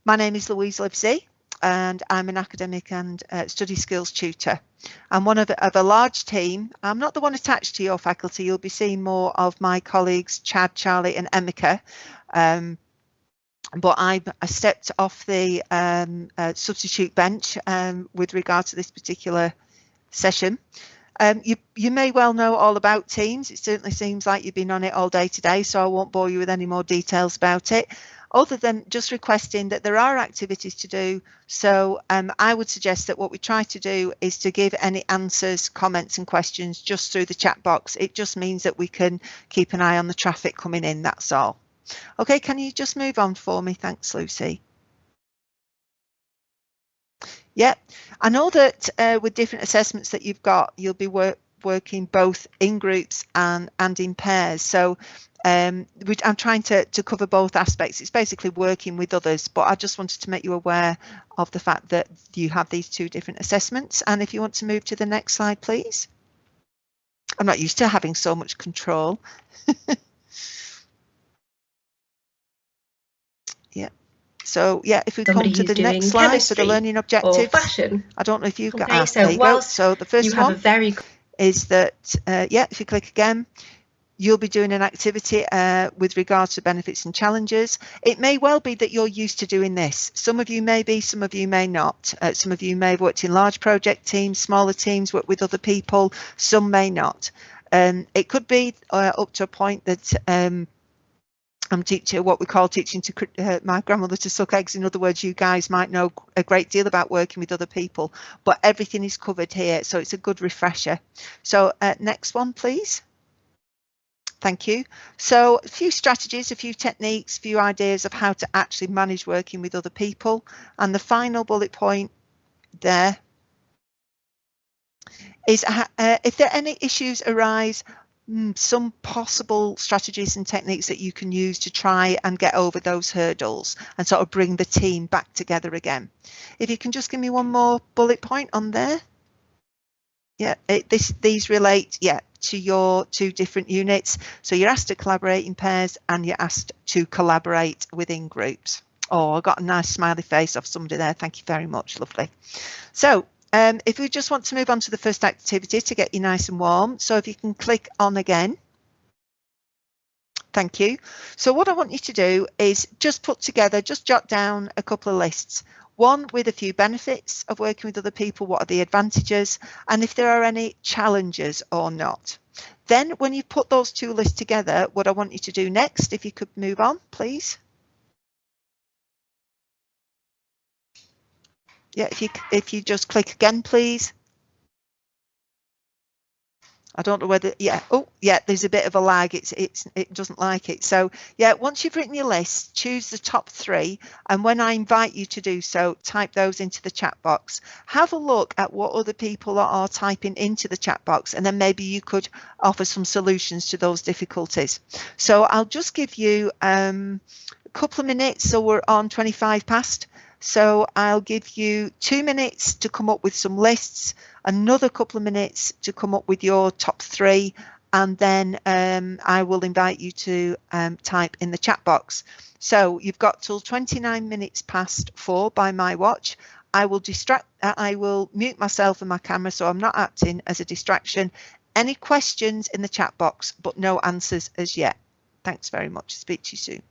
my name is Louise Livesey, and I'm an academic and study skills tutor. I'm one of a large team. I'm not the one attached to your faculty. You'll be seeing more of my colleagues, Chad, Charlie and Emika. But I stepped off the substitute bench with regard to this particular session. You may well know all about Teams. It certainly seems like you've been on it all day today, so I won't bore you with any more details about it, other than just requesting that there are activities to do. So I would suggest that what we try to do is to give any answers, comments and questions just through the chat box. It just means that we can keep an eye on the traffic coming in, that's all. Okay, can you just move on for me? Thanks, Lucy. Yeah, I know that with different assessments that you've got, you'll be working both in groups and in pairs. So I'm trying to cover both aspects. It's basically working with others, but I just wanted to make you aware of the fact that you have these two different assessments. And if you want to move to the next slide, please. I'm not used to having so much control. Yeah. So yeah, if we come to the next slide for the learning objectives, I don't know if you've got. There you go. So the first one is that yeah, if you click again, you'll be doing an activity with regards to benefits and challenges. It may well be that you're used to doing this. Some of you may be, some of you may not. Some of you may have worked in large project teams, smaller teams, work with other people. Some may not. It could be up to a point that I'm teaching what we call teaching to my grandmother to suck eggs. In other words, you guys might know a great deal about working with other people, but everything is covered here, so it's a good refresher. So next one, please. Thank you. So a few strategies, a few techniques, a few ideas of how to actually manage working with other people. And the final bullet point there is if there any issues arise, some possible strategies and techniques that you can use to try and get over those hurdles and sort of bring the team back together again. If you can just give me one more bullet point on there. Yeah, these relate, yeah, to your 2 different units. So you're asked to collaborate in pairs and you're asked to collaborate within groups. Oh, I got a nice smiley face off somebody there. Thank you very much. Lovely. So if we just want to move on to the first activity to get you nice and warm. So if you can click on again. Thank you. So what I want you to do is just put together, just jot down a couple of lists. One with a few benefits of working with other people, what are the advantages, and if there are any challenges or not. Then when you put those 2 lists together, what I want you to do next, if you could move on, please. Yeah, if you just click again, please. I don't know whether, yeah, oh, yeah, there's a bit of a lag. It doesn't like it. So, yeah, once you've written your list, choose the top 3. And when I invite you to do so, type those into the chat box. Have a look at what other people are typing into the chat box, and then maybe you could offer some solutions to those difficulties. So I'll just give you a couple of minutes. So we're on 25 past. So I'll give you 2 minutes to come up with some lists, another couple of minutes to come up with your top 3, and then I will invite you to type in the chat box. So you've got till 29 minutes past 4 by my watch. I will mute myself and my camera so I'm not acting as a distraction. Any questions in the chat box, but no answers as yet. Thanks very much. Speak to you soon.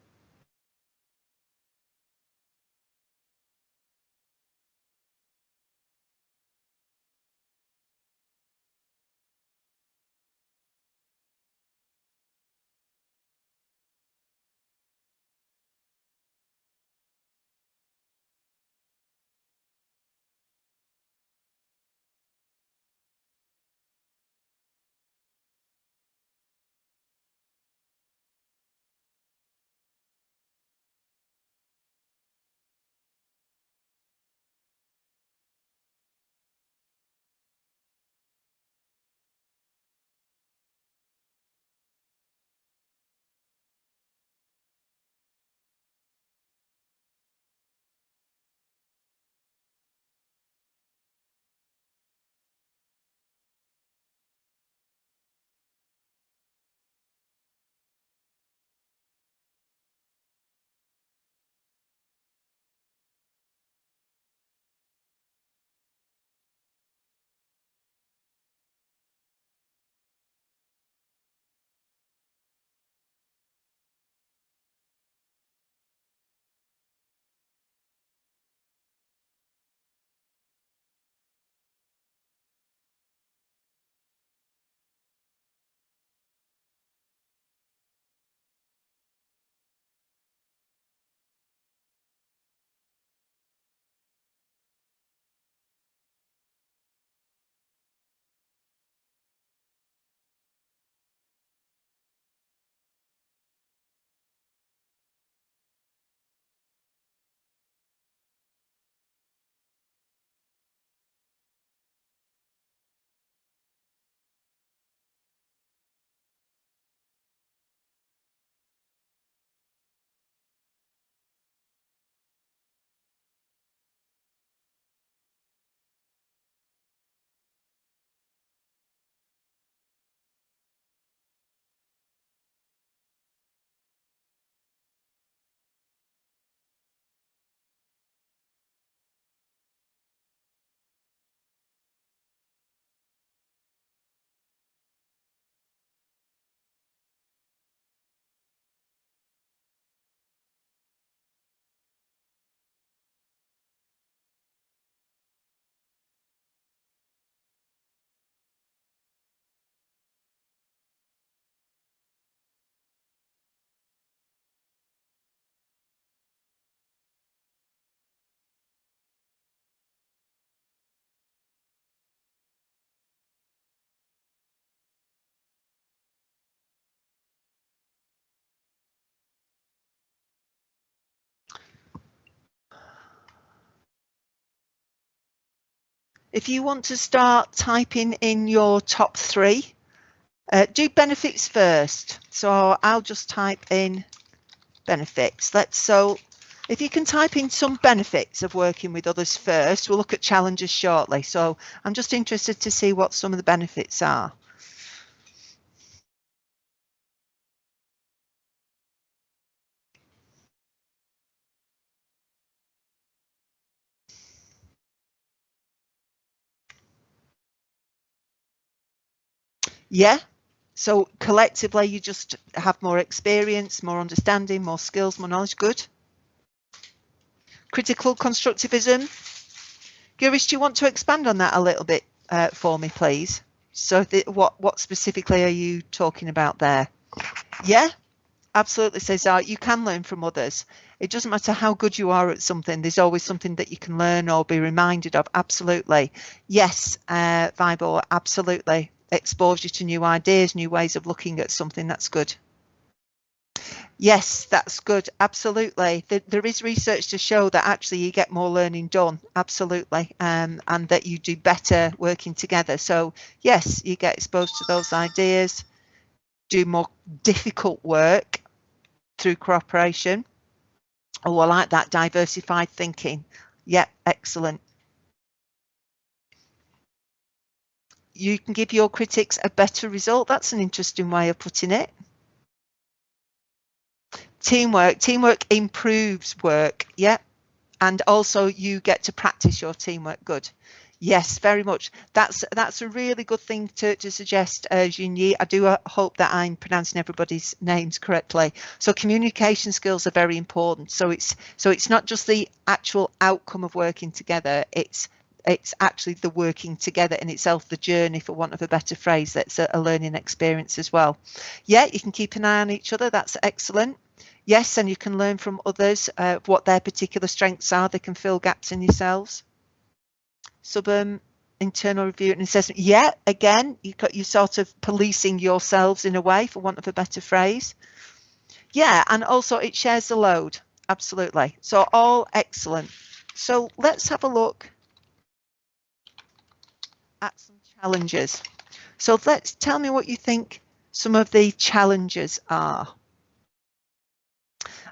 If you want to start typing in your top 3, do benefits first. So I'll just type in benefits. If you can type in some benefits of working with others first, we'll look at challenges shortly. So I'm just interested to see what some of the benefits are. Yeah, so collectively you just have more experience, more understanding, more skills, more knowledge. Good. Critical constructivism. Girish, do you want to expand on that a little bit for me, please? So what specifically are you talking about there? Yeah, absolutely, Cesar. You can learn from others. It doesn't matter how good you are at something. There's always something that you can learn or be reminded of. Absolutely. Yes, Vibor, absolutely. Expose you to new ideas, new ways of looking at something. That's good. Yes, that's good. Absolutely. There is research to show that actually you get more learning done. Absolutely. And that you do better working together. So yes, you get exposed to those ideas, do more difficult work through cooperation. Oh, I like that, diversified thinking. Yep, excellent. You can give your critics a better result. That's an interesting way of putting it. Teamwork improves work. Yep. And also you get to practice your teamwork. Good. Yes, very much. That's a really good thing to suggest, Junyi. I do hope that I'm pronouncing everybody's names correctly. So communication skills are very important. So it's not just the actual outcome of working together. It's actually the working together in itself, the journey, for want of a better phrase. That's a learning experience as well. Yeah, you can keep an eye on each other. That's excellent. Yes, and you can learn from others what their particular strengths are. They can fill gaps in yourselves. Internal review and assessment. Yeah, again, you're sort of policing yourselves in a way, for want of a better phrase. Yeah, and also it shares the load. Absolutely. So all excellent. So let's have a look at some challenges. So tell me what you think some of the challenges are.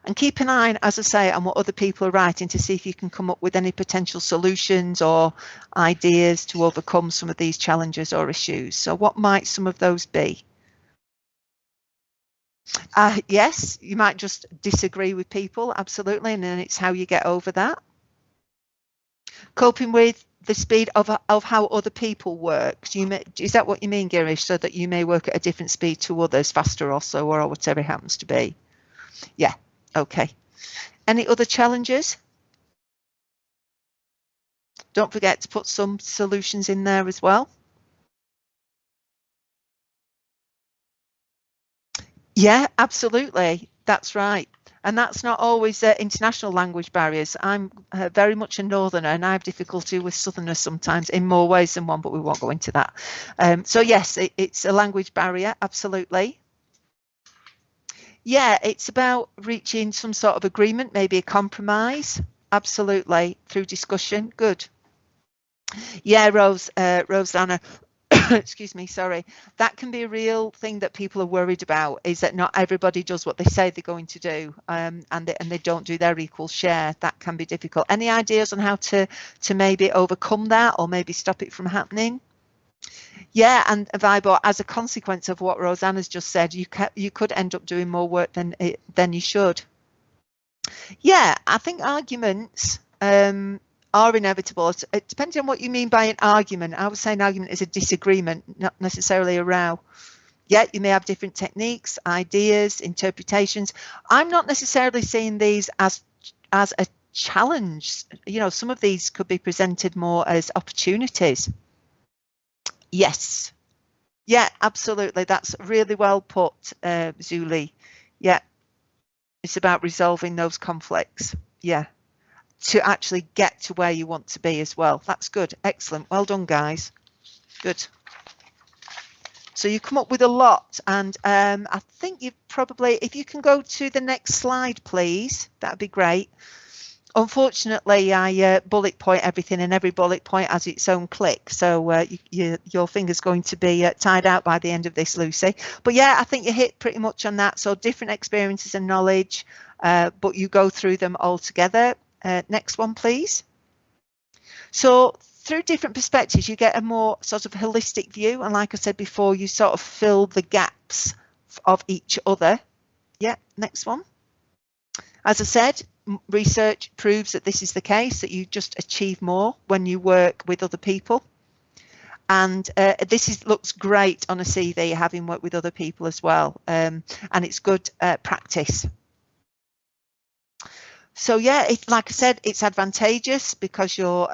And keep an eye, as I say, on what other people are writing to see if you can come up with any potential solutions or ideas to overcome some of these challenges or issues. So what might some of those be? Yes, you might just disagree with people, absolutely, and then it's how you get over that. Coping with the speed of how other people work. Is that what you mean, Girish? So that you may work at a different speed to others, faster or slower, or whatever it happens to be. Yeah. Okay. Any other challenges? Don't forget to put some solutions in there as well. Yeah, absolutely. That's right. And that's not always international language barriers. I'm very much a northerner and I have difficulty with southerners sometimes in more ways than one, but we won't go into that. So yes, it's a language barrier. Absolutely. Yeah, it's about reaching some sort of agreement, maybe a compromise. Absolutely, through discussion. Good. Yeah, Rosanna, excuse me, sorry. That can be a real thing that people are worried about, is that not everybody does what they say they're going to do, and they don't do their equal share. That can be difficult. Any ideas on how to maybe overcome that or maybe stop it from happening? Yeah, and Vibor, as a consequence of what Rosanna's just said, you could end up doing more work than you should. Yeah, I think arguments are inevitable. It depends on what you mean by an argument. I would say an argument is a disagreement, not necessarily a row. Yeah, you may have different techniques, ideas, interpretations. I'm not necessarily seeing these as a challenge. You know, some of these could be presented more as opportunities. Yes. Yeah, absolutely. That's really well put, Zuli. Yeah. It's about resolving those conflicts. Yeah. To actually get to where you want to be as well. That's good. Excellent. Well done, guys. Good. So you come up with a lot, and I think you've probably, if you can go to the next slide, please, that'd be great. Unfortunately, I bullet point everything, and every bullet point has its own click. So your finger's going to be tied out by the end of this, Lucy. But yeah, I think you hit pretty much on that. So different experiences and knowledge, but you go through them all together. Next one, please. So through different perspectives, you get a more sort of holistic view. And like I said before, you sort of fill the gaps of each other. Yeah, next one. As I said, research proves that this is the case, that you just achieve more when you work with other people. And this looks great on a CV, having worked with other people as well. And it's good practice. So yeah, like I said, it's advantageous because you're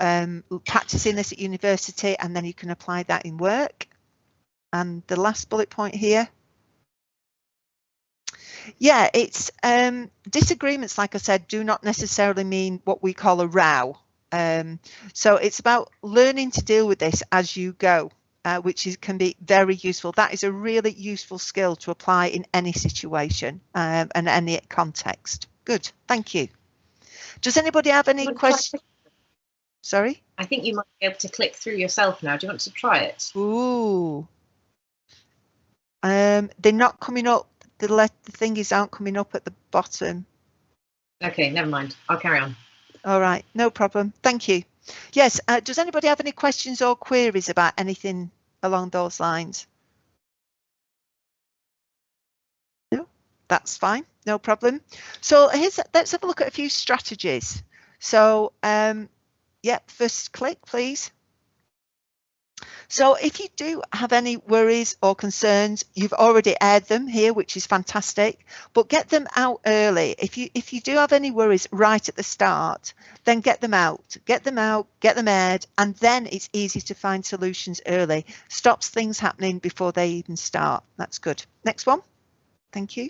practicing this at university, and then you can apply that in work. And the last bullet point here. Yeah, it's disagreements, like I said, do not necessarily mean what we call a row. So it's about learning to deal with this as you go, which can be very useful. That is a really useful skill to apply in any situation and any context. Good, thank you. Does anybody have any questions? Sorry? I think you might be able to click through yourself now. Do you want to try it? Ooh. They're not coming up. The thingies aren't coming up at the bottom. Okay, never mind. I'll carry on. All right, no problem. Thank you. Yes, does anybody have any questions or queries about anything along those lines? No, that's fine. No problem. So let's have a look at a few strategies. So, yeah, first click, please. So if you do have any worries or concerns, you've already aired them here, which is fantastic, but get them out early. If you do have any worries right at the start, then get them out, get them aired, and then it's easy to find solutions early. Stops things happening before they even start. That's good. Next one. Thank you.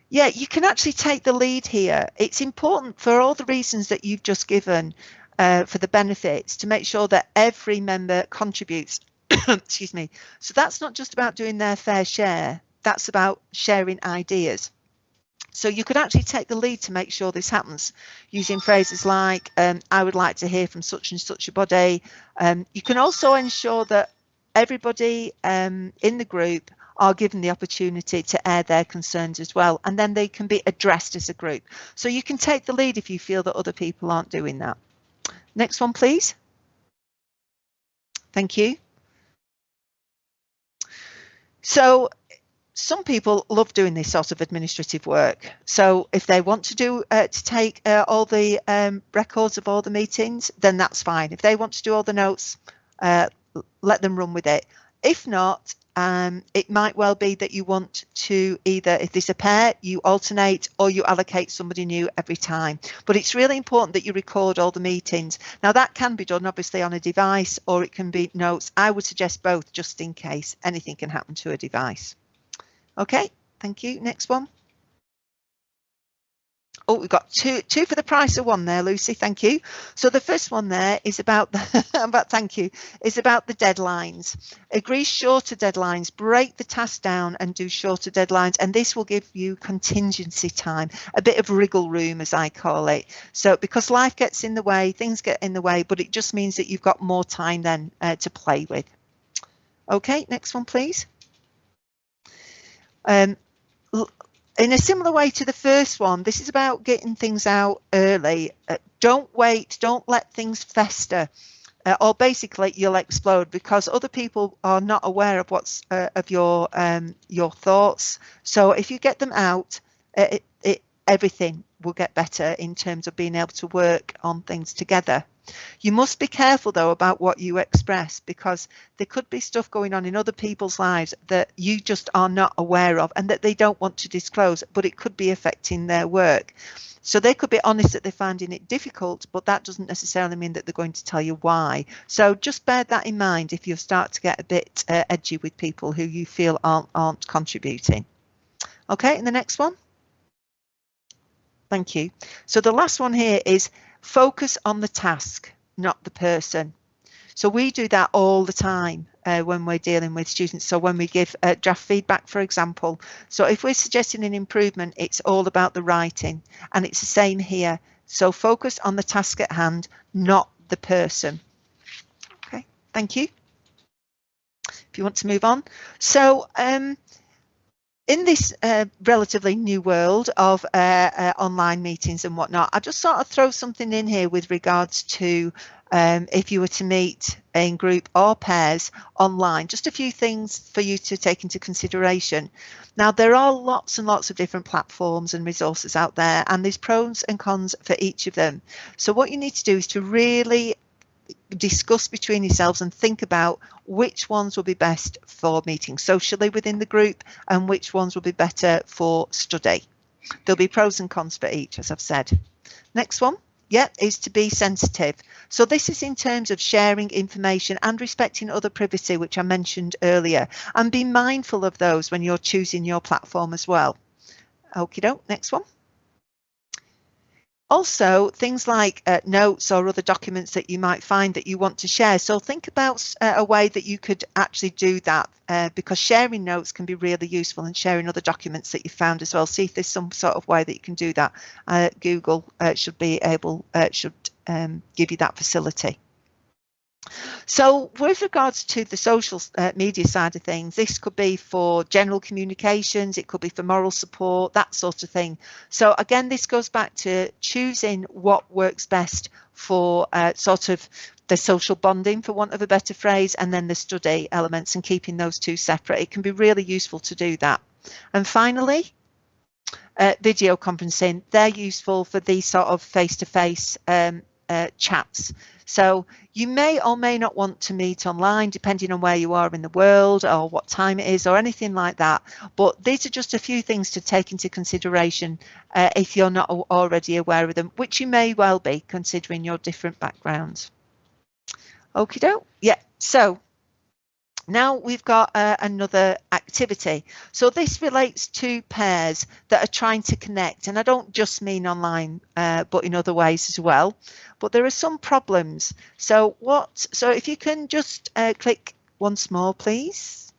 Yeah, you can actually take the lead here. It's important for all the reasons that you've just given. For the benefits, to make sure that every member contributes. Excuse me. So that's not just about doing their fair share, that's about sharing ideas. So you could actually take the lead to make sure this happens using phrases like, I would like to hear from such and such a body. You can also ensure that everybody in the group are given the opportunity to air their concerns as well, and then they can be addressed as a group. So you can take the lead if you feel that other people aren't doing that. Next one, please. Thank you. So some people love doing this sort of administrative work. So if they want to take all the records of all the meetings, then that's fine. If they want to do all the notes, let them run with it. If not, it might well be that you want to either, if there's a pair, you alternate or you allocate somebody new every time. But it's really important that you record all the meetings. Now that can be done obviously on a device, or it can be notes. I would suggest both, just in case anything can happen to a device. Okay, thank you. Next one. Oh, we've got two for the price of one there, Lucy. Thank you. So the first one there is about thank you, is about the deadlines. Agree shorter deadlines, break the task down and do shorter deadlines. And this will give you contingency time, a bit of wriggle room, as I call it. So because life gets in the way, things get in the way, but it just means that you've got more time then to play with. Okay, next one, please. In a similar way to the first one, this is about getting things out early. Don't wait, don't let things fester, or basically you'll explode because other people are not aware of what's of your thoughts. So if you get them out, everything will get better in terms of being able to work on things together. You must be careful though about what you express, because there could be stuff going on in other people's lives that you just are not aware of and that they don't want to disclose, but it could be affecting their work. So they could be honest that they're finding it difficult, but that doesn't necessarily mean that they're going to tell you why. So just bear that in mind if you start to get a bit edgy with people who you feel aren't contributing. Okay, and the next one. Thank you. So the last one here is focus on the task, not the person. So we do that all the time. when we're dealing with students. So when we give draft feedback, for example, so if we're suggesting an improvement, it's all about the writing, and it's the same here. So focus on the task at hand, not the person. Okay, thank you. If you want to move on. So in this relatively new world of online meetings and whatnot, I just sort of throw something in here with regards to if you were to meet in group or pairs online, just a few things for you to take into consideration. Now, there are lots and lots of different platforms and resources out there, and there's pros and cons for each of them. So what you need to do is to really discuss between yourselves and think about which ones will be best for meeting socially within the group and which ones will be better for study. There'll be pros and cons for each, as I've said. Next one, yeah, is to be sensitive. So this is in terms of sharing information and respecting other privacy, which I mentioned earlier, and be mindful of those when you're choosing your platform as well. Okie doke, next one. Also, things like notes or other documents that you might find that you want to share. So think about a way that you could actually do that, because sharing notes can be really useful, and sharing other documents that you found as well. See if there's some sort of way that you can do that. Google should be able, give you that facility. So with regards to the social media side of things, this could be for general communications, it could be for moral support, that sort of thing. So again, this goes back to choosing what works best for sort of the social bonding, for want of a better phrase, and then the study elements, and keeping those two separate. It can be really useful to do that. And finally, video conferencing, they're useful for these sort of face-to-face chats. So you may or may not want to meet online, depending on where you are in the world or what time it is or anything like that. But these are just a few things to take into consideration if you're not already aware of them, which you may well be, considering your different backgrounds. Okie doke. Yeah, so now we've got another activity. So this relates to pairs that are trying to connect, and I don't just mean online, but in other ways as well. But there are some problems. So if you can just click once more, please.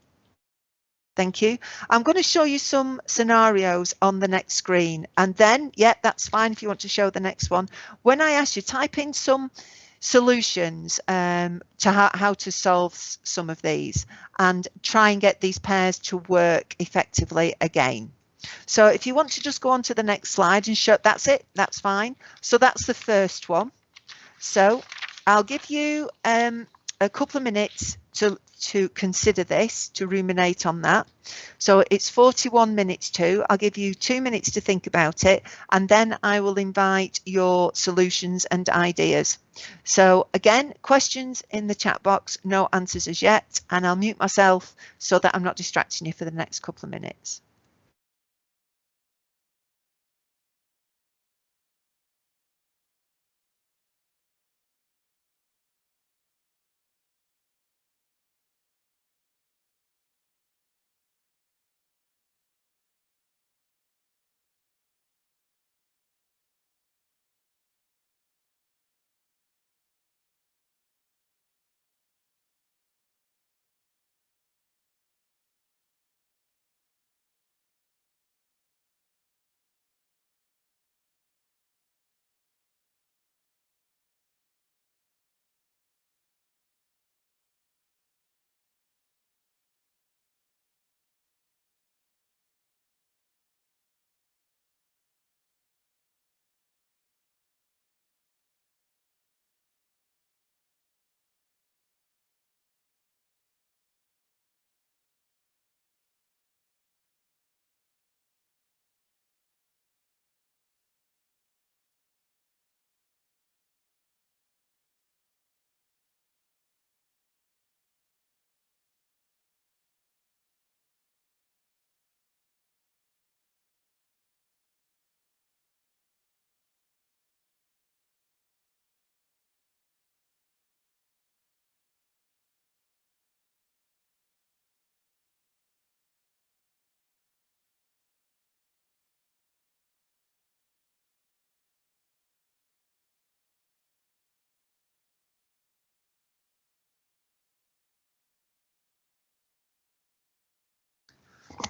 Thank you. I'm going to show you some scenarios on the next screen, and then, yeah, that's fine if you want to show the next one. When I ask you, type in some solutions to how to solve some of these and try and get these pairs to work effectively again. So if you want to just go on to the next slide and show, that's it, that's fine. So that's the first one. So I'll give you a couple of minutes to consider this, to ruminate on that. So it's 41 minutes to. I'll give you 2 minutes to think about it, and then I will invite your solutions and ideas. So again, questions in the chat box, no answers as yet, and I'll mute myself so that I'm not distracting you for the next couple of minutes.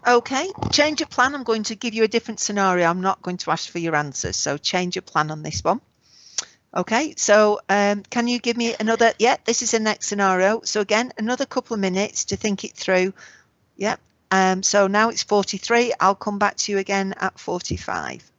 Okay, change your plan. I'm going to give you a different scenario. I'm not going to ask for your answers, so change your plan on this one. Okay, so can you give me another? Yeah, this is the next scenario. So again, another couple of minutes to think it through. Yep. So now it's 43. I'll come back to you again at 45.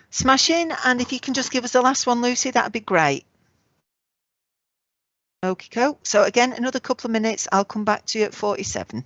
Smash in, and if you can just give us the last one, Lucy, that'd be great. Okay, so again, another couple of minutes. I'll come back to you at 47.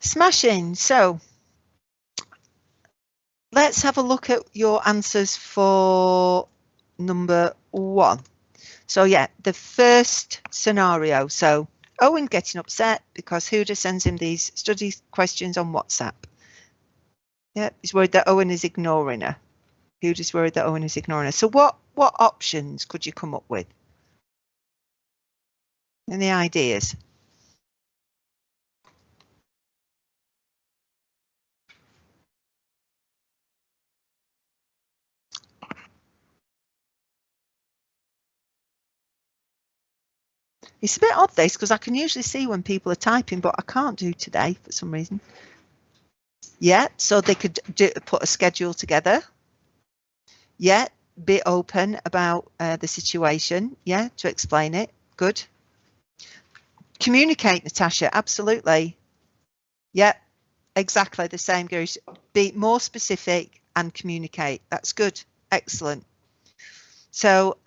Smashing. So let's have a look at your answers for number 1. So yeah, the first scenario. So Owen getting upset because Huda sends him these study questions on WhatsApp. Yeah, he's worried that Owen is ignoring her. Huda's worried that Owen is ignoring her. So what options could you come up with? Any ideas? It's a bit odd this, because I can usually see when people are typing, but I can't do today for some reason. Yeah, so they could put a schedule together. Yeah, be open about the situation. Yeah, to explain it. Good. Communicate, Natasha. Absolutely. Yeah, exactly the same goes. Be more specific and communicate. That's good. Excellent. So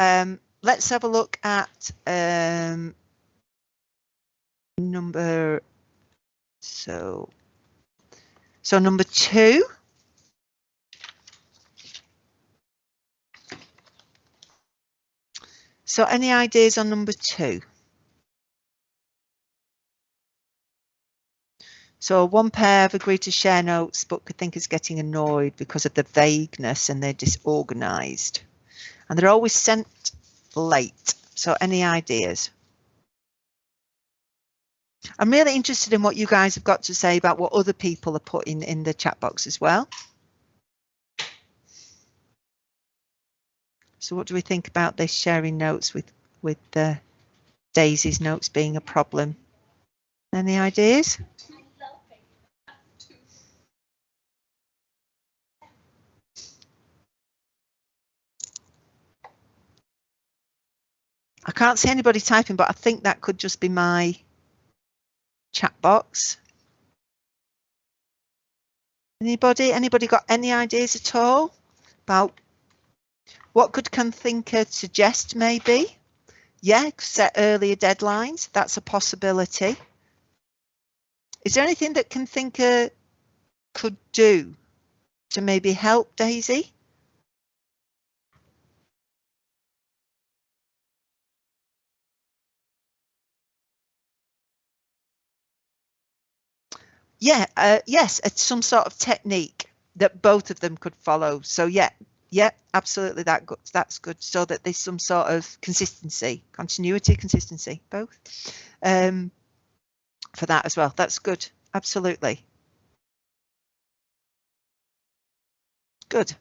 let's have a look at number. So So number 2. So any ideas on number 2? So one pair have agreed to share notes, but could think is getting annoyed because of the vagueness and they're disorganized. And they're always sent late. So any ideas? I'm really interested in what you guys have got to say about what other people are putting in the chat box as well. So what do we think about this sharing notes with Daisy's notes being a problem? Any ideas? I can't see anybody typing, but I think that could just be my chat box. Anybody got any ideas at all about what could Thinker suggest maybe? Yeah, set earlier deadlines. That's a possibility. Is there anything that Thinker could do to maybe help Daisy? Yeah, yes, it's some sort of technique that both of them could follow. So yeah, absolutely, that's good. So that there's some sort of consistency, continuity, consistency, both for that as well. That's good, absolutely. Good.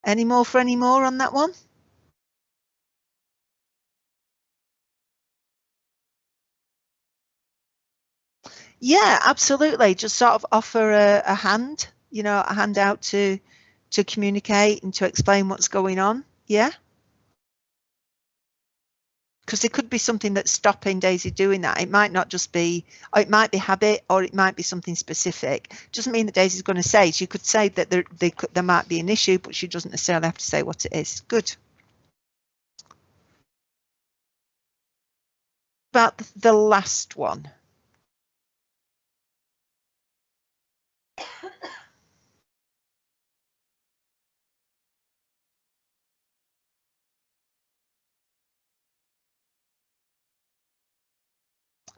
Any more on that one? Yeah, absolutely. Just sort of offer a hand, a hand out to communicate and to explain what's going on. Yeah. Because it could be something that's stopping Daisy doing that. It might not just be, or it might be habit, or it might be something specific. It doesn't mean that Daisy's going to say. She could say that there might be an issue, but she doesn't necessarily have to say what it is. Good. About the last one.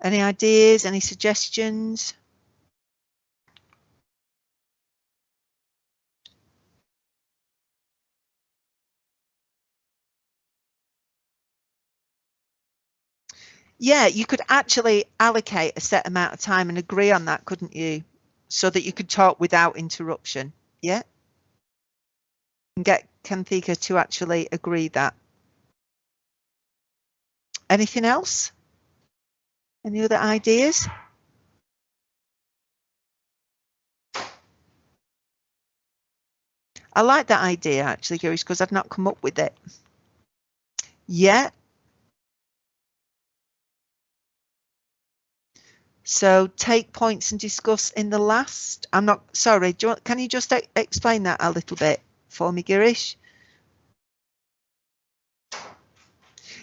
Any ideas, any suggestions? Yeah, you could actually allocate a set amount of time and agree on that, couldn't you? So that you could talk without interruption. Yeah. And get Kanthika to actually agree that. Anything else? Any other ideas? I like that idea actually, Girish, because I've not come up with it. Yeah. So take points and discuss in the last. I'm not sorry. Can you just explain that a little bit for me, Girish?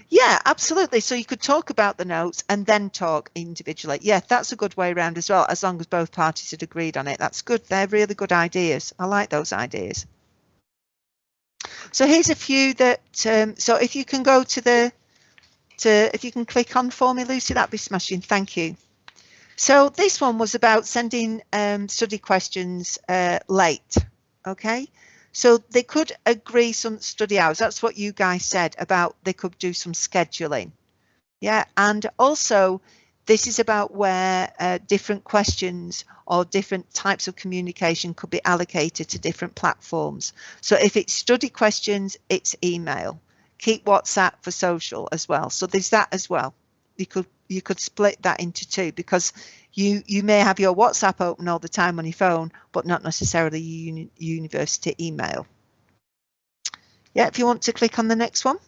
Yeah, absolutely. So you could talk about the notes and then talk individually. Yeah, that's a good way around as well, as long as both parties had agreed on it. That's good. They're really good ideas. I like those ideas. So here's a few that, so if you can go to if you can click on for me, Lucy, that'd be smashing. Thank you. So this one was about sending study questions late. Okay. So they could agree some study hours. That's what you guys said about they could do some scheduling. Yeah, and also this is about where different questions or different types of communication could be allocated to different platforms. So if it's study questions, it's email. Keep WhatsApp for social as well. So there's that as well. You could split that into two because you may have your WhatsApp open all the time on your phone, but not necessarily your university email. Yeah, if you want to click on the next one.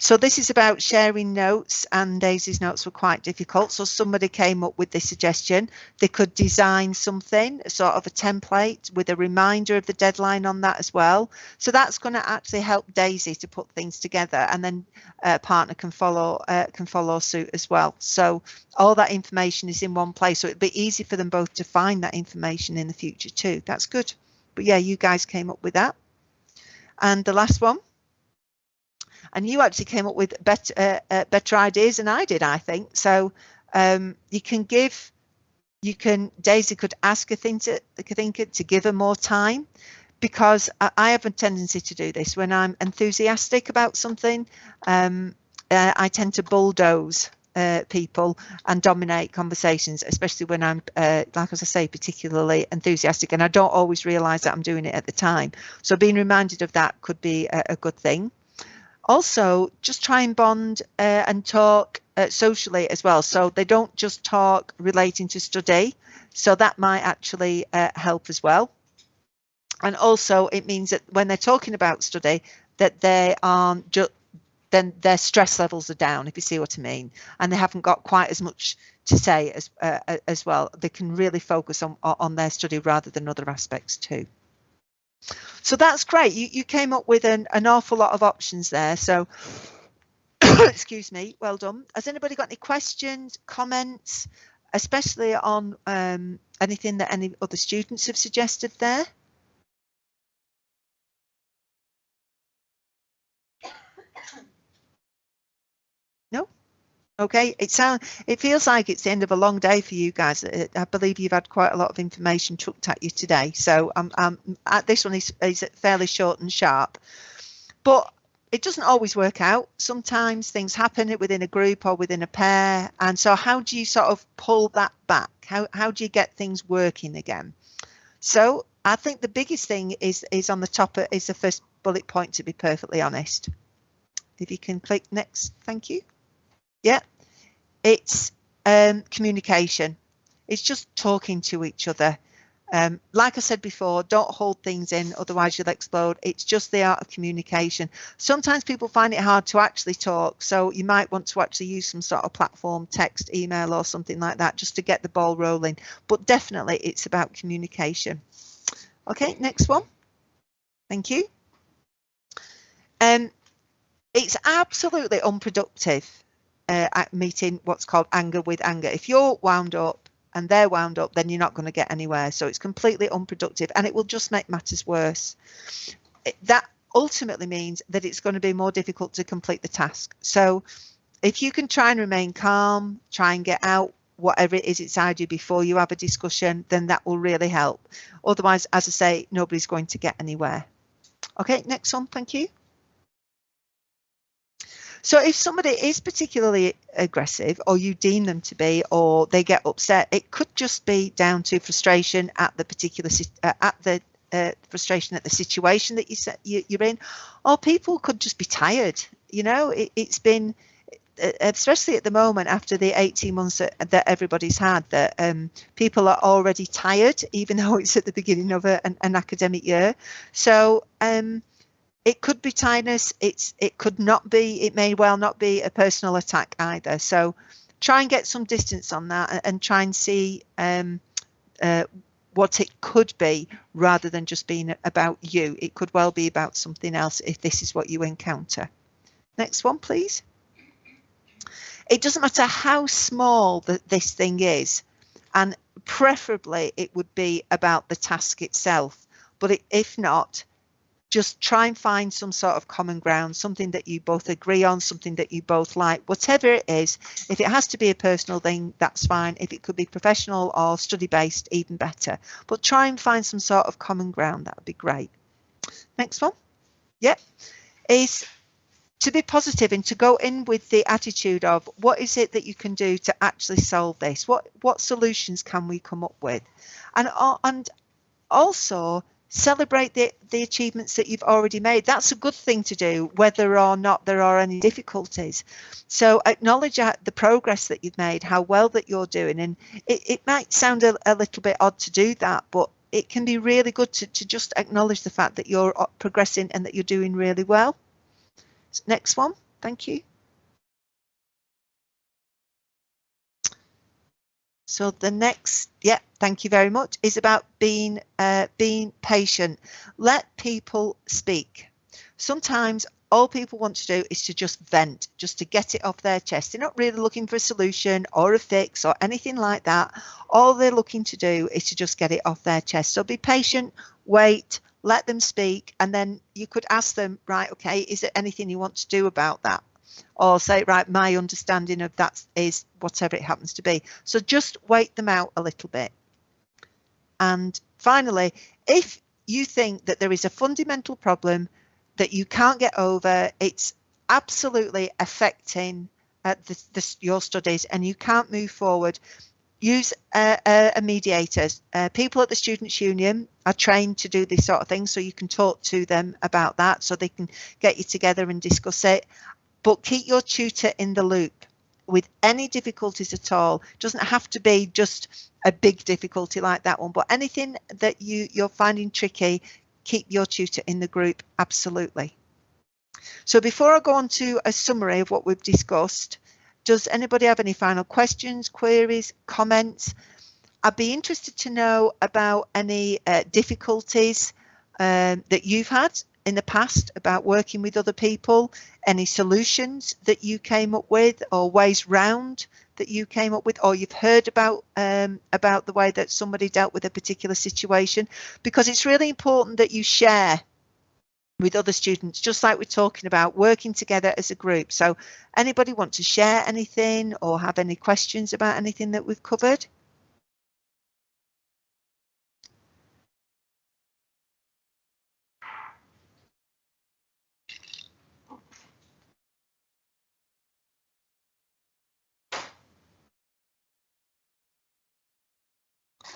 So this is about sharing notes, and Daisy's notes were quite difficult. So somebody came up with this suggestion. They could design something, sort of a template with a reminder of the deadline on that as well. So that's going to actually help Daisy to put things together, and then a partner can follow suit as well. So all that information is in one place. So it'd be easy for them both to find that information in the future too. That's good. But yeah, you guys came up with that. And the last one. And you actually came up with better ideas than I did, I think. So Daisy could ask a thinker to give her more time, because I have a tendency to do this when I'm enthusiastic about something. I tend to bulldoze people and dominate conversations, especially when I'm, like as I say, particularly enthusiastic, and I don't always realise that I'm doing it at the time. So being reminded of that could be a good thing. Also, just try and bond and talk socially as well. So they don't just talk relating to study. So that might actually help as well. And also it means that when they're talking about study, that they aren't just, then their stress levels are down, if you see what I mean, and they haven't got quite as much to say as well. They can really focus on their study rather than other aspects too. So that's great. You came up with an awful lot of options there. So, excuse me, well done. Has anybody got any questions, comments, especially on anything that any other students have suggested there? No? Okay, it feels like it's the end of a long day for you guys. I believe you've had quite a lot of information chucked at you today. So this one is fairly short and sharp, but it doesn't always work out. Sometimes things happen within a group or within a pair. And so how do you sort of pull that back? How do you get things working again? So I think the biggest thing is on the top, is the first bullet point, to be perfectly honest. If you can click next, thank you. Yeah, it's communication. It's just talking to each other. Like I said before, don't hold things in, otherwise you'll explode. It's just the art of communication. Sometimes people find it hard to actually talk, so you might want to actually use some sort of platform, text, email or something like that, just to get the ball rolling. But definitely it's about communication. Okay, next one. Thank you. It's absolutely unproductive meeting what's called anger with anger. If you're wound up and they're wound up, then you're not going to get anywhere. So it's completely unproductive, and it will just make matters worse. That ultimately means that it's going to be more difficult to complete the task. So if you can try and remain calm, try and get out whatever it is inside you before you have a discussion, then that will really help. Otherwise, as I say, nobody's going to get anywhere. Okay, next one, thank you. So if somebody is particularly aggressive, or you deem them to be, or they get upset, it could just be down to frustration at the particular frustration at the situation that you're in, or people could just be tired. You know, it's been, especially at the moment after the 18 months that everybody's had, that people are already tired, even though it's at the beginning of an academic year. So it could be tiredness. It may well not be a personal attack either. So try and get some distance on that, and try and see what it could be, rather than just being about you. It could well be about something else if this is what you encounter. Next one, please. It doesn't matter how small this thing is, and preferably it would be about the task itself. But if not, just try and find some sort of common ground, something that you both agree on, something that you both like, whatever it is. If it has to be a personal thing, that's fine. If it could be professional or study-based, even better. But try and find some sort of common ground. That would be great. Next one. Yeah. Is to be positive and to go in with the attitude of, what is it that you can do to actually solve this? What solutions can we come up with? And also celebrate the achievements that you've already made. That's a good thing to do, whether or not there are any difficulties. So acknowledge the progress that you've made, how well that you're doing. And it might sound a little bit odd to do that, but it can be really good to just acknowledge the fact that you're progressing and that you're doing really well. Next one. Thank you. So the next, yeah, thank you very much, is about being patient. Let people speak. Sometimes all people want to do is to just vent, just to get it off their chest. They're not really looking for a solution or a fix or anything like that. All they're looking to do is to just get it off their chest. So be patient, wait, let them speak, and then you could ask them, right, okay, is there anything you want to do about that? Or say, right, my understanding of that is whatever it happens to be. So just wait them out a little bit. And finally, if you think that there is a fundamental problem that you can't get over, it's absolutely affecting your studies and you can't move forward, use a mediator. People at the Students' Union are trained to do this sort of thing, so you can talk to them about that, so they can get you together and discuss it. But keep your tutor in the loop with any difficulties at all. It doesn't have to be just a big difficulty like that one, but anything that you're finding tricky, keep your tutor in the group, absolutely. So before I go on to a summary of what we've discussed, does anybody have any final questions, queries, comments? I'd be interested to know about any difficulties that you've had in the past about working with other people, any solutions that you came up with or ways round that you came up with, or you've heard about the way that somebody dealt with a particular situation, because it's really important that you share with other students, just like we're talking about working together as a group. So anybody want to share anything or have any questions about anything that we've covered?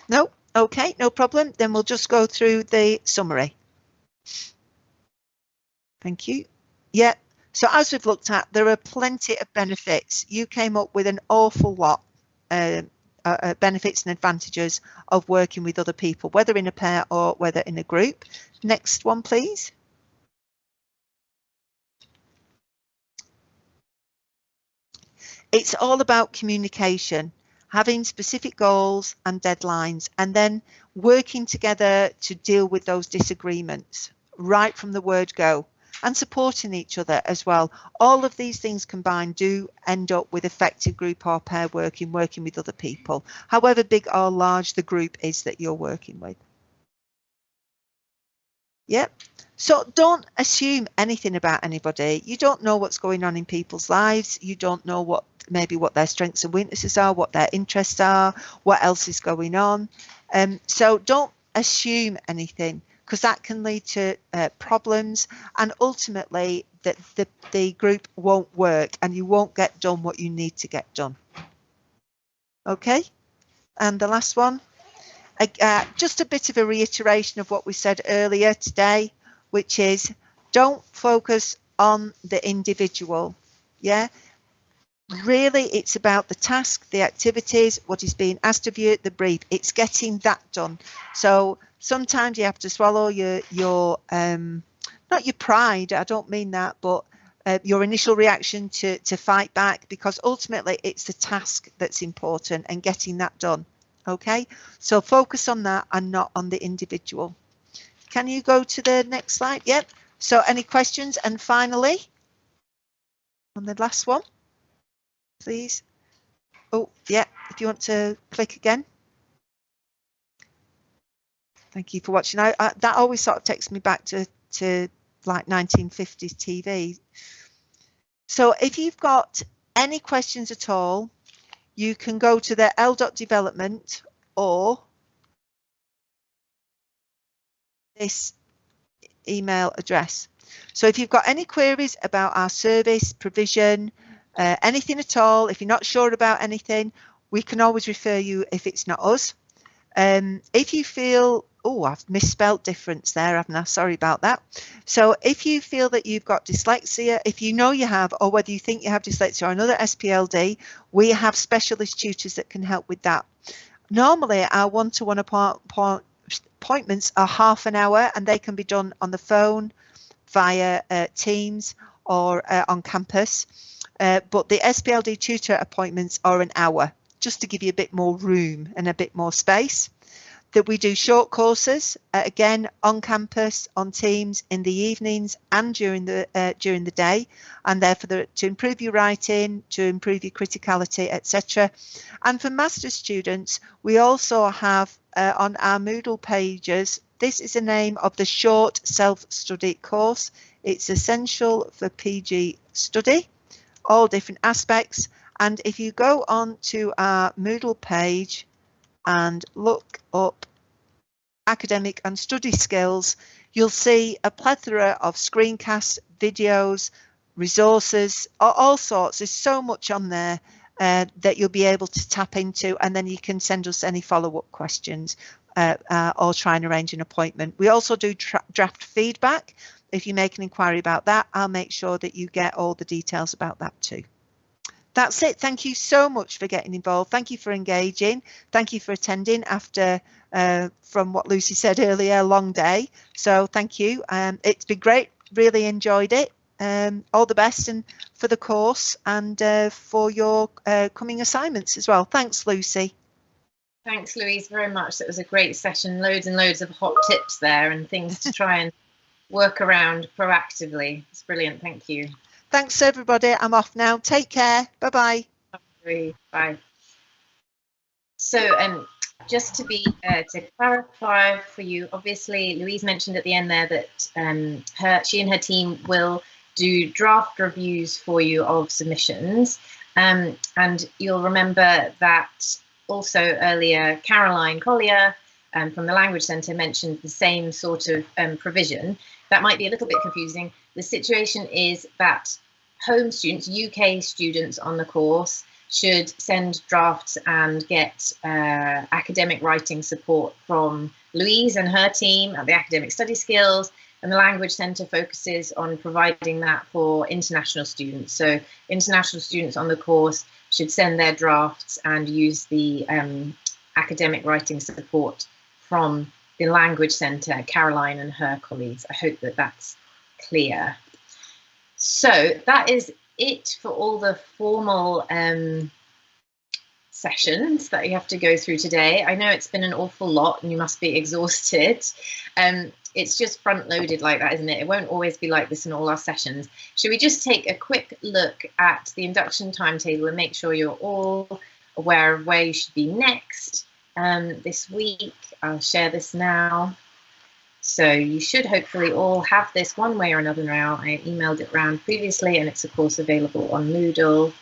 No? Okay, no problem. Then we'll just go through the summary. Thank you. Yeah, so as we've looked at, there are plenty of benefits. You came up with an awful lot benefits and advantages of working with other people, whether in a pair or whether in a group. Next one, please. It's all about communication, having specific goals and deadlines, and then working together to deal with those disagreements right from the word go, and supporting each other as well. All of these things combined do end up with effective group or pair working with other people, however big or large the group is that you're working with. Yep. So don't assume anything about anybody. You don't know what's going on in people's lives. You don't know maybe what their strengths and weaknesses are, what their interests are, what else is going on. So don't assume anything, because that can lead to problems, and ultimately the group won't work and you won't get done what you need to get done. Okay, and the last one, just a bit of a reiteration of what we said earlier today, which is don't focus on the individual. Yeah, really it's about the task, the activities, what is being asked of you, the brief. It's getting that done. So sometimes you have to swallow your not your pride, I don't mean that, but your initial reaction to fight back, because ultimately it's the task that's important and getting that done. Okay, so focus on that and not on the individual. Can you go to the next slide? Yep. So any questions? And finally, on the last one, please. Oh, yeah, if you want to click again. Thank you for watching. That always sort of takes me back to like 1950s TV. So if you've got any questions at all, you can go to the l.development or this email address. So if you've got any queries about our service, provision, anything at all, if you're not sure about anything, we can always refer you if it's not us. If you feel, oh, I've misspelled difference there, haven't I? Sorry about that. So if you feel that you've got dyslexia, if you know you have, or whether you think you have dyslexia or another SPLD, we have specialist tutors that can help with that. Normally, our one-to-one appointments are half an hour, and they can be done on the phone, via Teams, or on campus. But the SPLD tutor appointments are an hour, just to give you a bit more room and a bit more space. That we do short courses, again on campus, on Teams, in the evenings and during the day, and therefore to improve your writing, to improve your criticality, etc. And for master's students, we also have on our Moodle pages, this is the name of the short self-study course. It's essential for PG study, all different aspects. And if you go on to our Moodle page and look up academic and study skills, you'll see a plethora of screencasts, videos, resources, all sorts. There's so much on there that you'll be able to tap into, and then you can send us any follow-up questions or try and arrange an appointment. We also do draft feedback. If you make an inquiry about that, I'll make sure that you get all the details about that too. That's it. Thank you so much for getting involved. Thank you for engaging. Thank you for attending after, from what Lucy said earlier, a long day. So thank you. It's been great. Really enjoyed it. All the best and for the course and for your coming assignments as well. Thanks, Lucy. Thanks, Louise, very much. That was a great session. Loads and loads of hot tips there and things to try and work around proactively. It's brilliant. Thank you. Thanks, everybody. I'm off now. Take care. Bye-bye. Bye. So just to clarify for you, obviously, Louise mentioned at the end there that she and her team will do draft reviews for you of submissions. And you'll remember that also earlier, Caroline Collier from the Language Centre mentioned the same sort of provision. That might be a little bit confusing. The situation is that home students, UK students on the course, should send drafts and get academic writing support from Louise and her team at the Academic Study Skills, and the Language Centre focuses on providing that for international students. So international students on the course should send their drafts and use the academic writing support from the Language Centre, Caroline and her colleagues. I hope that that's clear. So that is it for all the formal sessions that you have to go through today. I know it's been an awful lot and you must be exhausted. It's just front loaded like that, isn't it? It won't always be like this in all our sessions. Should we just take a quick look at the induction timetable and make sure you're all aware of where you should be next this week? I'll share this now. So you should hopefully all have this one way or another now. I emailed it around previously and it's of course available on Moodle.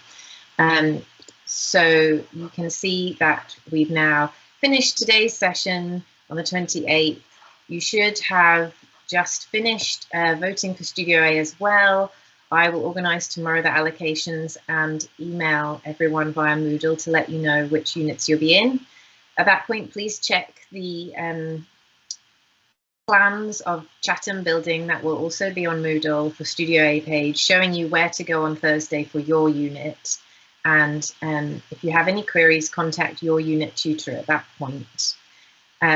So you can see that we've now finished today's session on the 28th. You should have just finished voting for Studio A as well. I will organise tomorrow the allocations and email everyone via Moodle to let you know which units you'll be in. At that point, please check the plans of Chatham Building that will also be on Moodle for Studio A page, showing you where to go on Thursday for your unit. And if you have any queries, contact your unit tutor at that point.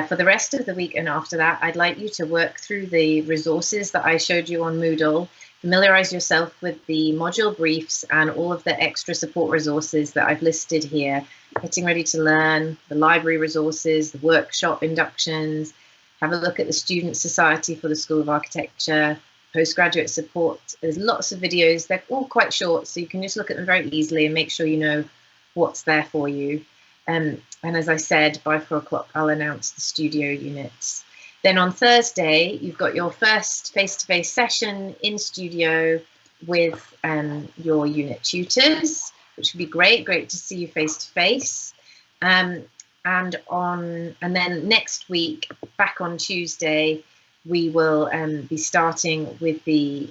For the rest of the week and after that, I'd like you to work through the resources that I showed you on Moodle, familiarise yourself with the module briefs and all of the extra support resources that I've listed here, Getting Ready to Learn, the library resources, the workshop inductions, have a look at the Student Society for the School of Architecture, postgraduate support. There's lots of videos. They're all quite short, so you can just look at them very easily and make sure you know what's there for you. And as I said, by 4 o'clock, I'll announce the studio units. Then on Thursday, you've got your first face-to-face session in studio with your unit tutors, which would be great to see you face-to-face. And then next week, back on Tuesday, we will be starting with the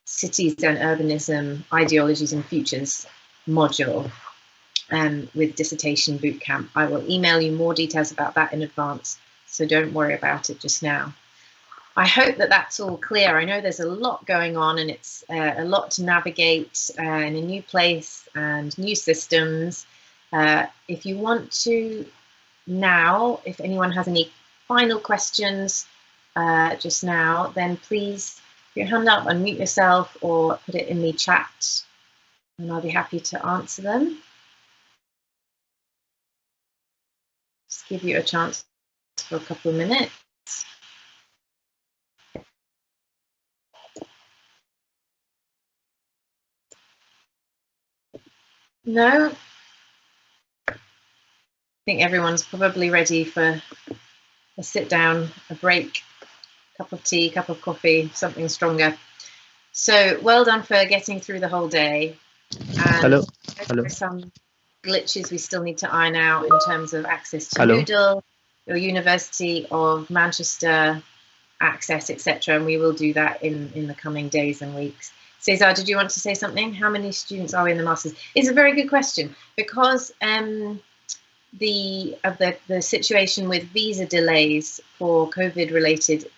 Cities and Urbanism, Ideologies and Futures module with Dissertation Bootcamp. I will email you more details about that in advance, so don't worry about it just now. I hope that that's all clear. I know there's a lot going on and it's a lot to navigate in a new place and new systems. If you want to now, if anyone has any final questions just now, then please your hand up, unmute yourself, or put it in the chat, and I'll be happy to answer them. Just give you a chance for a couple of minutes. No? I think everyone's probably ready for a sit down, a break, cup of tea, cup of coffee, something stronger. So well done for getting through the whole day. And Hello. there's some glitches we still need to iron out in terms of access to Hello. Moodle, your University of Manchester access, etc. And we will do that in the coming days and weeks. Cesar, did you want to say something? How many students are in the Masters? It's a very good question, because the situation with visa delays for COVID-related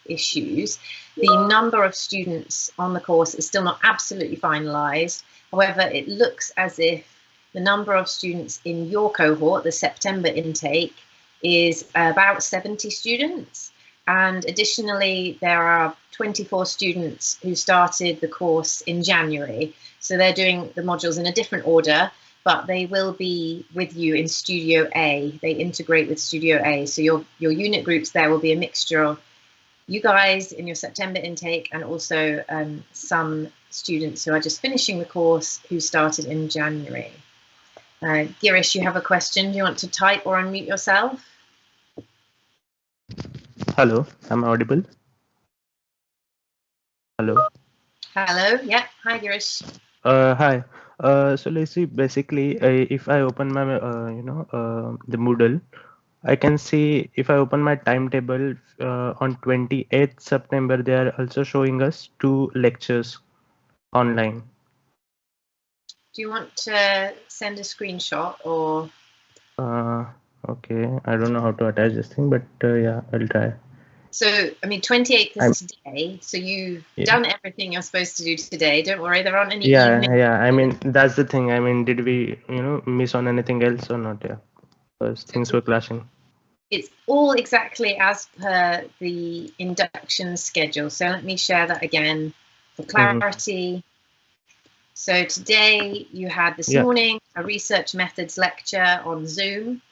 issues, the number of students on the course is still not absolutely finalised. However, it looks as if the number of students in your cohort, the September intake, is about 70 students. And additionally, there are 24 students who started the course in January. So they're doing the modules in a different order, but they will be with you in Studio A. They integrate with Studio A. So your unit groups there will be a mixture of you guys in your September intake, and also some students who are just finishing the course who started in January. Girish, you have a question. Do you want to type or unmute yourself? Hello, am I audible? Hello. Hello. Yeah. Hi, Girish. Hi. So let's see. Basically, if I open my, the Moodle, I can see if I open my timetable on 28th September, they are also showing us 2 lectures online. Do you want to send a screenshot or? Okay, I don't know how to attach this thing, but yeah, I'll try. So, I mean, 28th is today, so you've done everything you're supposed to do today. Don't worry, there aren't any evenings. Yeah, I mean, that's the thing. I mean, did we, miss on anything else or not? Yeah, because things were clashing. It's all exactly as per the induction schedule. So let me share that again for clarity. So today you had this morning a research methods lecture on Zoom,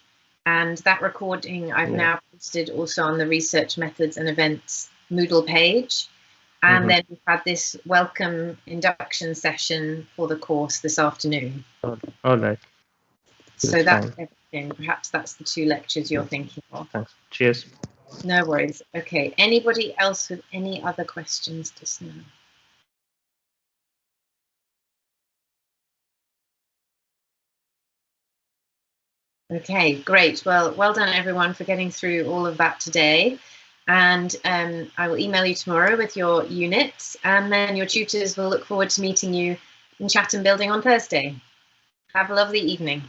and that recording I've now posted also on the research methods and events Moodle page. And then we've had this welcome induction session for the course this afternoon. All right. So that's everything. Perhaps that's the 2 lectures you're thinking of. Thanks. Cheers. No worries. Okay. Anybody else with any other questions just now? Okay, great. Well done everyone for getting through all of that today. And I will email you tomorrow with your units, and then your tutors will look forward to meeting you in Chatham Building on Thursday. Have a lovely evening.